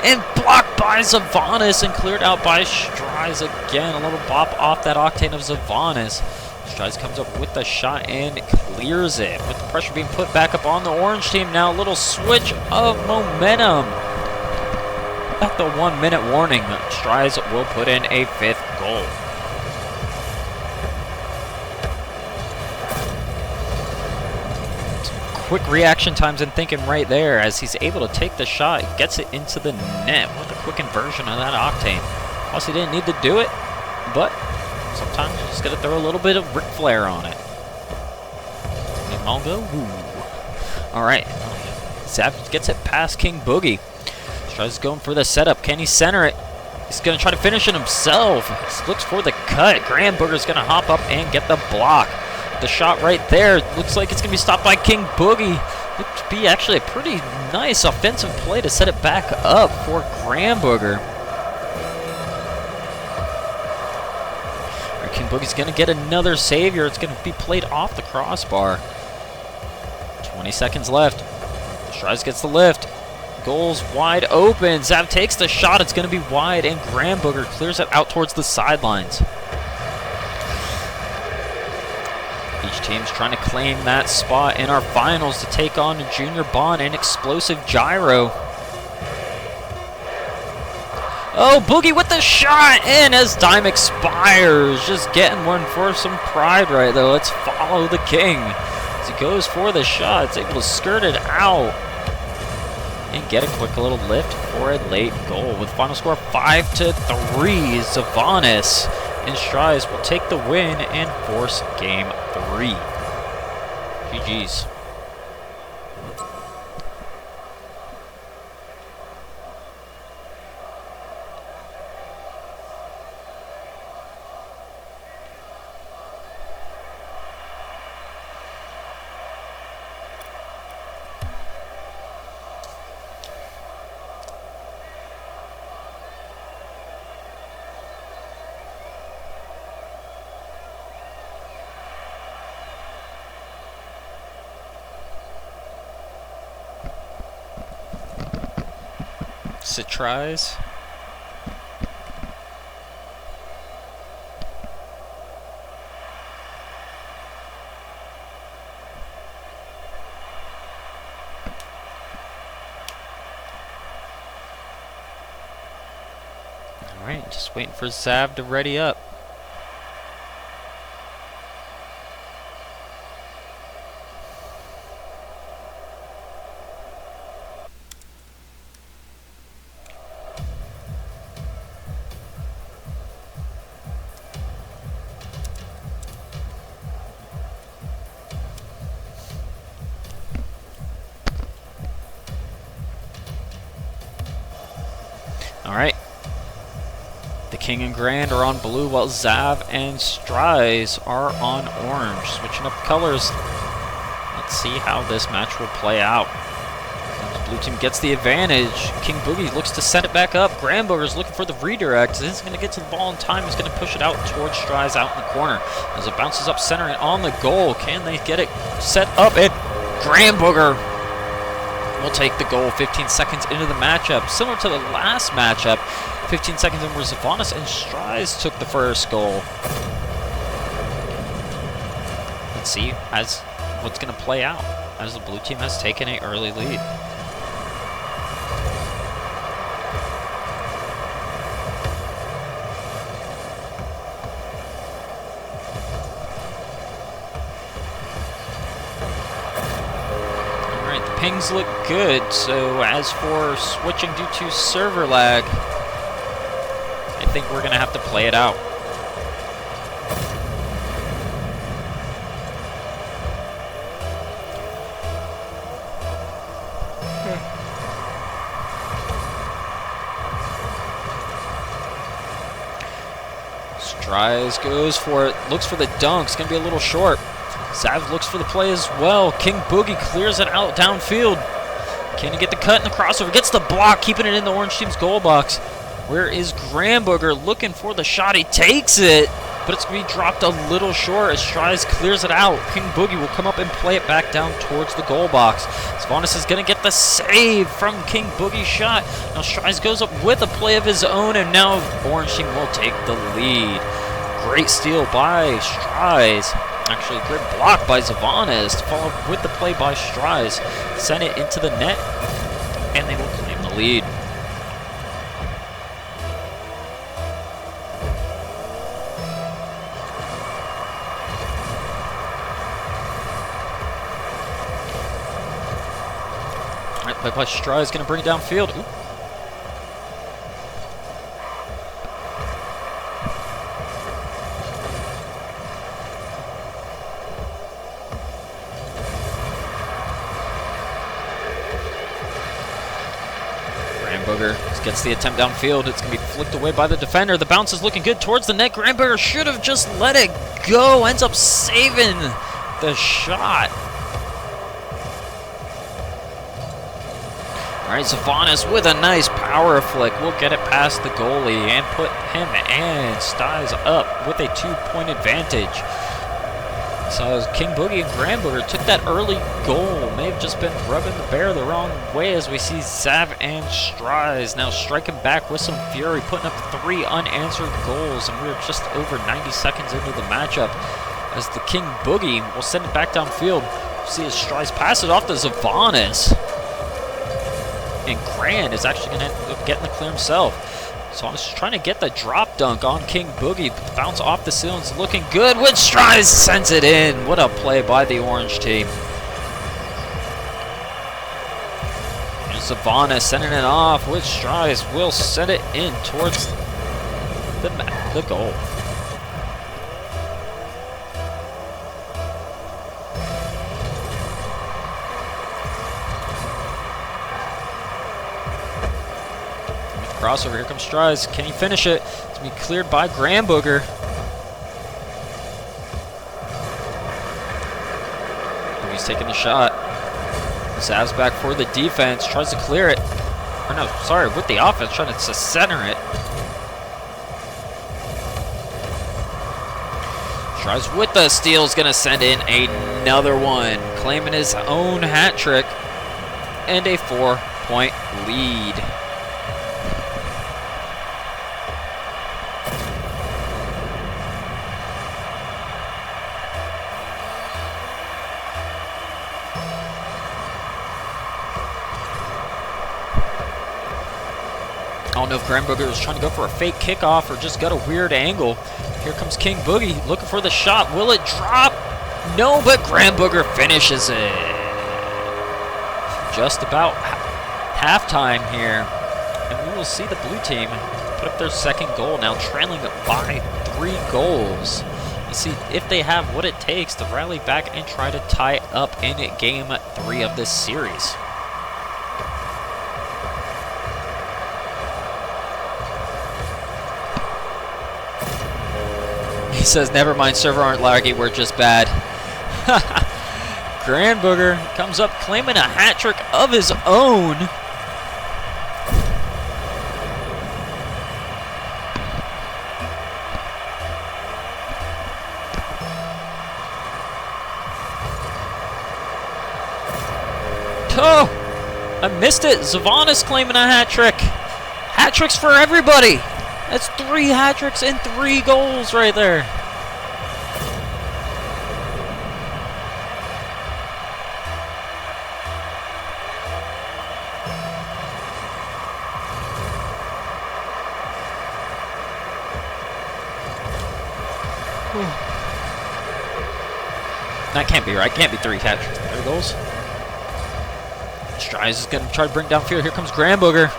and blocked by Savanis and cleared out by Strize again. A little bop off that octane of Savanis. Strize comes up with the shot and clears it. With the pressure being put back up on the orange team now, a little switch of momentum. At the 1 minute warning, Strize will put in a 5th goal. Some quick reaction times and thinking right there as he's able to take the shot, gets it into the net with a quick conversion of that octane. Plus he didn't need to do it, but sometimes you just got to throw a little bit of Ric Flair on it. And I'll go, woo. All right, Zav gets it past King Boogie. Strize going for the setup. Can he center it? He's going to try to finish it himself. He looks for the cut. Gramberger's going to hop up and get the block. The shot right there. Looks like it's going to be stopped by King Boogie. Looked to be actually a pretty nice offensive play to set it back up for Gramberger. King Boogie's going to get another savior. It's going to be played off the crossbar. 20 seconds left. Strize gets the lift. Goal's wide open. Zav takes the shot. It's going to be wide, and Gramberger clears it out towards the sidelines. Each team's trying to claim that spot in our finals to take on Junior Bond and Explosive Gyro. Oh, Boogie with the shot, and as time expires, just getting one for some pride right there. Let's follow the king. As he goes for the shot, it's able to skirt it out and get a quick little lift for a late goal. With final score 5-3, Savanis and Strize will take the win and force game 3. GG's. Citrise. Alright, just waiting for Zav to ready up. Alright. The King and Grand are on blue while Zav and Strise are on orange. Switching up colors. Let's see how this match will play out. The blue team gets the advantage. King Boogie looks to set it back up. Granberger is looking for the redirect. He's going to get to the ball in time. He's going to push it out towards Strise out in the corner. As it bounces up center and on the goal. Can they get it set up? And Granberger will take the goal 15 seconds into the matchup. Similar to the last matchup, 15 seconds in where Zavanis and Strise took the first goal. Let's see as what's going to play out as the blue team has taken an early lead. Pings look good, so as for switching due to server lag, I think we're going to have to play it out. Strise goes for it, looks for the dunk, it's going to be a little short. Zav looks for the play as well. King Boogie clears it out downfield. Can he get the cut in the crossover? Gets the block, keeping it in the orange team's goal box. Where is Granberger looking for the shot? He takes it, but it's going to be dropped a little short as Strise clears it out. King Boogie will come up and play it back down towards the goal box. Zavanis is going to get the save from King Boogie's shot. Now Strise goes up with a play of his own, and now orange team will take the lead. Great steal by Strise. Actually, great block by Zavanis to follow up with the play by Strise. Send it into the net, and they will claim the lead. All right, play by Strise going to bring it downfield. Ooh. Gets the attempt downfield. It's going to be flicked away by the defender. The bounce is looking good towards the net. Granberger should have just let it go. Ends up saving the shot. All right, Zavanis with a nice power flick. We'll get it past the goalie and put him and Strise up with a 2-point advantage. So King Boogie and Granberger took that early goal. May have just been rubbing the bear the wrong way as we see Zav and Strise now striking back with some fury, putting up 3 unanswered goals, and we're just over 90 seconds into the matchup as the King Boogie will send it back downfield. See as Strise passes off to Zavanis. And Grand is actually going to end up getting the clear himself. So I was trying to get the drop dunk on King Boogie, but the bounce off the ceiling's looking good. With Strise sends it in. What a play by the orange team. And Zavanis sending it off with Strise will set it in towards the goal. Crossover, here comes Strise. Can he finish it? It's going to be cleared by Granberger. He's taking the shot. Zav's back for the defense, tries to clear it. Or no, sorry, with the offense, trying to center it. Strise with the steal is going to send in another one, claiming his own hat trick and a 4-point lead. don't know if Granbooger was trying to go for a fake kickoff or just got a weird angle. Here comes King Boogie looking for the shot. Will it drop? No, but Granbooger finishes it. Just about halftime here. And we will see the blue team put up their second goal, now trailing by 3 goals. You see if they have what it takes to rally back and try to tie up in game 3 of this series. He says, never mind, server aren't laggy, we're just bad. Granbooger comes up claiming a hat trick of his own. Oh, I missed it. Zavanis claiming a hat trick. Hat tricks for everybody. That's 3 hat tricks and 3 goals right there. That can't be right. Can't be 3 hat tricks and 3 goals. Strides is going to try to bring downfield. Here comes Granbooger.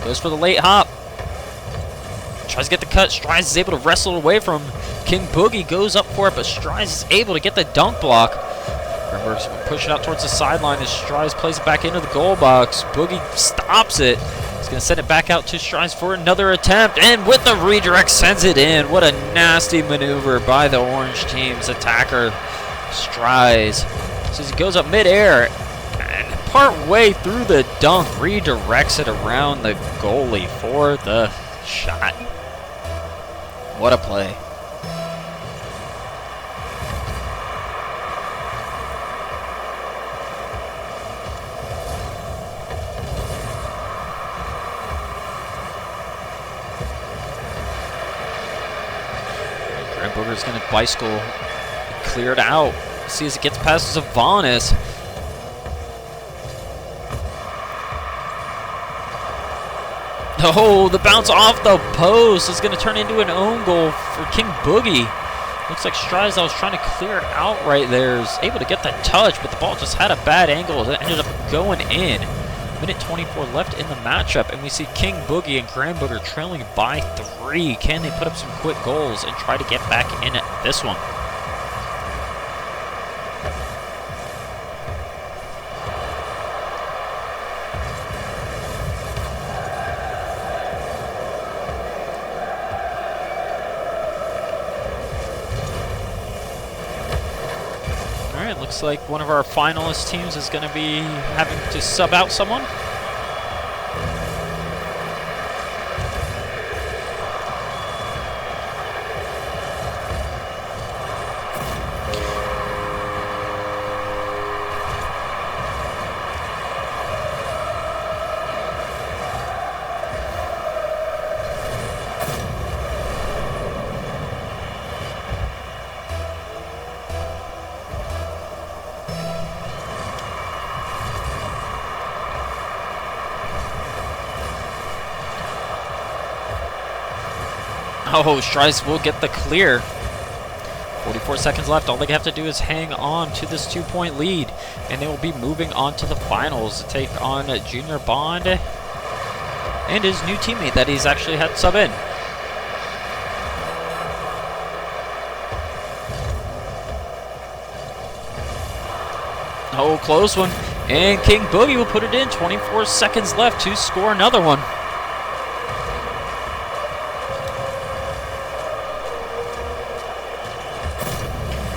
Goes for the late hop. Tries to get the cut. Strides is able to wrestle it away from King Boogie. Goes up for it, but Strides is able to get the dunk block. Granbooger's pushing out towards the sideline as Strides plays it back into the goal box. Boogie stops it. He's going to send it back out to Strides for another attempt. And with the redirect, sends it in. What a nasty maneuver by the orange team's attacker, Strides. So he goes up midair. Part way through the dunk, redirects it around the goalie for the shot. What a play. Granbooger's going to bicycle, clear it out. See as it gets past Zavanis. Oh, the bounce off the post is going to turn into an own goal for King Boogie. Looks like Strides that was trying to clear it out right there is able to get that touch, but the ball just had a bad angle. It ended up going in. Minute 24 left in the matchup, and we see King Boogie and Granbooger trailing by 3. Can they put up some quick goals and try to get back in this one? Looks like one of our finalist teams is going to be having to sub out someone. Oh, Strides will get the clear. 44 seconds left. All they have to do is hang on to this 2-point lead, and they will be moving on to the finals to take on Junior Bond and his new teammate that he's actually had sub in. Oh, close one. And King Boogie will put it in. 24 seconds left to score another one.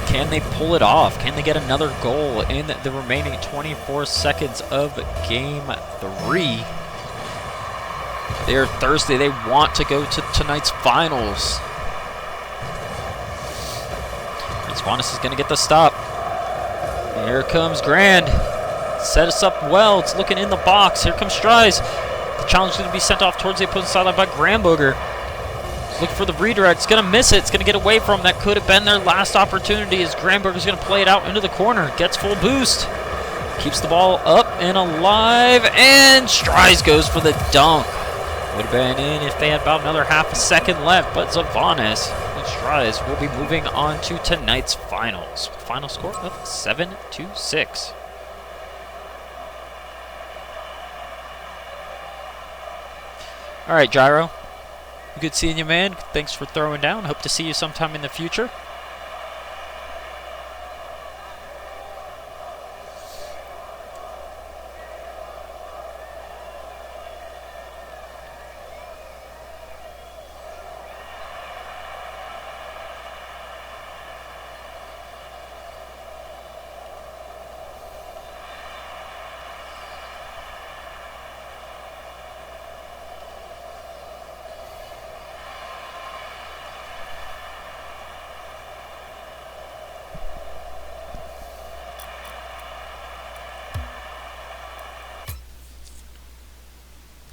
Can they pull it off? Can they get another goal in the remaining 24 seconds of game 3? They're thirsty. They want to go to tonight's finals. Zavanis is going to get the stop. Here comes Grand. Set us up well. It's looking in the box. Here comes Strides. The challenge is going to be sent off towards the opposing sideline by Granbooger. Looking for the redirect. It's going to miss it. It's going to get away from. That could have been their last opportunity as Granbooger's going to play it out into the corner. Gets full boost. Keeps the ball up and alive. And Strides goes for the dunk. Would have been in if they had about another half a second left, but Zavanis, who tries, will be moving on to tonight's finals. Final score of 7-6. All right, Gyro. Good seeing you, man. Thanks for throwing down. Hope to see you sometime in the future.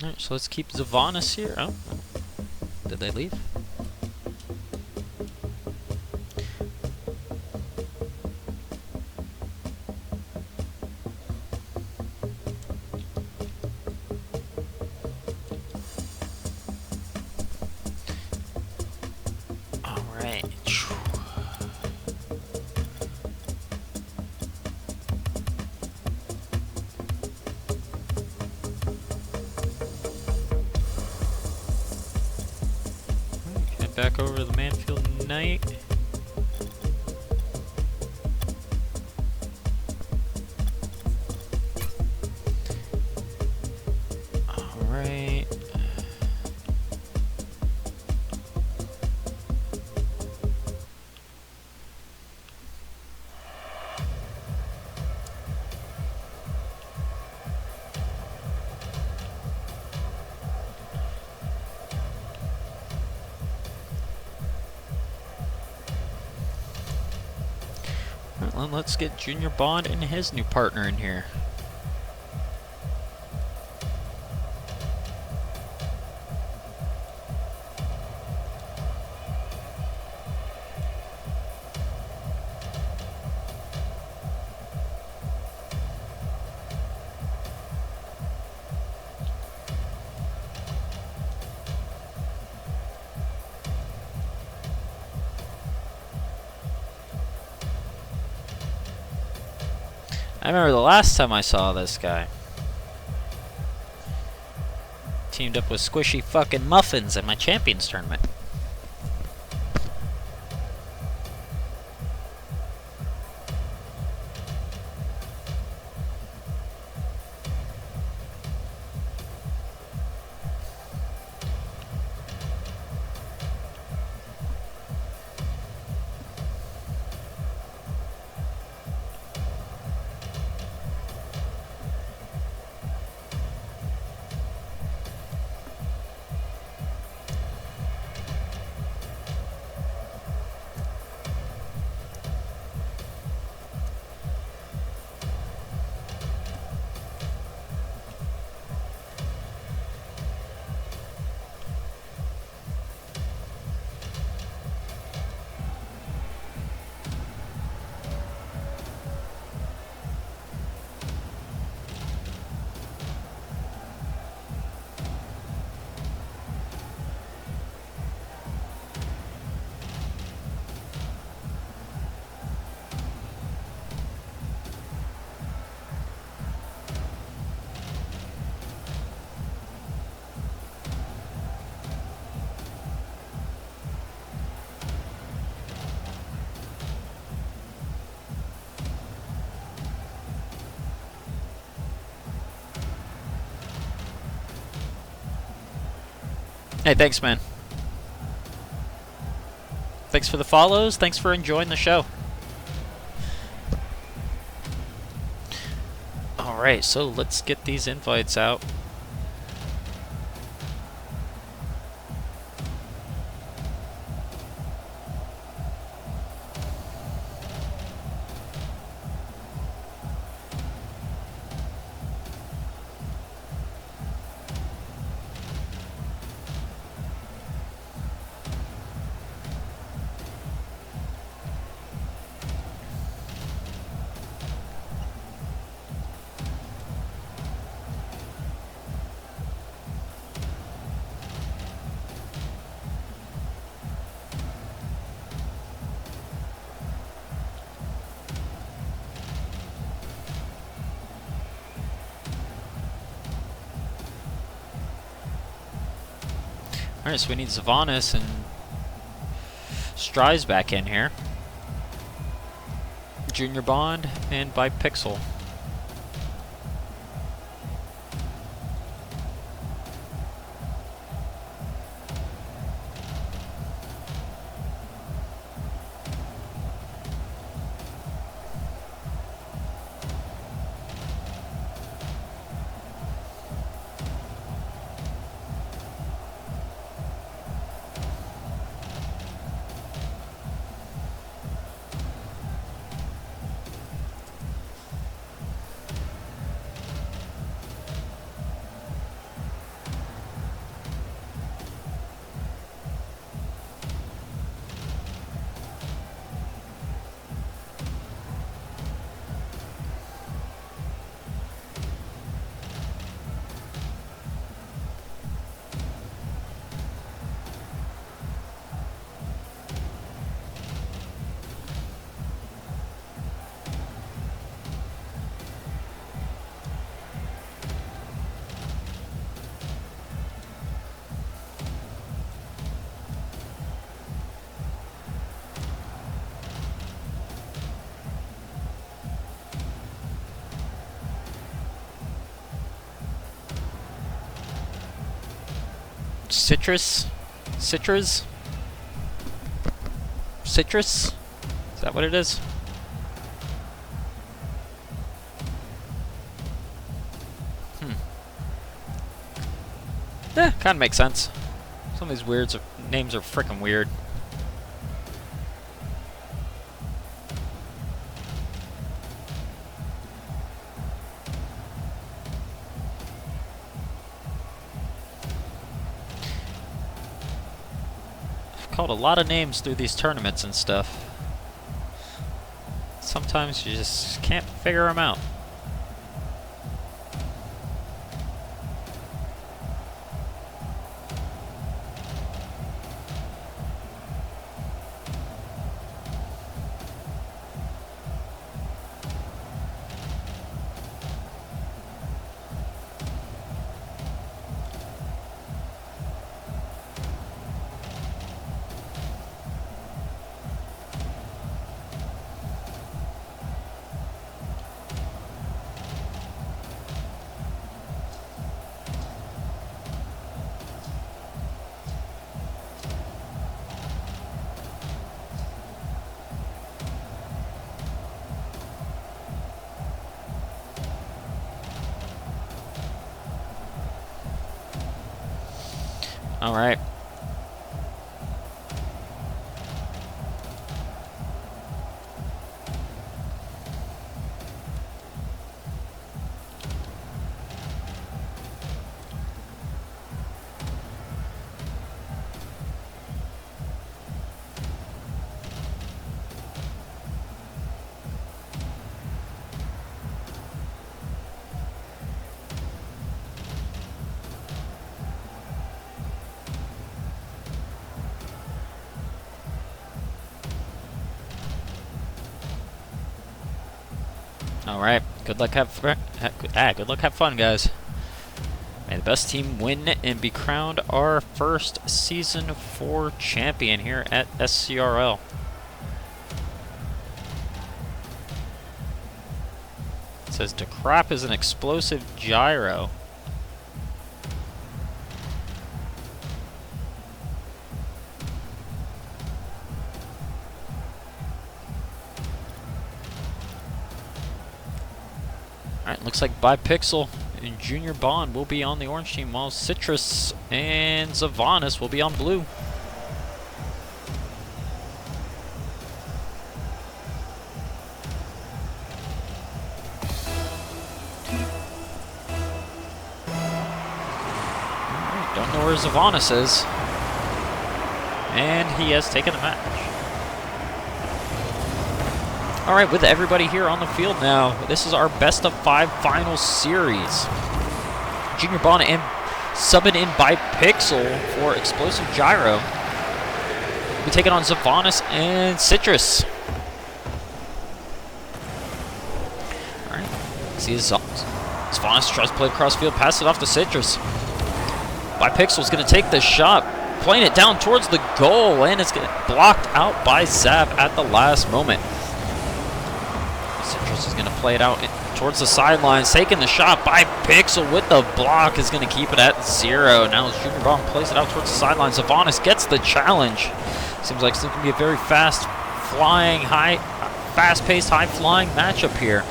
Alright, so let's keep Zavanis here. Oh, did they leave? Alright. Back over to the Manfield Knight. Alright. Well, let's get Junior Bond and his new partner in here. I remember the last time I saw this guy. Teamed up with Squishy fucking Muffins at my Champions tournament. Hey, thanks, man. Thanks for the follows. Thanks for enjoying the show. Alright, so let's get these invites out. Alright, so we need Savanas and Strize back in here. Junior Bond and by Pixel. Citrus? Citrus? Citrus? Is that what it is? Yeah, kind of makes sense. Some of these names are freaking weird. Called a lot of names through these tournaments and stuff. Sometimes you just can't figure them out. All right. All right. Good luck. Good luck. Have fun, guys. May the best team win and be crowned our first Season 4 champion here at SCRL. It says to crop is an explosive gyro. Alright, looks like Bipixel and Junior Bond will be on the orange team, while Citrus and Savanas will be on blue. Alright, don't know where Savanas is. And he has taken the match. Alright, with everybody here on the field now, this is our best of 5 final series. Junior Bond and subbing in by Pixel for Explosive Gyro. We'll be taking on Savanas and Citrus. Alright, see Savanas tries to play across field, pass it off to Citrus. Bipixel's going to take the shot. playing it down towards the goal, and it's blocked out by Zav at the last moment. Citrus is going to play it out towards the sidelines, taking the shot by Pixel with the block, is going to keep it at 0. Now as Junior Bond plays it out towards the sidelines, Savanas gets the challenge. Seems like it's going to be a very fast-paced, high-flying matchup here.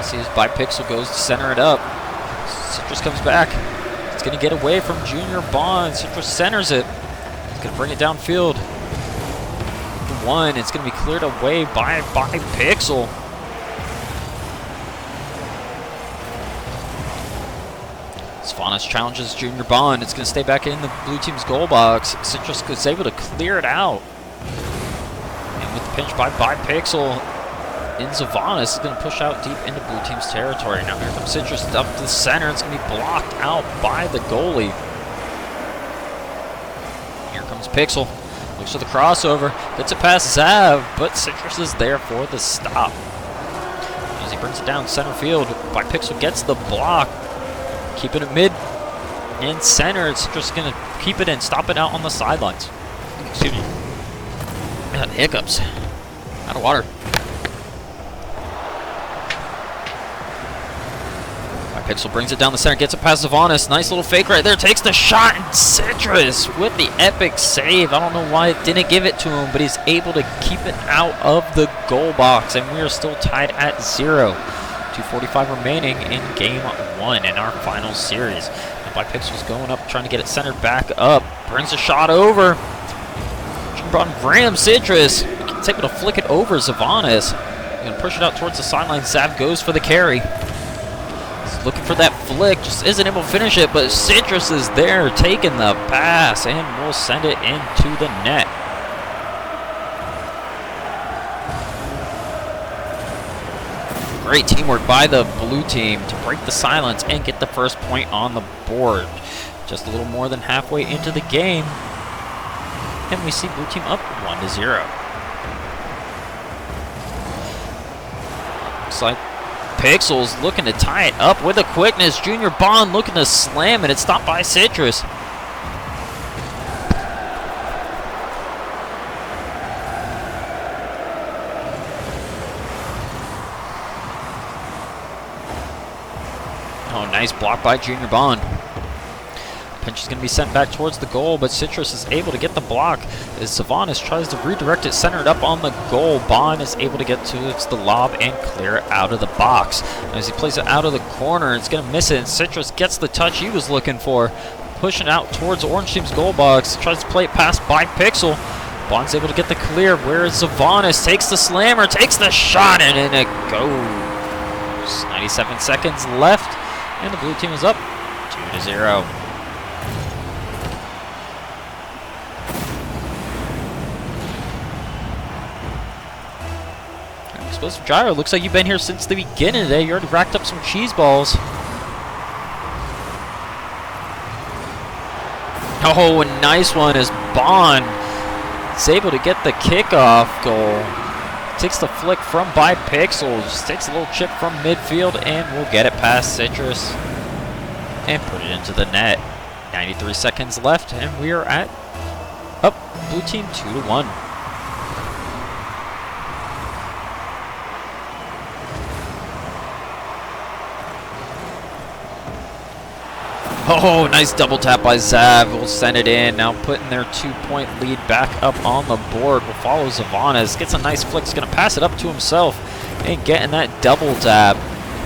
See as by Pixel goes to center it up. Citrus comes back. It's going to get away from Junior Bond. Citrus centers it. It's going to bring it downfield. 1. It's going to be cleared away by Pixel. Svanas challenges Junior Bond. It's going to stay back in the blue team's goal box. Citrus is able to clear it out. And with the pinch by Pixel, in Savanas is going to push out deep into blue team's territory. Now here comes Citrus up to the center. It's going to be blocked out by the goalie. Here comes Pixel. Looks for the crossover. Gets it past Zav, but Citrus is there for the stop. As he brings it down center field, by Pixel gets the block. Keeping it mid and center. Citrus is going to keep it in, stop it out on the sidelines. Excuse me. I had hiccups. Out of water. Pixel brings it down the center, gets it past Savanas. Nice little fake right there, takes the shot, and Citrus with the epic save. I don't know why it didn't give it to him, but he's able to keep it out of the goal box, and we are still tied at 0. 2:45 remaining in game 1 in our final series. And by Pixel's going up, trying to get it centered back up. Brings a shot over. Ram Citrus. It's able to flick it over Savanas. Going to push it out towards the sideline. Zav goes for the carry. Looking for that flick, just isn't able to finish it, but Citrus is there taking the pass and will send it into the net. Great teamwork by the blue team to break the silence and get the first point on the board. Just a little more than halfway into the game, and we see blue team up 1-0. Looks like Pixel's looking to tie it up with a quickness. Junior Bond looking to slam it. It's stopped by Citrus. Oh, nice block by Junior Bond. Pinch is going to be sent back towards the goal, but Citrus is able to get the block as Savanas tries to redirect it centered up on the goal. Bond is able to get to the lob and clear it out of the box. As he plays it out of the corner, it's going to miss it, and Citrus gets the touch he was looking for. Pushing out towards Orange Team's goal box, tries to play it past by Pixel. Bond's able to get the clear, whereas Savanas takes the slammer, takes the shot, and in it goes. 97 seconds left, and the blue team is up 2-0. Explosive Gyro, looks like you've been here since the beginning today. You already racked up some cheese balls. Oh, a nice one as Bond is able to get the kickoff goal. Takes the flick from by Pixels. Takes a little chip from midfield and will get it past Citrus and put it into the net. 93 seconds left and we are at up blue team 2-1. Oh, nice double tap by Zav. Will send it in. Now putting their 2-point lead back up on the board. Will follow Savanas. Gets a nice flick. He's going to pass it up to himself and getting that double tap.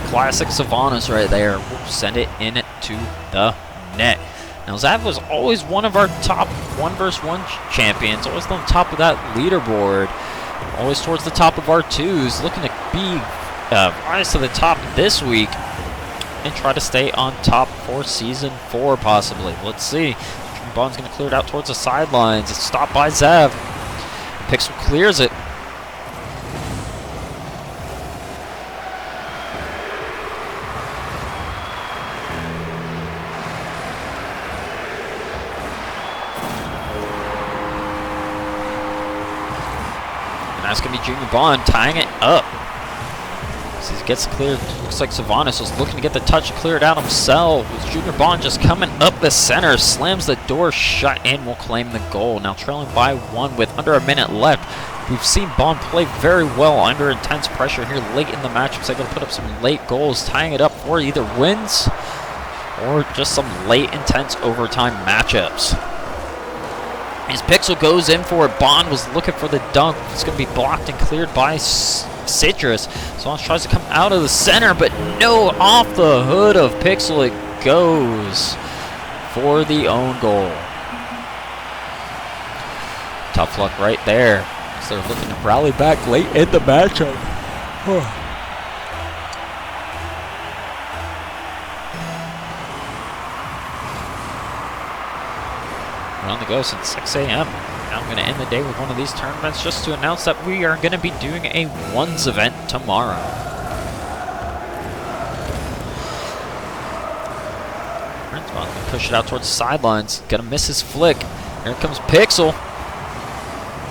Classic Savanas right there. Will send it in to the net. Now Zav was always one of our top 1v1 champions. Always on the top of that leaderboard. Always towards the top of our twos. Looking to be rise to the top this week and try to stay on top for Season 4, possibly. Let's see. Bond's going to clear it out towards the sidelines. It's stopped by Zav. Pixel clears it. And that's going to be Junior Bond tying it up. As he gets cleared, looks like Savanas was looking to get the touch cleared out himself. With Junior Bond just coming up the center, slams the door shut and will claim the goal. Now trailing by 1 with under a minute left. We've seen Bond play very well under intense pressure here late in the match. He's able to put up some late goals, tying it up for either wins or just some late intense overtime matchups. As Pixel goes in for it, Bond was looking for the dunk. It's going to be blocked and cleared by Citrus. Savanas tries to come out of the center, but no, off the hood of Pixel it goes for the own goal. Tough luck right there. So they're looking to rally back late in the matchup. We're on the go since 6 a.m. Now I'm going to end the day with one of these tournaments just to announce that we are going to be doing a ones event tomorrow. Bond's going to push it out towards the sidelines. Going to miss his flick. Here comes Pixel.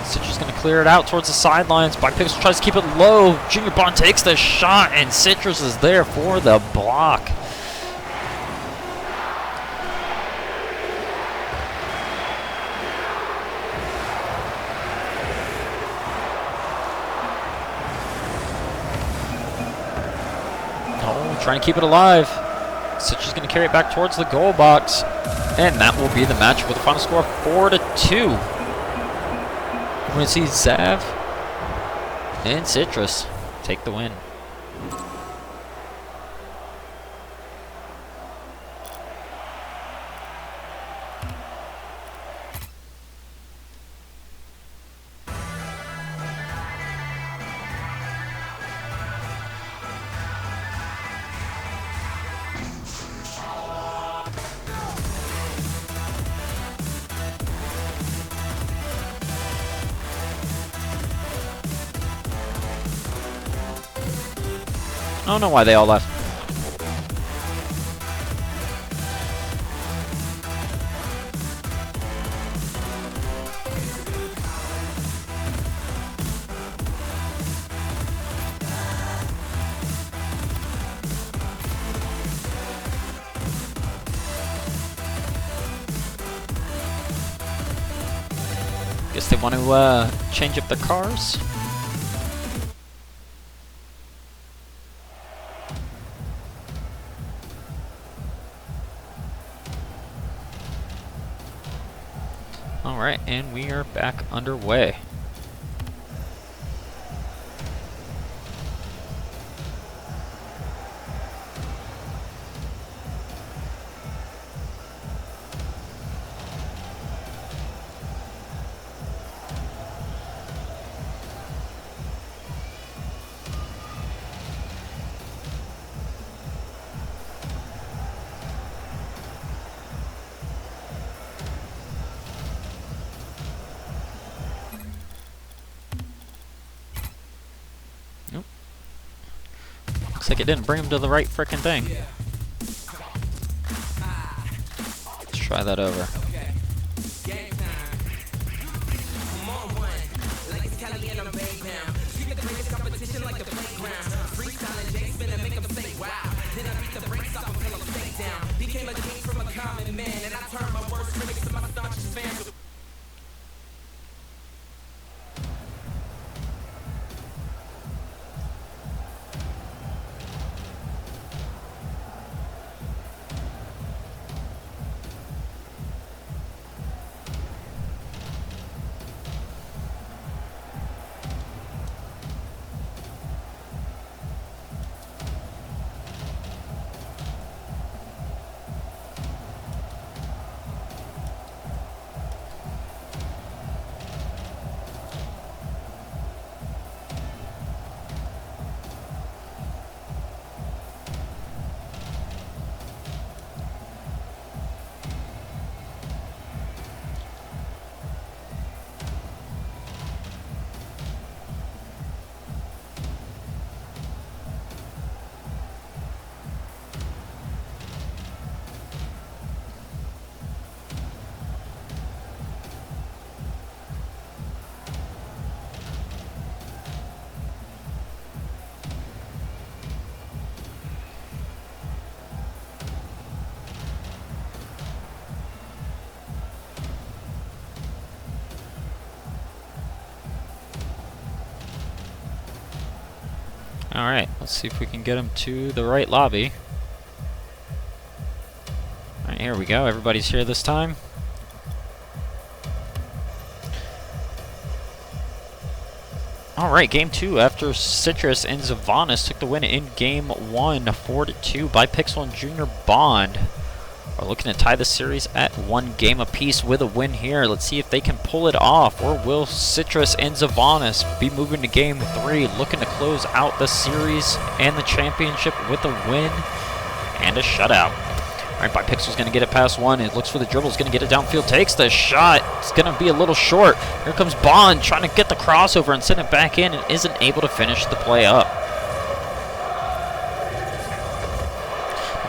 Citrus going to clear it out towards the sidelines. By Pixel tries to keep it low. Junior Bond takes the shot, and Citrus is there for the block. Oh, trying to keep it alive. Citrus is going to carry it back towards the goal box, and that will be the match with a final score of 4-2. We're going to see Zav and Citrus take the win. I don't know why they all left. Guess they want to change up their cars. Alright, and we are back underway. Looks like it didn't bring him to the right frickin' thing. Let's try that over. Alright, let's see if we can get him to the right lobby. Alright, here we go. Everybody's here this time. Alright, game 2 after Citrus and Zavanis took the win in game 1, 4-2 by Pixel and Junior Bond. Are looking to tie the series at 1 game apiece with a win here. Let's see if they can pull it off, or will Citrus and Zavanis be moving to game 3, looking to close out the series and the championship with a win and a shutout. Alright, Bipixel's going to get it past 1. It looks for the dribble. He's going to get it downfield. Takes the shot. It's going to be a little short. Here comes Bond trying to get the crossover and send it back in, and isn't able to finish the play up.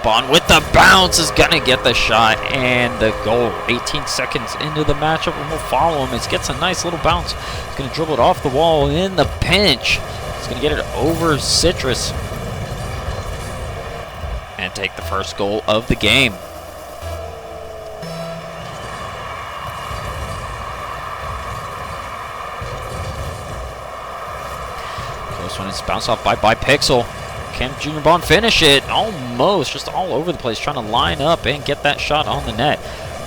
Bond with the bounce is going to get the shot and the goal. 18 seconds into the matchup, and we'll follow him. He gets a nice little bounce. He's going to dribble it off the wall in the pinch. He's going to get it over Citrus and take the first goal of the game. Close one is bounced off by Pixel. Can Junior Bond finish it? Almost, just all over the place, trying to line up and get that shot on the net.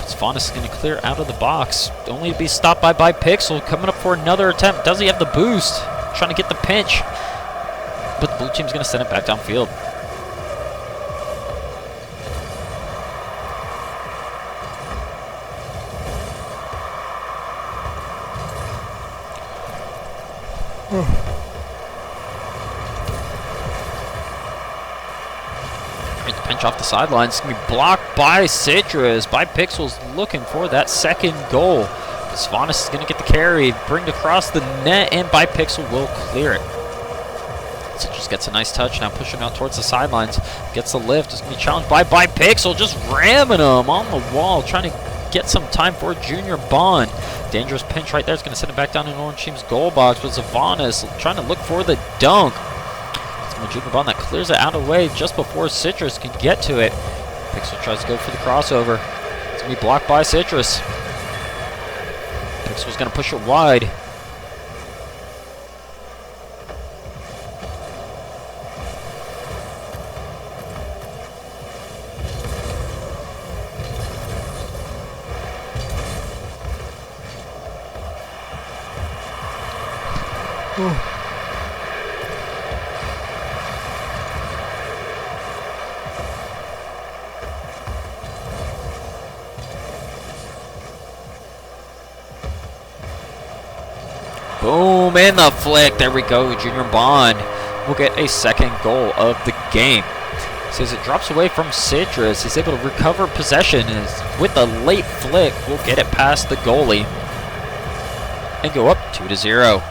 Zavanis is going to clear out of the box, only to be stopped by Pixel. Coming up for another attempt. Does he have the boost? Trying to get the pinch, but the blue team's going to send it back downfield. The pinch off the sidelines. It's going to be blocked by Citrus. Pixel's looking for that second goal. Zavanis is going to get the carry, bring it across the net, and Pixel will clear it. Citrus gets a nice touch, now pushing out towards the sidelines. Gets the lift. It's going to be challenged by Pixel, just ramming him on the wall, trying to get some time for Junior Bond. Dangerous pinch right there. It's going to send it back down in Orange Team's goal box, but Zavanis trying to look for the dunk. It's going to be Junior Bond that clears it out of the way just before Citrus can get to it. Pixel tries to go for the crossover. It's going to be blocked by Citrus. Pixel's going to push it wide. Boom, in the flick. There we go. Junior Bond will get a second goal of the game. As it drops away from Citrus, he's able to recover possession, and with a late flick, we'll get it past the goalie and go up 2-0.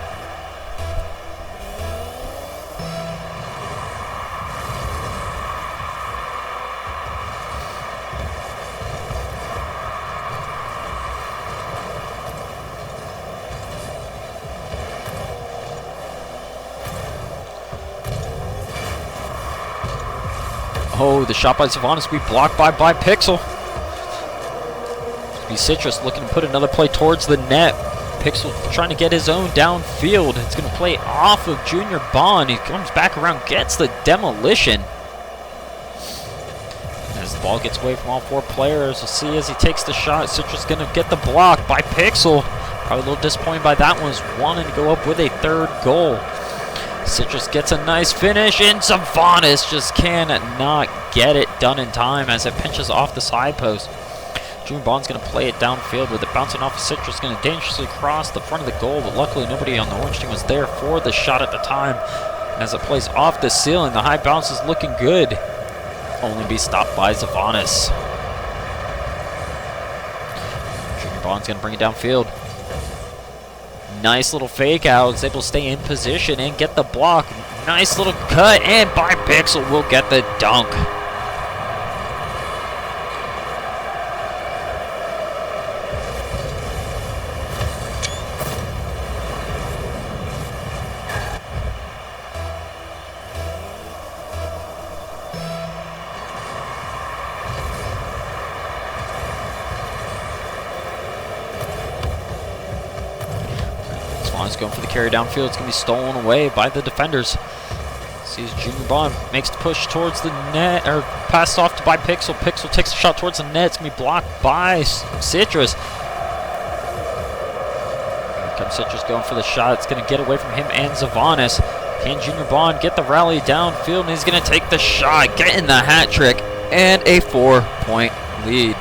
Oh, the shot by Zavanis will be blocked by Pixel. It'll be Citrus looking to put another play towards the net. Pixel trying to get his own downfield. It's going to play off of Junior Bond. He comes back around, gets the demolition. As the ball gets away from all four players, we'll see as he takes the shot. Citrus going to get the block by Pixel. Probably a little disappointed by that one. Wanting to go up with a third goal. Citrus gets a nice finish, and Zavanis just cannot get it done in time as it pinches off the side post. Junior Bond's going to play it downfield with it bouncing off of Citrus, going to dangerously cross the front of the goal, but luckily nobody on the orange team was there for the shot at the time. As it plays off the ceiling, the high bounce is looking good. Only be stopped by Zavanis. Junior Bond's going to bring it downfield. Nice little fake out. Is able to stay in position and get the block. Nice little cut, and Pixel will get the dunk. He's going for the carry downfield. It's going to be stolen away by the defenders. See Sees Junior Bond, makes the push towards the net, or passed off by Pixel. Pixel takes a shot towards the net. It's going to be blocked by Citrus. Here comes Citrus going for the shot. It's going to get away from him and Zavanis. Can Junior Bond get the rally downfield? And he's going to take the shot, getting the hat trick, and a 4-point lead.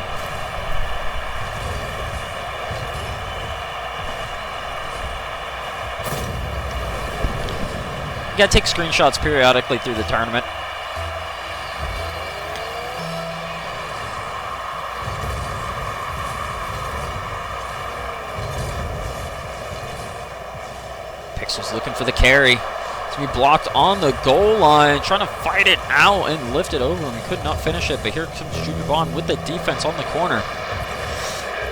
You gotta take screenshots periodically through the tournament. Pixel's looking for the carry. It's gonna be blocked on the goal line, trying to fight it out and lift it over him. He could not finish it, but here comes Junior Bond with the defense on the corner.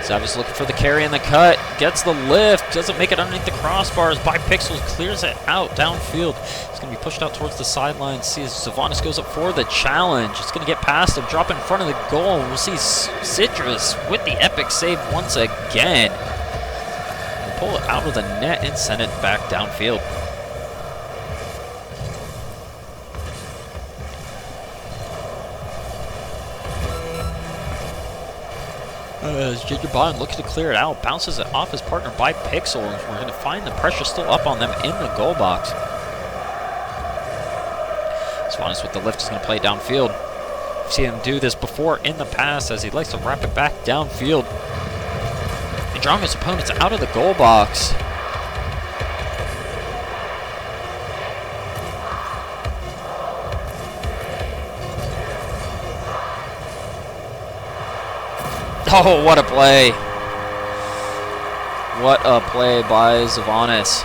Savage looking for the carry and the cut, gets the lift, doesn't make it underneath the crossbars by Pixels, clears it out downfield. It's going to be pushed out towards the sideline. See as Zavanis goes up for the challenge. It's going to get past him, drop in front of the goal. We'll see Citrus with the epic save once again. And pull it out of the net and send it back downfield. As Junior Bond looks to clear it out, bounces it off his partner by Pixel, and we're going to find the pressure still up on them in the goal box. Zavanis with the lift is going to play downfield. We've seen him do this before in the past as he likes to wrap it back downfield. And drawing his opponents out of the goal box. Oh, what a play. What a play by Zavanis.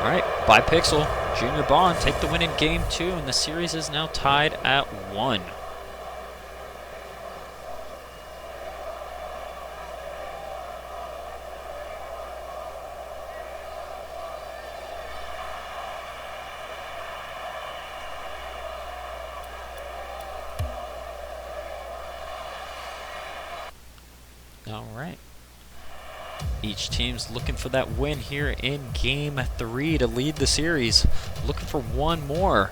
All right, by Pixel, Junior Bond take the win in game 2, and the series is now tied at 1. All right. Each team's looking for that win here in Game 3 to lead the series. Looking for one more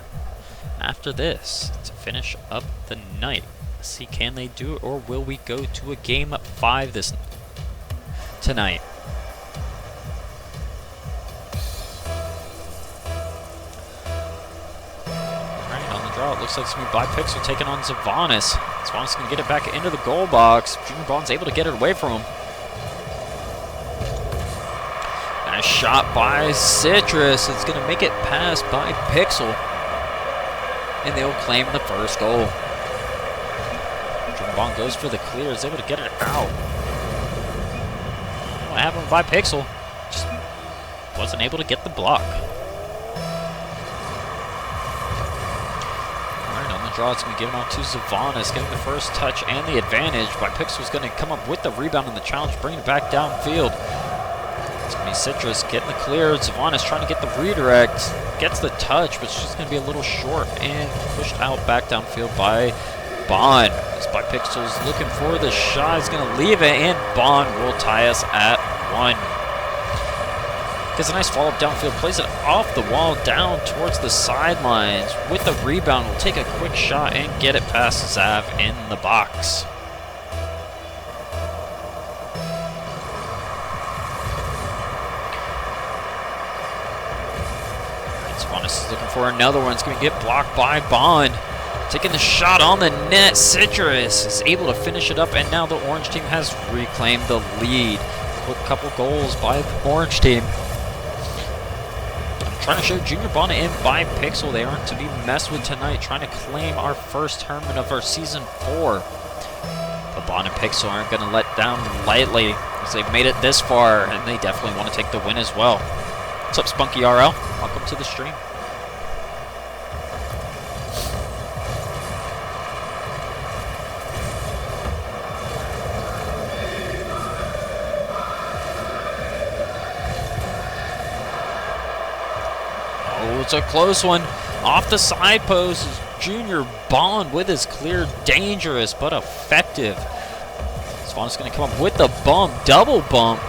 after this to finish up the night. Let's see, can they do it, or will we go to a Game 5 tonight? It looks like it's going to be by Pixel taking on Zavanis. Zavanis going to get it back into the goal box. Junior Bond's able to get it away from him. Nice shot by Citrus. It's going to make it past by Pixel. And they'll claim the first goal. Junior Bond goes for the clear. Is able to get it out. What happened by Pixel? Just wasn't able to get the block. Draw, it's going to be given off to Zavanis, getting the first touch and the advantage. By Pixel's going to come up with the rebound and the challenge, bringing it back downfield. It's going to be Citrus getting the clear. Zavanis trying to get the redirect, gets the touch, but it's just going to be a little short and pushed out back downfield by Bond. As by Pixel's looking for the shot, he's going to leave it, and Bond will tie us at 1. Gets a nice follow-up downfield, plays it off the wall down towards the sidelines. With the rebound, will take a quick shot and get it past Zav in the box. Zavanis is looking for another one. It's going to get blocked by Bond. Taking the shot on the net. Citrus is able to finish it up, and now the orange team has reclaimed the lead. Quick couple goals by the orange team. Trying to show Junior Bond and by Pixel they aren't to be messed with tonight, trying to claim our first tournament of our Season 4. But Bond and Pixel aren't going to let down lightly as they've made it this far, and they definitely want to take the win as well. What's up, Spunky RL? Welcome to the stream. It's a close one. Off the side post. Junior Bond with his clear, dangerous but effective. Savanas going to come up with the bump, double bump.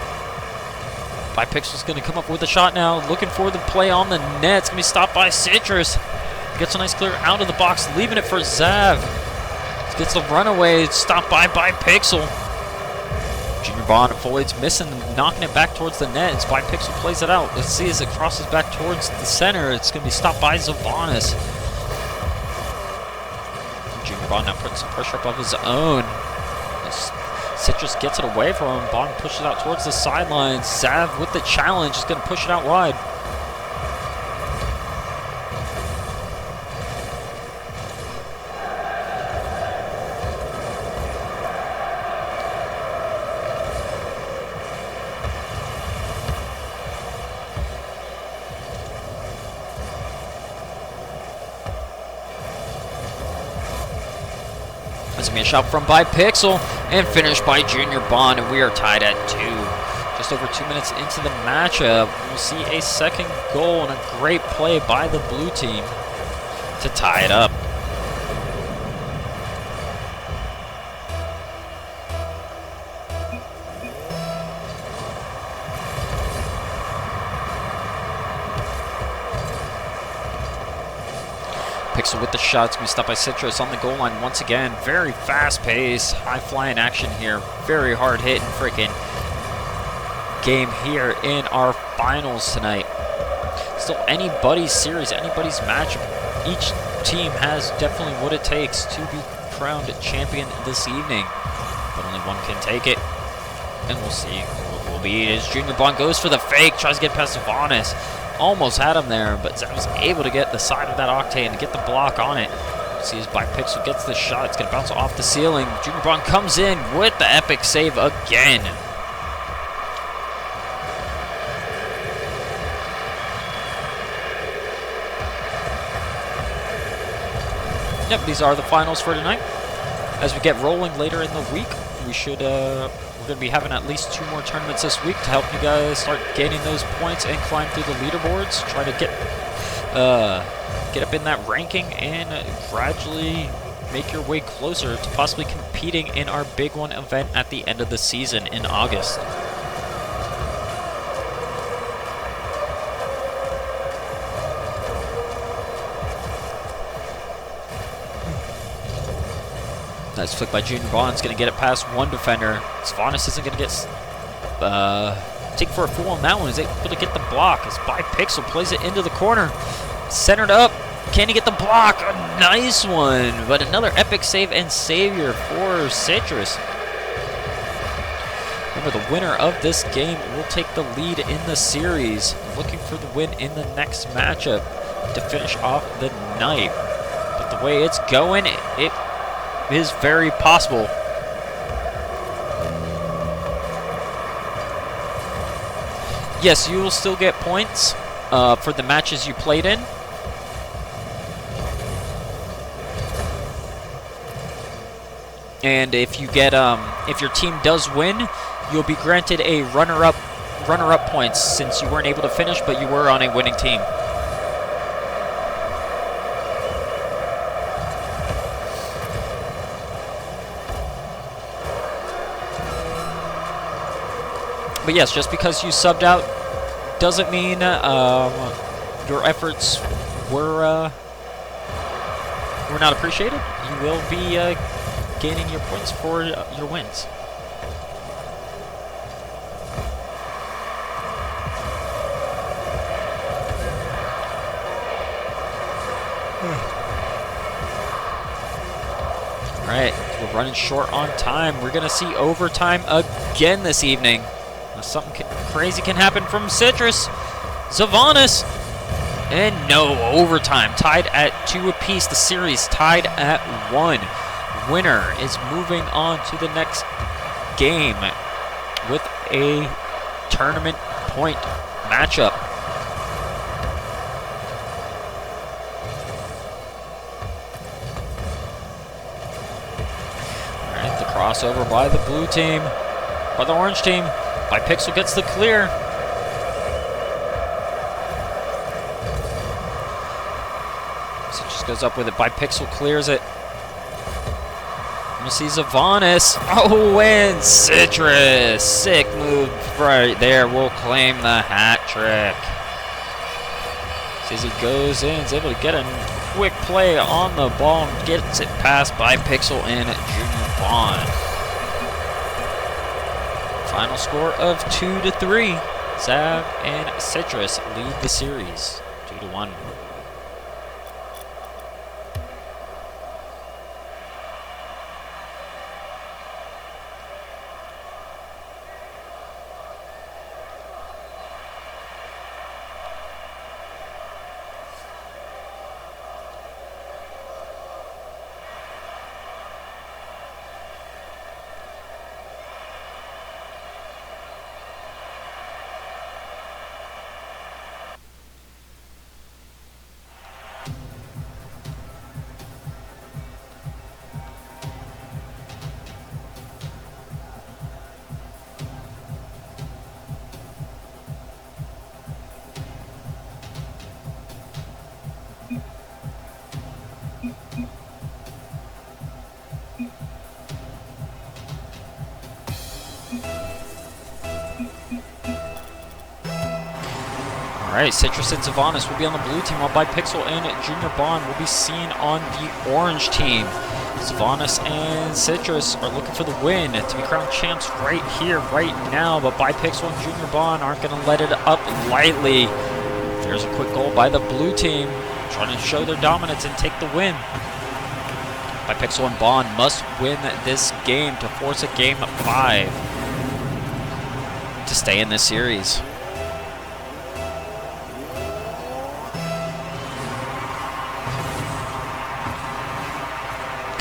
Bipixel's going to come up with a shot now, looking for the play on the net. It's going to be stopped by Citrus. Gets a nice clear out of the box, leaving it for Zav. Gets the runaway, stopped by Bipixel. Junior Bond avoids missing, knocking it back towards the net as Bipixel plays it out. Let's see as it crosses back towards the center. It's going to be stopped by Savanas. Junior Bond now putting some pressure up of his own. Citrus gets it away from him. Bond pushes it out towards the sidelines. Zav with the challenge is going to push it out wide. That's going to be a shot from Bipixel and finished by Junior Bond, and we are tied at 2. Just over 2 minutes into the matchup, we'll see a second goal and a great play by the blue team to tie it up. Pixel with the shot. It's going to be stopped by Citrus on the goal line once again. Very fast pace, high flying action here. Very hard hitting freaking game here in our finals tonight. Still anybody's series, anybody's match. Each team has definitely what it takes to be crowned champion this evening. But only one can take it. And we'll see who it will be. As Junior Bond goes for the fake, tries to get past Savanas. Almost had him there, but Zav was able to get the side of that Octane and get the block on it. See as Bipixel gets the shot. It's going to bounce off the ceiling. Junior Bond comes in with the epic save again. Yep, these are the finals for tonight. As we get rolling later in the week, we should... we're going to be having at least 2 more tournaments this week to help you guys start gaining those points and climb through the leaderboards. Try to get up in that ranking and gradually make your way closer to possibly competing in our big one event at the end of the season in August. Nice flick by Junior Bond's going to get it past one defender. Savanas isn't going to get take for a fool on that one. He's able to get the block as Bipixel plays it into the corner. Centered up. Can he get the block? A nice one. But another epic save and savior for Citrus. Remember, the winner of this game will take the lead in the series. Looking for the win in the next matchup to finish off the night. But the way it's going, it is very possible. Yes, you will still get points for the matches you played in. And if you get if your team does win, you'll be granted a runner-up points since you weren't able to finish, but you were on a winning team. But yes, just because you subbed out doesn't mean your efforts were not appreciated. You will be gaining your points for your wins. All right, we're running short on time. We're going to see overtime again this evening. Something crazy can happen from Citrus. Savanas. And no, overtime. Tied at 2 apiece. The series tied at 1. Winner is moving on to the next game with a tournament point matchup. All right, the crossover by the blue team, by the orange team. Bipixel gets the clear. So just goes up with it. By Pixel clears it. I'm gonna see Zavanis. Oh, and Citrus. Sick move right there. Will claim the hat trick. As he goes in, is able to get a quick play on the ball and gets it past by Pixel and Junior Bond. Final score of 2-3. Zav and Citrus lead the series 2-1. Alright, Citrus and Zavanis will be on the blue team, while By Pixel and Junior Bond will be seen on the orange team. Zavanis and Citrus are looking for the win to be crowned champs right here, right now, but By Pixel and Junior Bond aren't going to let it up lightly. There's a quick goal by the blue team, trying to show their dominance and take the win. By Pixel and Bond must win this game to force a game 5 to stay in this series.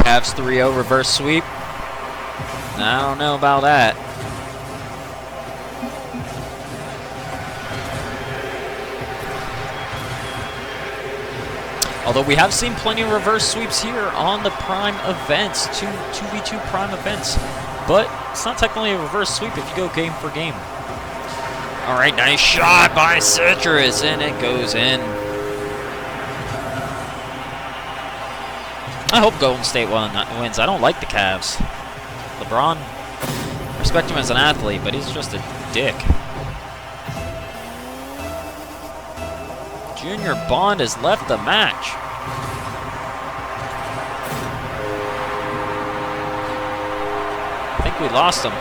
Cavs 3-0 reverse sweep. I don't know about that. Although we have seen plenty of reverse sweeps here on the Prime events, 2v2 Prime events. But it's not technically a reverse sweep if you go game for game. Alright, nice shot by Citrus, and it goes in. I hope Golden State wins. I don't like the Cavs. LeBron, respect him as an athlete, but he's just a dick. Junior Bond has left the match. I think we lost him.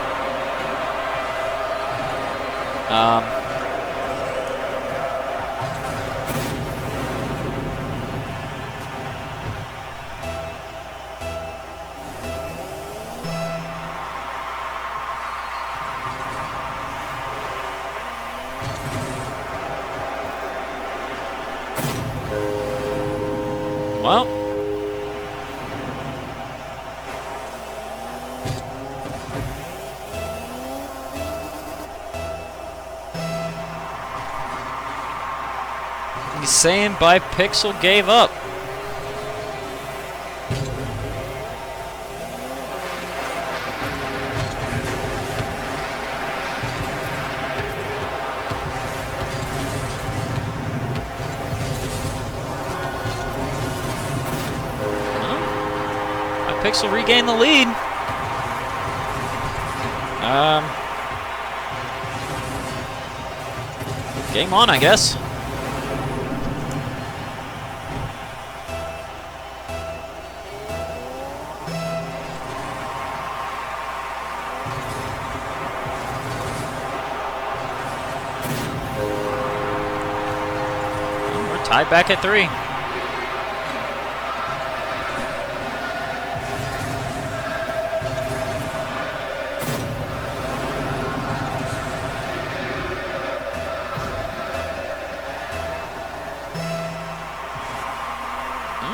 Well, he's saying By Pixel gave up. Pixel regain the lead. Game on, I guess. And we're tied back at 3.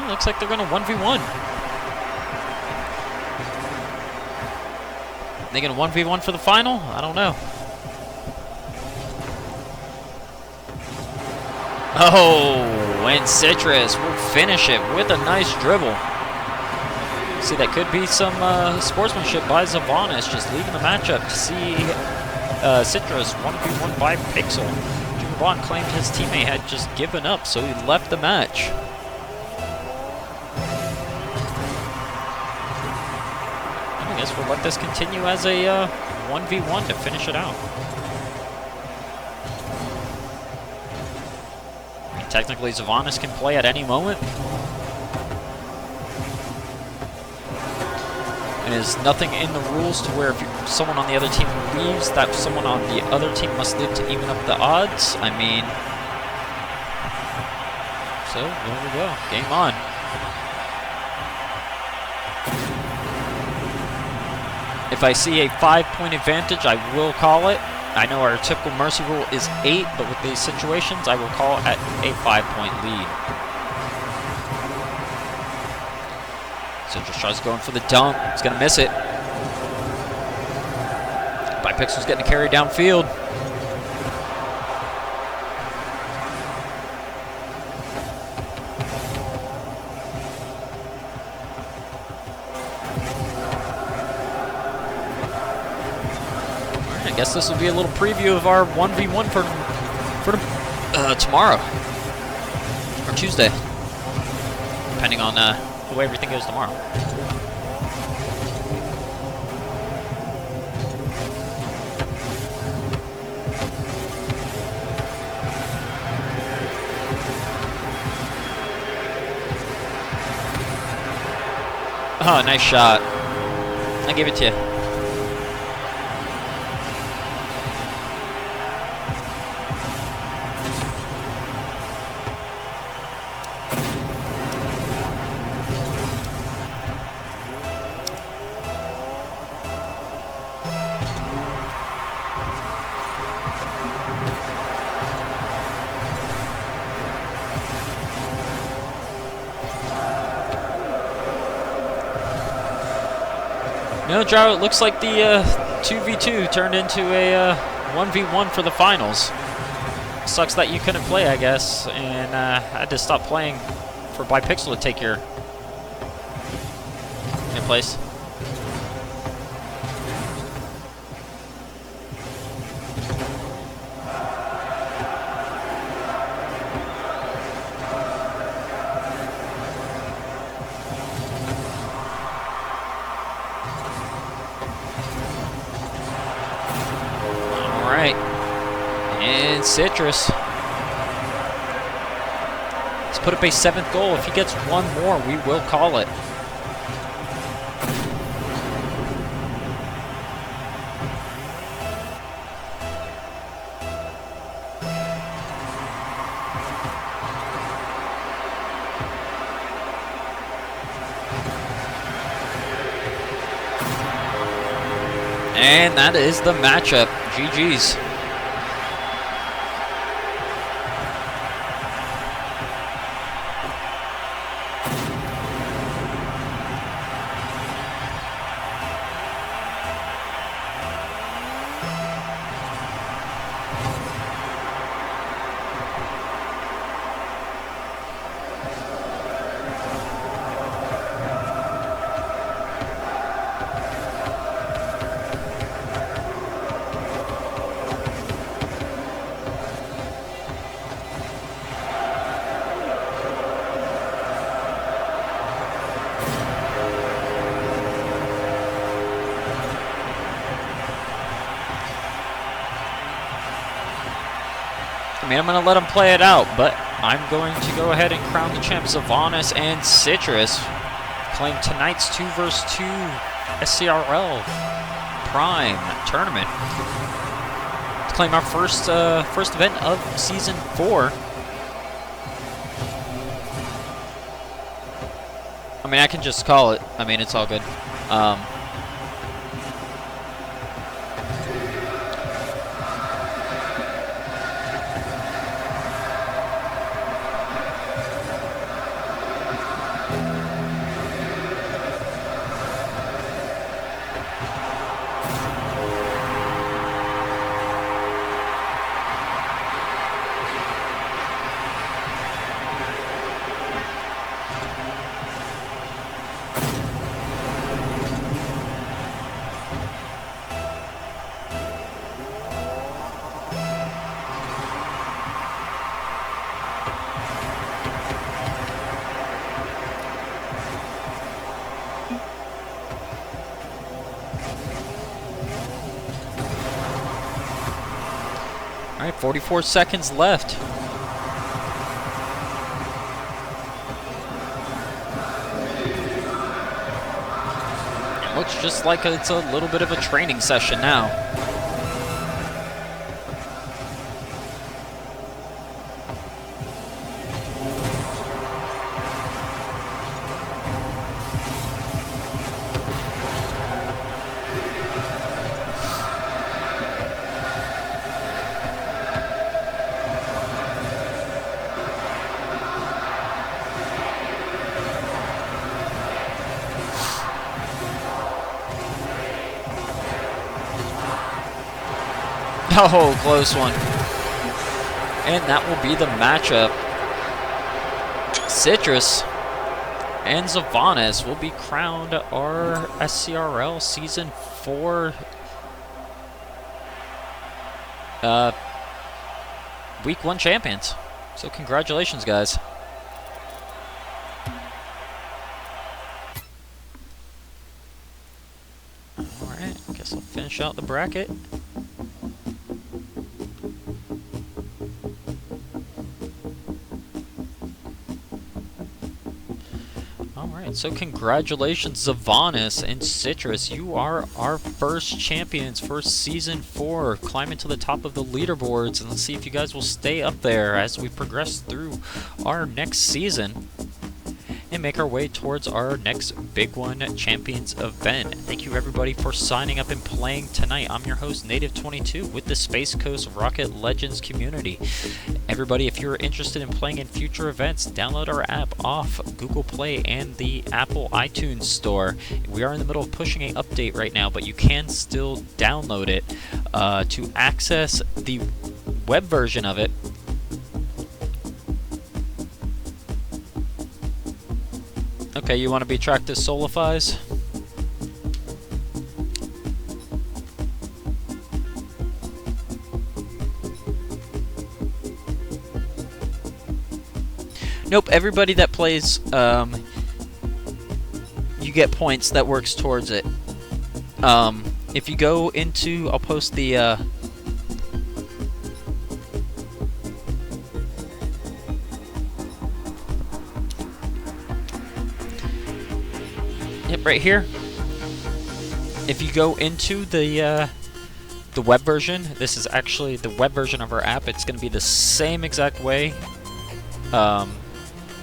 Looks like they're going to 1v1. They going to 1v1 for the final? I don't know. Oh, and Citrus will finish it with a nice dribble. See, that could be some sportsmanship by Zavanis, just leaving the matchup to see Citrus 1v1 by Pixel. Junior Bond claimed his teammate had just given up, so he left the match. guess we'll let this continue as a 1v1 to finish it out. I mean, technically, Zavanis can play at any moment. And there's nothing in the rules to where if someone on the other team leaves, that someone on the other team must live to even up the odds. I mean, so there we go. Game on. If I see a 5-point advantage, I will call it. I know our typical mercy rule is 8, but with these situations, I will call it at a 5-point lead. So just tries going for the dunk. He's going to miss it. Bipixel's getting a carry downfield. I guess this will be a little preview of our 1v1 for tomorrow. Or Tuesday. Depending on the way everything goes tomorrow. Oh, nice shot. I give it to you. No, Jaro, it looks like the 2v2 turned into a 1v1 for the finals. Sucks that you couldn't play, I guess, and had to stop playing for Bipixel to take your place. And Citrus. Let's put up a 7th goal. If he gets one more, we will call it. And that is the matchup. GG's. I mean, I'm going to let them play it out, but I'm going to go ahead and crown the champs. Zavanis and Citrus claim tonight's 2 vs 2 SCRL Prime tournament. To claim our first event of Season 4. I mean, I can just call it. I mean, it's all good. All right, 44 seconds left. It looks just like it's a little bit of a training session now. Oh, close one. And that will be the matchup. Citrus and Zavanis will be crowned our SCRL Season 4 Week 1 champions. So congratulations, guys. Alright, guess I'll finish out the bracket. So congratulations, Zavanis and Citrus. You are our first champions for Season 4. Climbing to the top of the leaderboards, and let's see if you guys will stay up there as we progress through our next season and make our way towards our next Big One Champions event. Thank you everybody for signing up and playing tonight. I'm your host, n8iv22, with the Space Coast Rocket Legends community. Everybody, if you're interested in playing in future events, download our app off Google Play and the Apple iTunes Store. We are in the middle of pushing an update right now, but you can still download it to access the web version of it. Okay, you want to be tracked as Solifies? Nope, everybody that plays, you get points that works towards it. If you go into, I'll post the, Yep, right here. If you go into the web version, this is actually the web version of our app. It's going to be the same exact way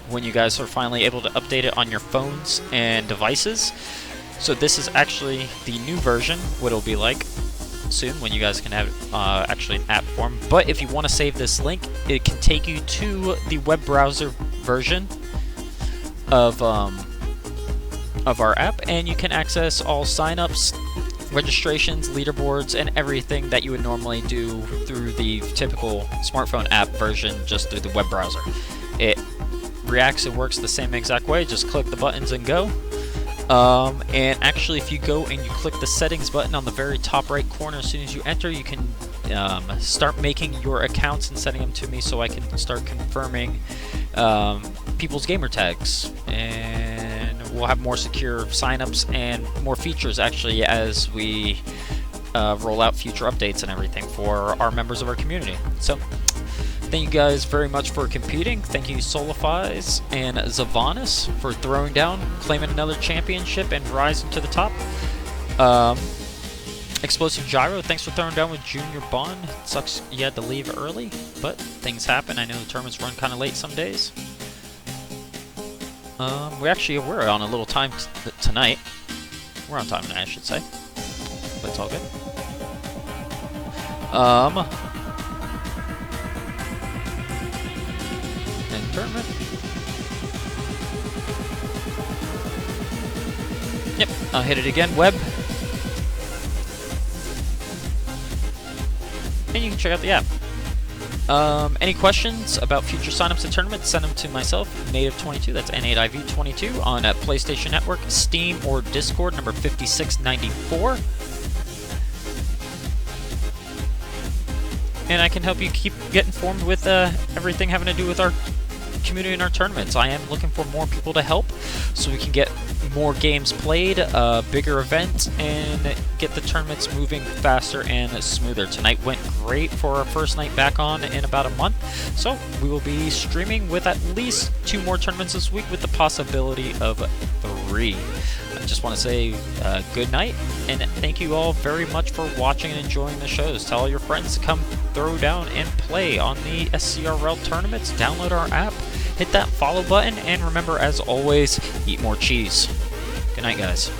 when you guys are finally able to update it on your phones and devices. So this is actually the new version, what it'll be like soon when you guys can have actually an app form. But if you want to save this link, it can take you to the web browser version of our app, and you can access all signups, registrations, leaderboards, and everything that you would normally do through the typical smartphone app version just through the web browser. It reacts and works the same exact way. Just click the buttons and go. And actually, if you go and you click the settings button on the very top right corner, as soon as you enter, you can start making your accounts and setting them to me so I can start confirming people's gamer tags. And we'll have more secure signups and more features actually as we roll out future updates and everything for our members of our community. So thank you guys very much for competing. Thank you Solifies and Zavanis for throwing down, claiming another championship, and rising to the top. Explosive Gyro, thanks for throwing down with Junior Bond. It sucks you had to leave early, but things happen. I know the tournaments run kind of late some days. We're on a little time tonight. We're on time tonight, I should say. But it's all good. And tournament. Yep, I'll hit it again. Web. And you can check out the app. Any questions about future signups and tournaments, send them to myself, n8iv22, that's n8iv22, on PlayStation Network, Steam, or Discord, number 5694. And I can help you get informed with everything having to do with our community and our tournaments. I am looking for more people to help so we can get more games played, a bigger event, and get the tournaments moving faster and smoother. Tonight went great for our first night back on in about a month, so we will be streaming with at least 2 more tournaments this week with the possibility of 3. I just want to say good night, and thank you all very much for watching and enjoying the shows. Tell all your friends to come throw down and play on the SCRL tournaments. Download our app, hit that follow button, and remember, as always, eat more cheese. Good night, guys.